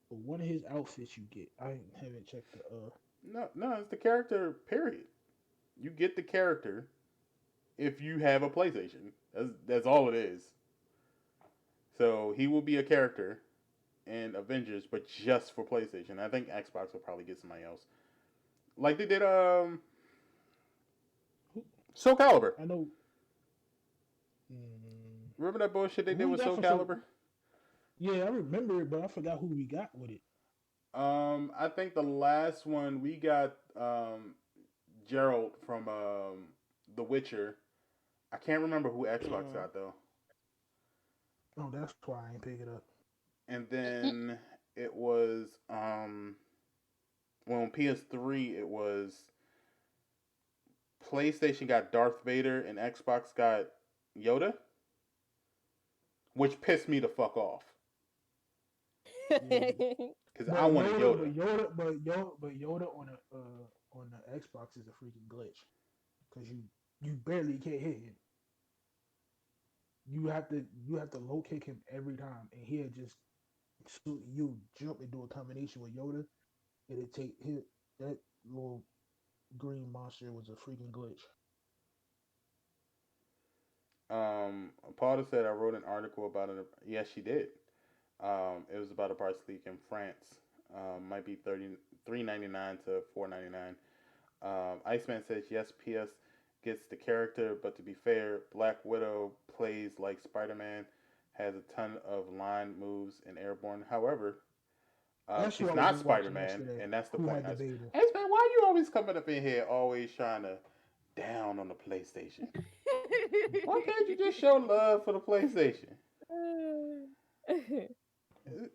for one of his outfits you get. I haven't checked the No, it's the character. Period. You get the character if you have a PlayStation. That's all it is. So he will be a character in Avengers, but just for PlayStation. I think Xbox will probably get somebody else, like they did who, Soul Calibur. I know mm, Remember that bullshit they who did we with got Soul for so Calibur? yeah, I remember it, but I forgot who we got with it. I think the last one we got Gerald from The Witcher. I can't remember who Xbox Mm. got though. Oh, that's why I ain't pick it up. And then it was well on PS3 it was PlayStation got Darth Vader and Xbox got Yoda, which pissed me the fuck off Yeah, because I wanted Yoda. But Yoda on the Xbox is a freaking glitch because you barely can't hit him. You have to locate him every time, and he'll just so you jump and do a combination with Yoda. It'll take hit that little green monster was a freaking glitch. Paula said I wrote an article about it. Yes, she did. It was about a price leak in France. Might be 33.99 to 4.99. Iceman says yes. PS gets the character, but to be fair, Black Widow plays like Spider Man, has a ton of line moves and airborne. However, That's who she's I was not watching Spider Man, yesterday. and that's the Who point. had the beta? Iceman, why you always coming up in here, always trying to down on the PlayStation? Why can't you just show love for the PlayStation?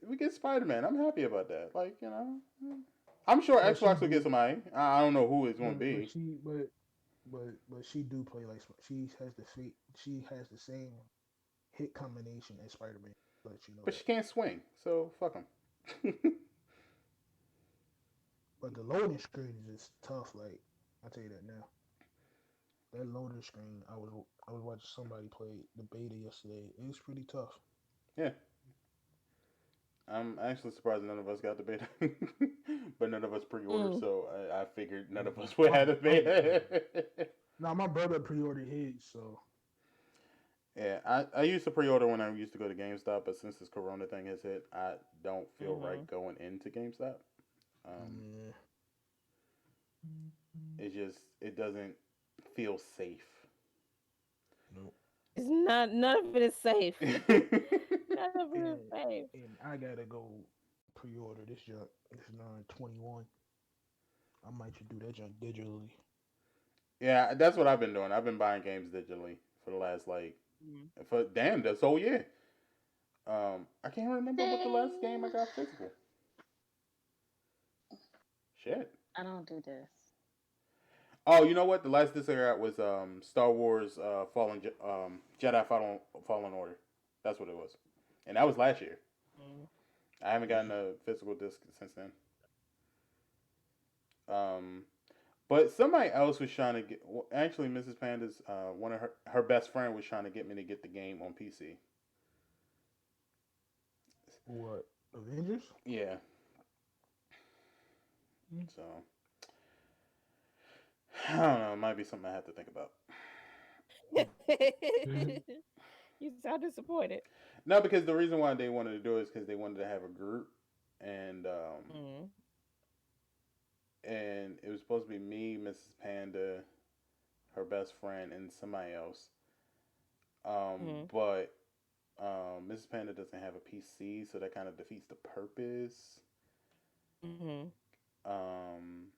We get Spider Man. I'm happy about that. Like I'm sure But she Xbox will get do, somebody. I don't know who it's going to but be, she but she do play like she has the she has the same hit combination as Spider Man. Let you know but that. she can't swing. So fuck them. But the loading screen is just tough. Like I tell you that now. That loading screen, I was watching somebody play the beta yesterday. It's pretty tough. Yeah, I'm actually surprised none of us got the beta, but none of us pre-ordered. Mm. So I figured none of Yeah, us would have the beta. now my brother pre-ordered his, so Yeah, I used to pre-order when I used to go to GameStop, but since this Corona thing has hit, I don't feel right Mhm. going into GameStop. Um, yeah. it doesn't feel safe. Nope. It's not. None of it is safe. None of it is And safe. and I gotta go pre-order this junk. It's 9/21. I might just do that junk digitally. Yeah, that's what I've been doing. I've been buying games digitally for the last like Mm. for damn this whole year. I can't remember what the last game I Same. got physical. Shit. I don't do this. Oh, you know what? The last disc I got was Star Wars Jedi Fallen Order. That's what it was, and that was last year. Mm. I haven't gotten Yeah. a physical disc since then. Um, but somebody else was trying to get. Well, actually, Mrs. Panda's one of her best friend was trying to get me to get the game on PC. What? Avengers? Yeah, Mm. so I don't know. It might be something I have to think about. You sound disappointed. No, because the reason why they wanted to do it is because they wanted to have a group, and Mm. it was supposed to be me, Mrs. Panda, her best friend, and somebody else. Mm. But Mrs. Panda doesn't have a PC, so that kind of defeats the purpose. Mhm. Um,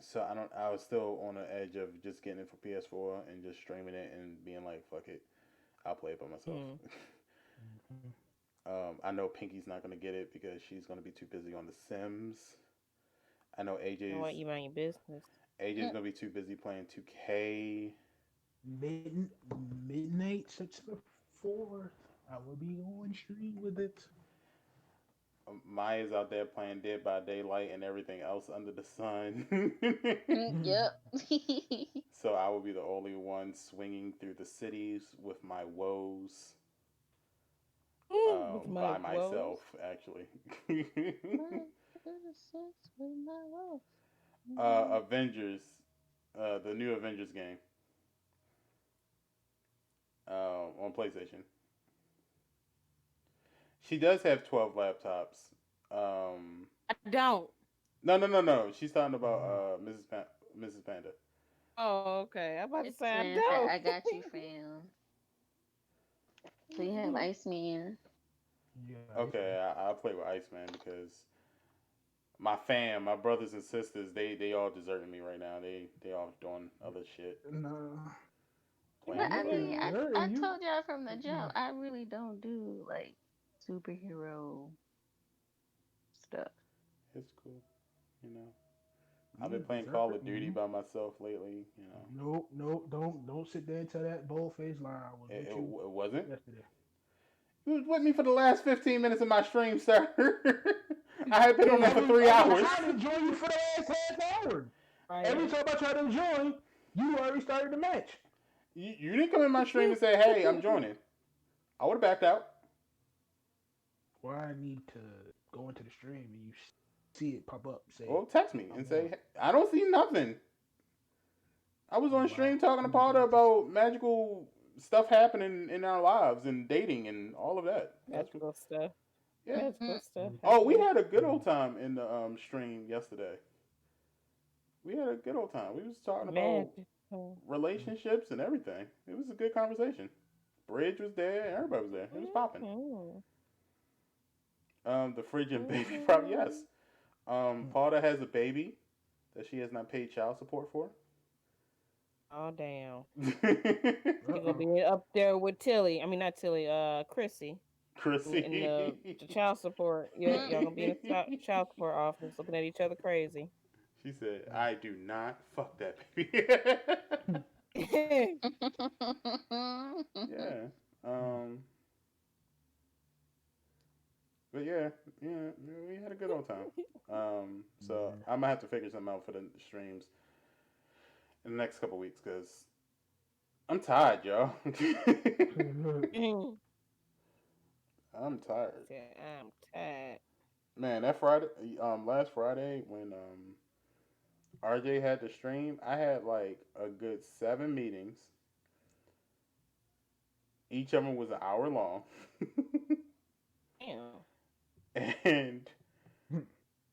So I don't. I was still on the edge of just getting it for PS4 and just streaming it and being like, "Fuck it, I'll play it by myself." Mm. Mhm. I know Pinky's not gonna get it because she's gonna be too busy on The Sims. I know You know what? You mind your business. AJ's gonna be too busy playing 2K. Mid- Midnight September 4th. I will be on stream with it. Maya's out there playing Dead by Daylight and everything else under the sun. Yep. So I will be the only one swinging through the cities with my woes With my by woes. myself, actually. Sex with my wolf. Avengers, the new Avengers game on PlayStation. She does have 12 laptops. Um, I don't. no. She's talking about Mrs. Panda. Oh, okay. I'm about to say I Iceman, don't. I got you, fam. So you have Iceman. Yeah, Okay, I play with Iceman because my brothers and sisters, they all deserting me right now. They all doing other shit, no. playing But I You mean, fucking. ain't I you. told y'all from the jump, I really don't do like superhero stuff. It's cool, you know. I've been You playing deserve Call it. of Duty by myself lately. You know, No, don't sit there and tell that bold faced lie. I was with you it wasn't. yesterday. You was with me for the last 15 minutes of my stream, sir. I had been on Hey, there for 3 hours. trying to join you for the last half hour. Every Right. time I try to join, you already started the match. You didn't come in my stream and say, "Hey, I'm joining." I would have backed out. Why I need to go into the stream and you see it pop up say Well, text me I'm and say, on. hey, "I don't see nothing." I was Oh on wow. stream talking to I'm gonna Potter have to see. about magical stuff happening in our lives and dating and all of that. That's Magical stuff. yeah. Magical stuff Oh, we happening. had a good old time in the stream yesterday. We had a good old time. We was talking about Magical. relationships and everything. It was a good conversation. Bridge was there. Everybody was there. It was popping. Mhm. The fridge and baby problem. Yes. Mhm. Potter has a baby that she has not paid child support for. Oh damn. You're gonna Uh-oh. be up there with Tilly. I mean not Tilly, Chrissy. In Chrissy. the child support. Yeah, y'all gonna be in the child support office looking at each other crazy. She said, "I do not fuck that baby." Yeah. Um. But yeah, we had a good old time. So Yeah. I'm gonna have to figure something out for the streams in the next couple weeks because I'm tired, y'all. I'm tired, Said, I'm tired. man. That Friday, last Friday when RJ had the stream, I had like a good 7 meetings. Each of them was an hour long, Damn. and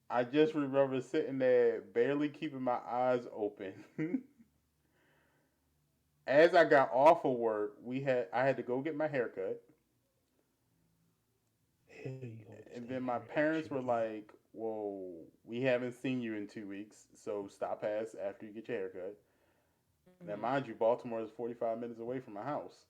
I just remember sitting there barely keeping my eyes open. As I got off of work, I had to go get my haircut, Here you hold this and damn then my internet parents shit were again. like, "Well, we haven't seen you in 2 weeks, so stop past after you get your haircut." Now, Mhm. mind you, Baltimore is 45 minutes away from my house,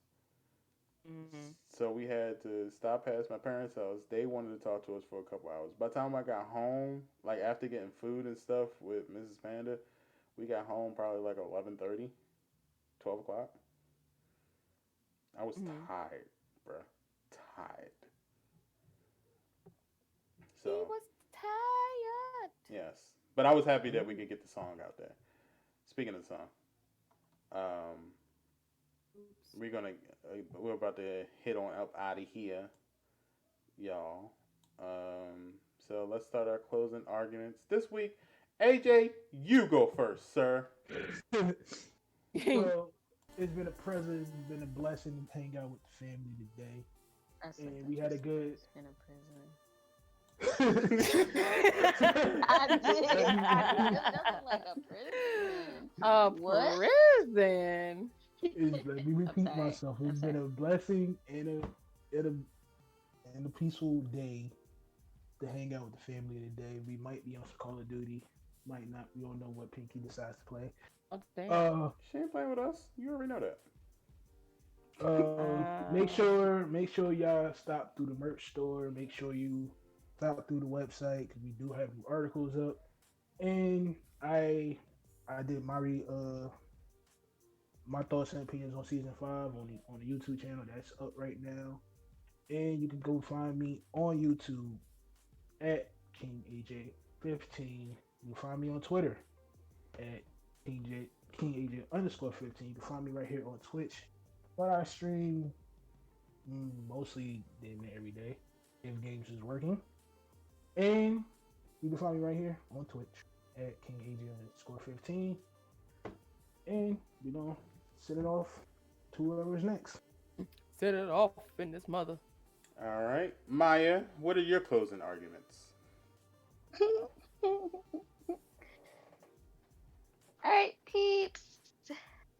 Mhm. so we had to stop past my parents' house. They wanted to talk to us for a couple hours. By the time I got home, like after getting food and stuff with Mrs. Panda, we got home probably like 11:30, 12 o'clock. I was Mhm. tired, bruh. Tired. He So, was tired. yes. But I was happy that we Oh, could get the song out there. Speaking of the song, um, Oops. we're about to hit on up out of here, y'all. So let's start our closing arguments this week. AJ, you go first, sir. well, it's been a pleasure. It's been a blessing to hang out with the family today, That's what and I we had a just said. good. It's been a prison. I Let did. I me. said nothing like a prison. A What? prison. Let me I'm repeat sorry. myself. I'm It's been sorry. a blessing and a peaceful day to hang out with the family today. We might be on some Call of Duty. might not. We don't know what Pinky decides to play. Oh damn. Uh, She ain't playing with us. You already know that. make Uh, sure y'all stop through the merch store. Make sure you stop through the website because we do have new articles up. And I did my thoughts and opinions on season 5 on the YouTube channel that's up right now. And you can go find me on YouTube at KingAJ15. You can find me on Twitter at KingAJ_15. You can find me right here on Twitch. But I stream mostly damn near every day if games is working. And you can find me right here on Twitch at KingAJ_15. And we're gonna send it off to whoever's next. set it off in this mother. All right, Maya. What are your closing arguments? All right, peeps.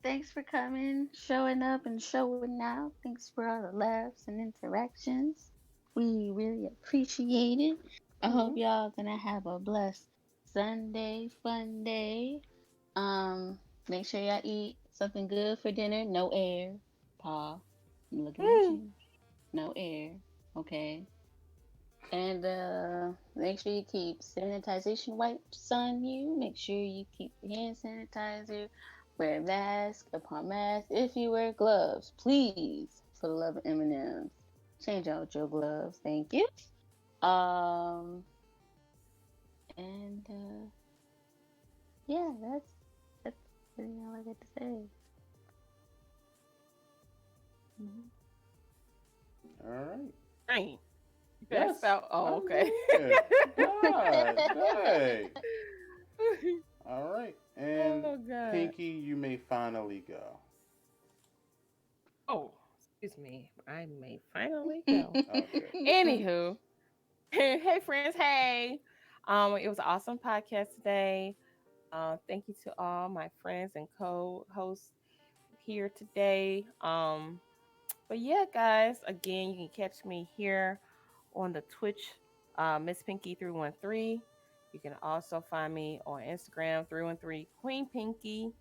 Thanks for coming, showing up, and showing out. Thanks for all the laughs and interactions. We really appreciate it. I hope y'all gonna have a blessed Sunday, fun day. Make sure y'all eat something good for dinner. No air, Paul. I'm looking at you. No air, okay. And make sure you keep sanitization wipes on you. Make sure you keep hand sanitizer. Wear a mask upon mask. If you wear gloves, please, for the love of M&M's, change out your gloves. Thank you. Um, and yeah, that's really all I got to say. All right. Dang. You Yes. passed out. Oh, okay. Yeah. God, dang. All right. And Oh god. Pinky, you may finally go. Oh, excuse me. I may finally go. Okay. Anywho, hey friends, hey. It was an awesome podcast today. Thank you to all my friends and co-hosts here today. But yeah, guys, again, you can catch me here on the Twitch, Miss Pinky 313. You can also find me on Instagram 313 Queen Pinky,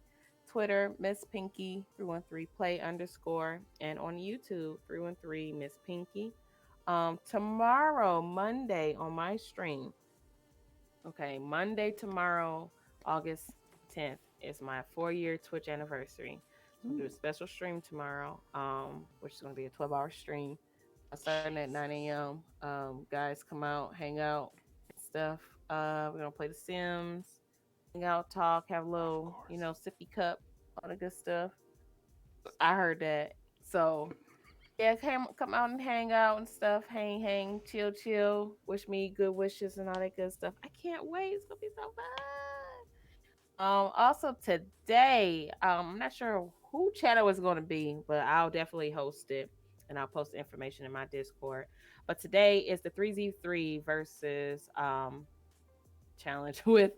Twitter Miss Pinky 313 Play underscore, and on YouTube 313 Miss Pinky. Tomorrow, Monday, on my stream. Okay, Monday tomorrow, August 10th is my 4-year Twitch anniversary. So I'm gonna do a special stream tomorrow, which is gonna be a 12-hour stream, starting at 9 a.m. Guys, come out, hang out, and stuff. We're gonna play The Sims, hang out, talk, have a little, sippy cup, all the good stuff. I heard that. So yeah, come out and hang out and stuff. Hang, chill. Wish me good wishes and all that good stuff. I can't wait. It's gonna be so fun. Also today, I'm not sure who channel is gonna be, but I'll definitely host it and I'll post the information in my Discord. But today is the 3z3 versus challenge with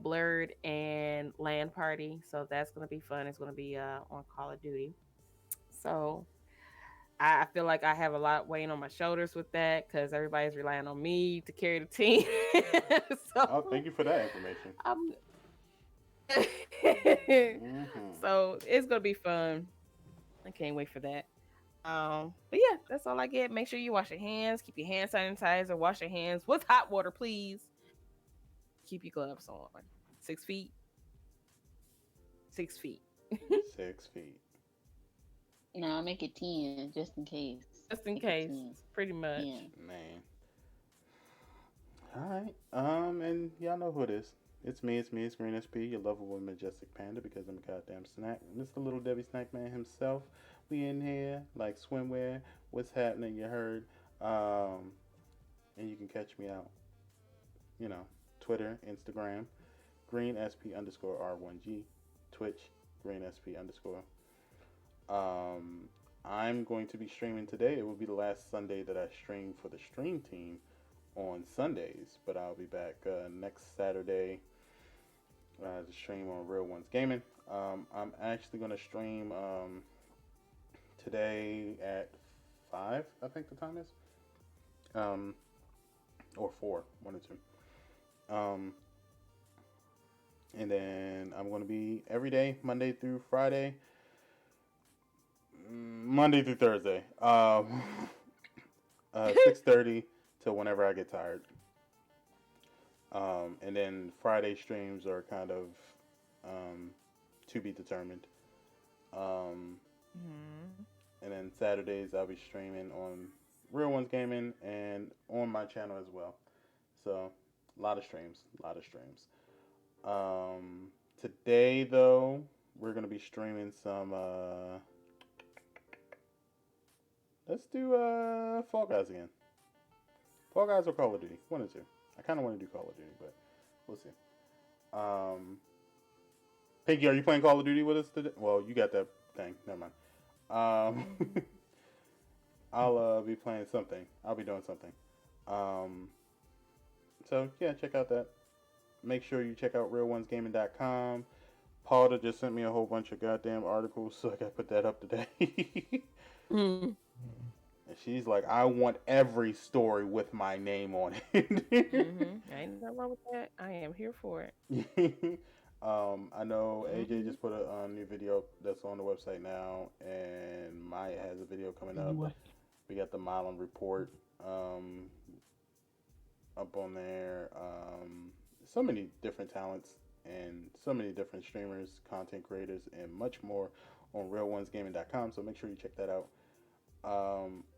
Blurred and Land Party. So that's gonna be fun. It's gonna be on Call of Duty. So I feel like I have a lot weighing on my shoulders with that because everybody's relying on me to carry the team. Oh, thank you for that information. I'm Mm-hmm. so it's gonna be fun. I can't wait for that. But yeah, that's all I get. Make sure you wash your hands, keep your hand sanitizer, wash your hands with hot water, please. Keep your gloves on. 6 feet. 6 feet. 6 feet. No, I'll make it 10 just in case. Just in Make it case. 10. Pretty much. Yeah. Man. All right. And y'all know who it is. It's me, it's Greensp, your lovable majestic panda, because I'm a goddamn snack. Mr. Little Debbie Snack Man himself. We in here like swimwear. What's happening? You heard. And you can catch me out. Twitter, Instagram, GreenSP_R1G, Twitch, GreenSP_. I'm going to be streaming today. It will be the last Sunday that I stream for the stream team on Sundays, but I'll be back next Saturday to stream on RealOnesGaming. I'm actually going to stream today at 5, I think the time is. Or 4, 1 or 2. And then I'm going to be every day, Monday through Friday, Monday through Thursday, 6:30 to whenever I get tired. And then Friday streams are kind of um, to be determined. Um, Mhm. and then Saturdays I'll be streaming on Real Ones Gaming and on my channel as well. So a lot of streams, a lot of streams. Today though we're gonna be streaming some. Let's do Fall Guys again. Fall Guys or Call of Duty, one or two. I kind of want to do Call of Duty, but we'll see. Um, Pinky, are you playing Call of Duty with us today? Well, you got that thing. Never mind. Mhm. I'll be playing something. I'll be doing something. Um, so yeah, check out that. Make sure you check out RealOnesGaming.com. Paula just sent me a whole bunch of goddamn articles, so I gotta put that up today. Mhm. And she's like, I want every story with my name on it. Mhm. Ain't nothing wrong with that. I am here for it. I know AJ Mhm. just put a new video that's on the website now, and Maya has a video coming up. Anyway, We got the Milan report um, up on there. So many different talents and so many different streamers, content creators, and much more on RealOnesGaming.com. So make sure you check that out.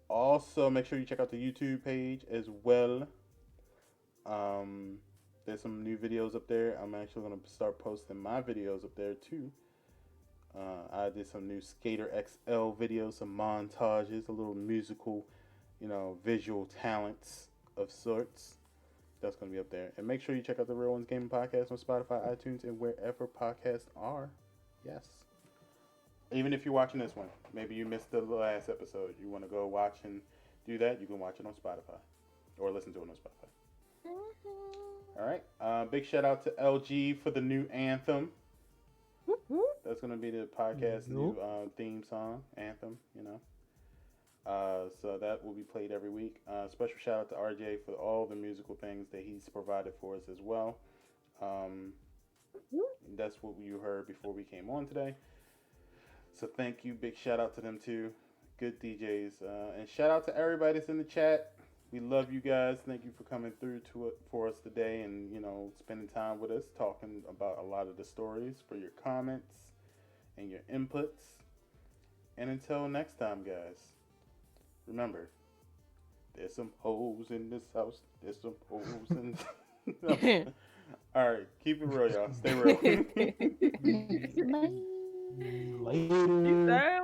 Also, make sure you check out the YouTube page as well. Um, there's some new videos up there. I'm actually going to start posting my videos up there too. I did some new Skater XL videos, some montages, a little musical, visual talents of sorts. That's going to be up there. And make sure you check out the Real Ones Gaming Podcast on Spotify, iTunes, and wherever podcasts are. Yes. Even if you're watching this one, maybe you missed the last episode. You want to go watch and do that, you can watch it on Spotify or listen to it on Spotify. Mhm. All right. Big shout out to LG for the new anthem. Whoop, whoop. That's going to be the podcast new Yup. theme song, anthem. So that will be played every week. Special shout out to RJ for all the musical things that he's provided for us as well. Um, Whoop. that's what you heard before we came on today. So thank you. Big shout out to them too. Good DJs. And shout out to everybody that's in the chat. We love you guys. Thank you for coming through to it for us today and, spending time with us, talking about a lot of the stories, for your comments and your inputs. And until next time, guys, remember, there's some hoes in this house. There's some hoes in this All right. Keep it real, y'all. Stay real. mm, Bye. You later. sound